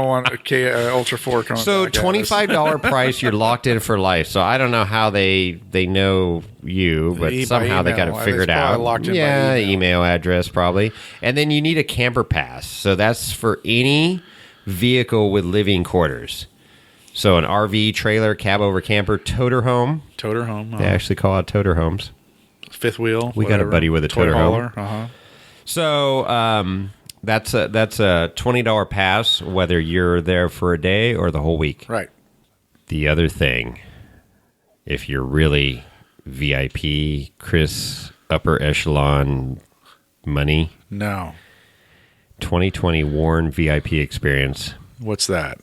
want Ultra 4 coming. So back $25 price, you're locked in for life. So I don't know how they know you, but somehow they got it figured out. Locked in by email address probably, and then you need a camper pass. So that's for any vehicle with living quarters. So an RV, trailer, cab over camper, toter home. Toter home. They actually call it toter homes. Fifth wheel. We got a buddy with a toter home. Uh-huh. So That's a $20 pass, whether you're there for a day or the whole week. Right. The other thing, if you're really VIP, Chris, upper echelon money. No. 2020 Warren VIP experience. What's that?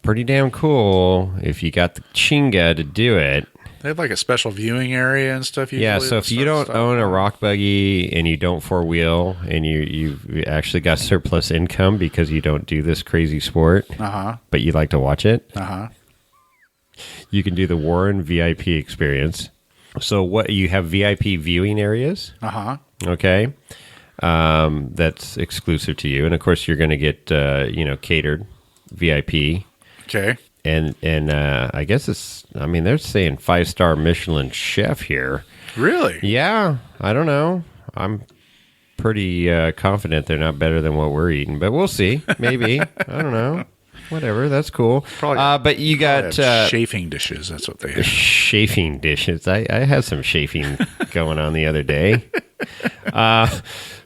Pretty damn cool if you got the chinga to do it. They have like a special viewing area and stuff. Yeah, so if you don't own a rock buggy and you don't four-wheel and you've actually got surplus income because you don't do this crazy sport, but you like to watch it, you can do the Warren VIP experience. So what you have VIP viewing areas, okay, that's exclusive to you, and of course you're going to get catered VIP, okay. And I guess they're saying 5-star Michelin chef here. Really? Yeah, I don't know. I'm pretty confident they're not better than what we're eating, but we'll see. Maybe. I don't know. Whatever. That's cool. Probably, but you got chafing dishes. That's what they have. Chafing dishes. I had some chafing going on the other day.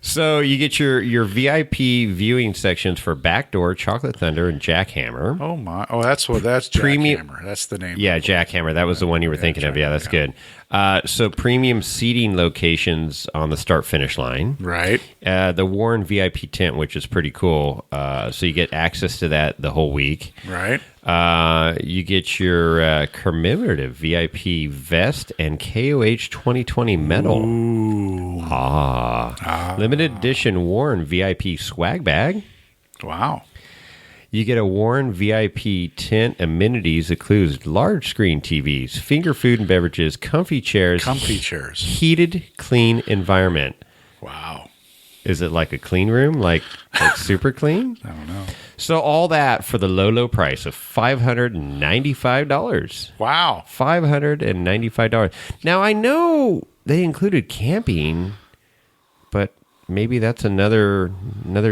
So you get your VIP viewing sections for Backdoor, Chocolate Thunder, and Jackhammer. Oh my! Oh, that's Jackhammer. That's the name. Yeah, Jackhammer. That was the one you were thinking of. Yeah, that's good. So premium seating locations on the start-finish line. Right. The Warren VIP tent, which is pretty cool. So you get access to that the whole week. Right. You get your commemorative VIP vest and KOH 2020 medal. Ooh. Limited edition Warren VIP swag bag. Wow. You get a Warren VIP tent amenities includes large screen TVs, finger food and beverages, comfy chairs. Heated, clean environment. Wow. Is it like a clean room? Like super clean? I don't know. So all that for the low price of $595. Wow. $595. Now, I know they included camping, but maybe that's another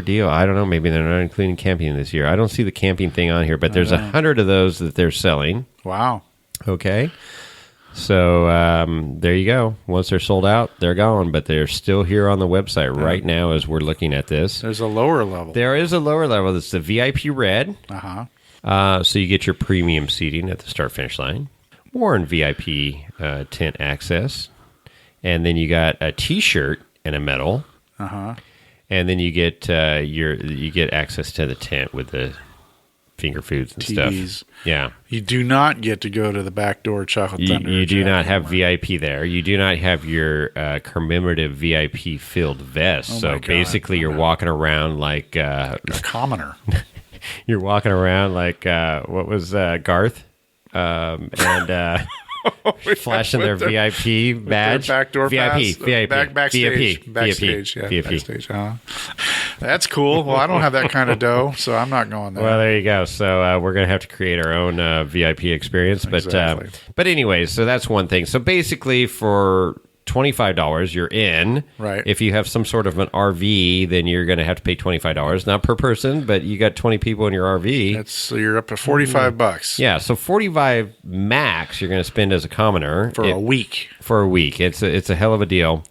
deal. I don't know. Maybe they're not including camping this year. I don't see the camping thing on here, but there's 100 of those that they're selling. Wow. Okay. So there you go. Once they're sold out, they're gone, but they're still here on the website right now as we're looking at this. There's a lower level. There is a lower level. It's the VIP Red. So you get your premium seating at the start-finish line. Warren VIP tent access. And then you got a T-shirt and a medal. And then you get you get access to the tent with the finger foods and TVs. Stuff. Yeah. You do not get to go to the Backdoor Chocolate Thunder. You do not have VIP there. You do not have your commemorative VIP filled vest. So basically you're walking around like a commoner. You're walking around like what was Garth? And flashing their VIP badge. Their backdoor VIP, pass. VIP, backstage. VIP, Backstage. VIP, Yeah, VIP. backstage. That's cool. Well, I don't have that kind of dough, so I'm not going there. Well, there you go. So we're going to have to create our own VIP experience. Exactly. But anyways, so that's one thing. So basically for $25, you're in. Right. If you have some sort of an RV, then you're going to have to pay $25, not per person, but you got 20 people in your RV. So you're up to $45. Yeah, so $45 max you're going to spend as a commoner For a week. For a week, it's a hell of a deal,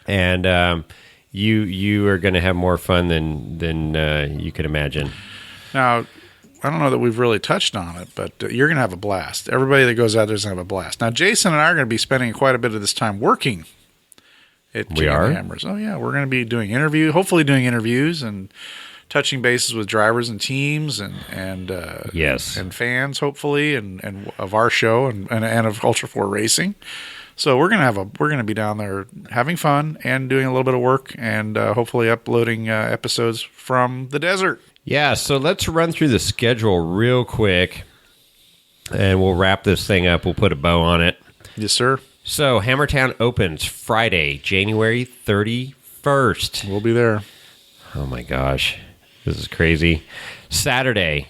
and you are going to have more fun than you could imagine. Now, I don't know that we've really touched on it, but you're going to have a blast. Everybody that goes out there is going to have a blast. Now, Jason and I are going to be spending quite a bit of this time working at King of the Hammers. Oh, yeah. We're going to be hopefully doing interviews and touching bases with drivers and teams and yes, and fans, hopefully, and of our show and of Ultra 4 Racing. So we're gonna be down there having fun and doing a little bit of work and hopefully uploading episodes from the desert. Yeah, so let's run through the schedule real quick, and we'll wrap this thing up. We'll put a bow on it. Yes, sir. So Hammertown opens Friday, January 31st. We'll be there. Oh, my gosh. This is crazy. Saturday,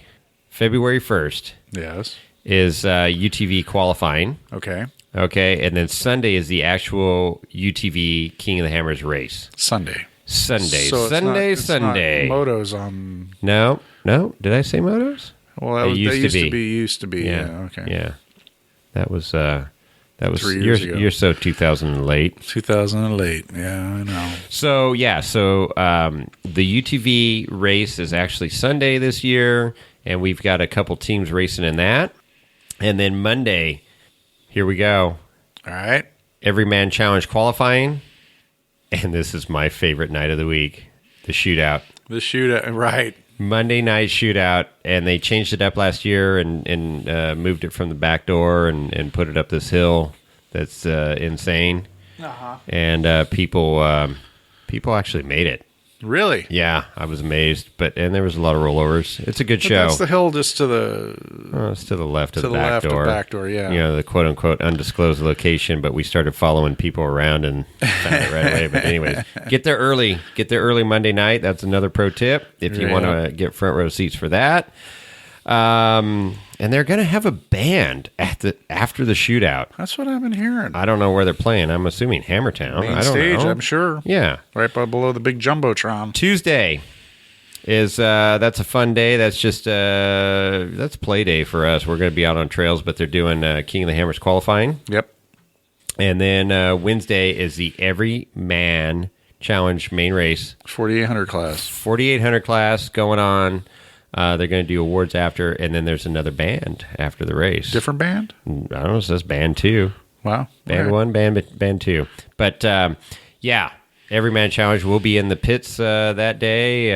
February 1st. Yes. Is UTV qualifying. Okay. Okay, and then Sunday is the actual UTV King of the Hammers race. Sunday. So Sunday. Sunday. Not motos on. No. Did I say motos? Well, they used to be. Yeah. Okay. Yeah. That was That was 3 years ago. You're so 2000 late. 2008. Yeah, I know. So the UTV race is actually Sunday this year, and we've got a couple teams racing in that. And then Monday, here we go. All right. Everyman Challenge qualifying, and this is my favorite night of the week, the shootout. The shootout, right. Monday night shootout, and they changed it up last year and moved it from the back door and put it up this hill that's insane. Uh-huh. And people actually made it. Really? Yeah, I was amazed. And there was a lot of rollovers. It's a good show. That's the hill just to the... It's to the left of to the the back left door. of the back door, yeah. You know, the quote-unquote undisclosed location, but we started following people around and found it right away. But anyways, get there early. Get there early Monday night. That's another pro tip if you want to get front row seats for that. And they're going to have a band after the shootout. That's what I've been hearing. I don't know where they're playing. I'm assuming Hammertown. Main I don't stage, know. I'm sure. Yeah. Right below the big Jumbotron. Tuesday is that's a fun day. That's just that's play day for us. We're going to be out on trails, but they're doing King of the Hammers qualifying. Yep. And then Wednesday is the Everyman Challenge main race. 4,800 class. 4,800 class going on. They're going to do awards after, and then there's another band after the race. Different band? I don't know. It says band 2. Wow. Band Okay. 1, band 2. But, yeah, Everyman Challenge will be in the pits that day.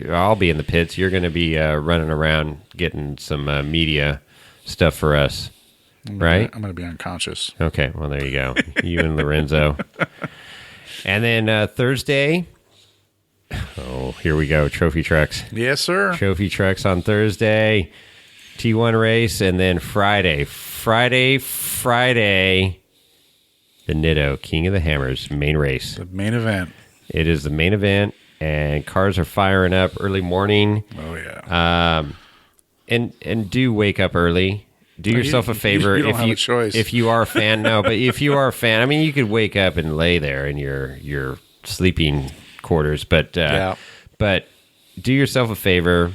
I'll be in the pits. You're going to be running around getting some media stuff for us, right? I'm going to be unconscious. Okay, well, there you go. You and Lorenzo. And then Thursday... Oh, here we go. Trophy trucks. Yes, sir. Trophy trucks on Thursday. T1 race. And then Friday. The Nitto King of the Hammers main race. The main event. It is the main event. And cars are firing up early morning. Oh, yeah. And do wake up early. Do yourself a favor. You don't have a choice. If you are a fan, no. But if you are a fan, I mean, you could wake up and lay there in your sleeping quarters, but do yourself a favor,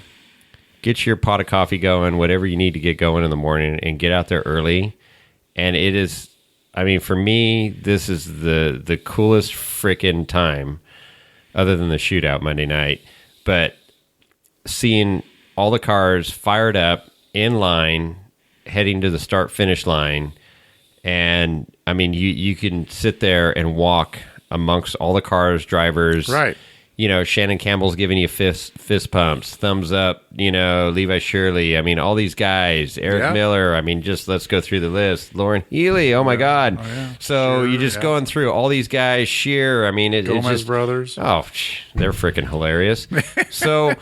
get your pot of coffee going, whatever you need to get going in the morning, and get out there early. And it is, I mean, for me, this is the coolest freaking time, other than the shootout Monday night. But seeing all the cars fired up in line, heading to the start finish line, and I mean, you can sit there and walk amongst all the cars, drivers, right? You know, Shannon Campbell's giving you fist pumps, thumbs up. You know, Levi Shirley. I mean, all these guys, Eric Miller. I mean, just let's go through the list. Lauren Healy. Oh my God! Oh, yeah. So you just going through all these guys. Shear. I mean, it's Gomez just brothers. Oh, they're freaking hilarious. So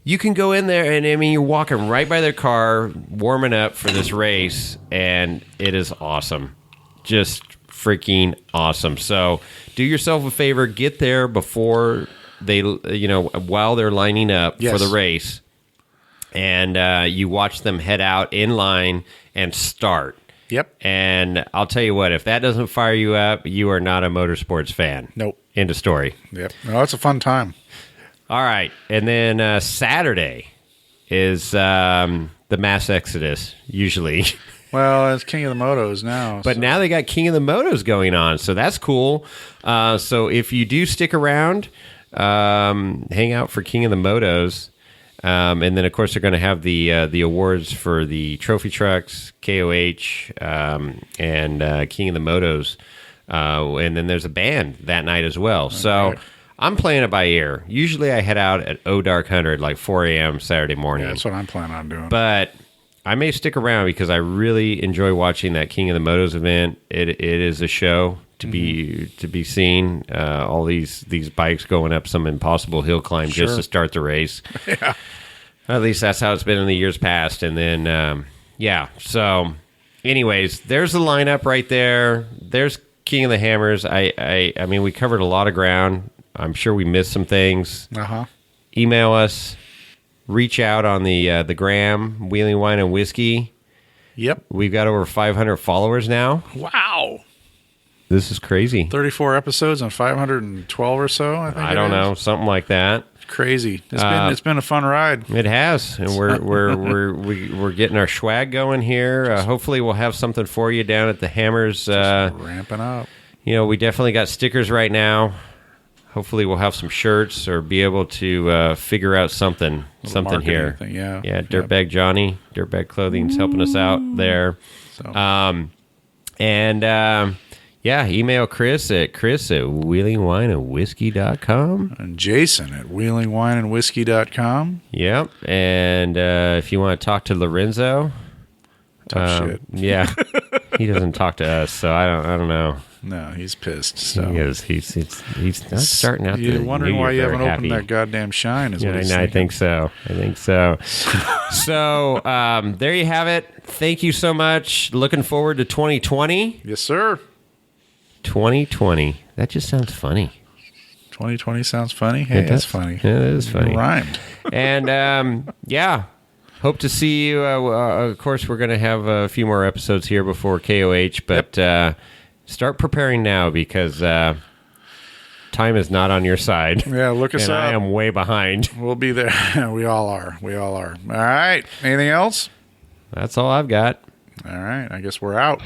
you can go in there, and I mean, you're walking right by their car, warming up for this race, and it is awesome. Just freaking awesome. So do yourself a favor, get there before they, while they're lining up for the race, and you watch them head out in line and start. Yep. And I'll tell you what, if that doesn't fire you up, you are not a motorsports fan. Nope. End of story. Yep. No, it's a fun time. All right. And then Saturday is the mass exodus, usually. Well, it's King of the Motos now. But now they got King of the Motos going on, so that's cool. So if you do stick around, hang out for King of the Motos. And then, of course, they're going to have the awards for the trophy trucks, KOH, and King of the Motos. And then there's a band that night as well. Okay. So I'm playing it by ear. Usually I head out at Dark 100, like 4 a.m. Saturday morning. Yeah, that's what I'm planning on doing. But I may stick around because I really enjoy watching that King of the Motos event. It is a show to be seen. All these bikes going up some impossible hill climb just to start the race. Yeah. At least that's how it's been in the years past. And then so anyways, there's the lineup right there. There's King of the Hammers. I mean, we covered a lot of ground. I'm sure we missed some things. Email us. Reach out on the gram, Wheeling Wine and Whiskey. Yep. We've got over 500 followers now. Wow. This is crazy. 34 episodes on 512 or so, I think. I don't know, something like that. Crazy. It's been a fun ride. It has, and we're getting our swag going here. Hopefully, we'll have something for you down at the Hammers. Ramping up. We definitely got stickers right now. Hopefully, we'll have some shirts or be able to figure out something here. Thing, yeah. Dirtbag Johnny, Dirtbag Clothing's helping us out there. So. Email Chris at wheelingwineandwhiskey.com. And Jason at wheelingwineandwhiskey.com. Yep. And if you want to talk to Lorenzo. Tough shit. Yeah. He doesn't talk to us, so I don't know. No, he's pissed. So. He is. He's not starting out. You're wondering why you haven't opened that goddamn shine. I think so. So there you have it. Thank you so much. Looking forward to 2020. Yes, sir. 2020. That just sounds funny. 2020 sounds funny. Hey, that's funny. It is funny. Rhymed. And hope to see you. Of course, we're going to have a few more episodes here before KOH, but start preparing now because time is not on your side. Yeah, look us up. I am way behind. We'll be there. We all are. All right. Anything else? That's all I've got. All right. I guess we're out.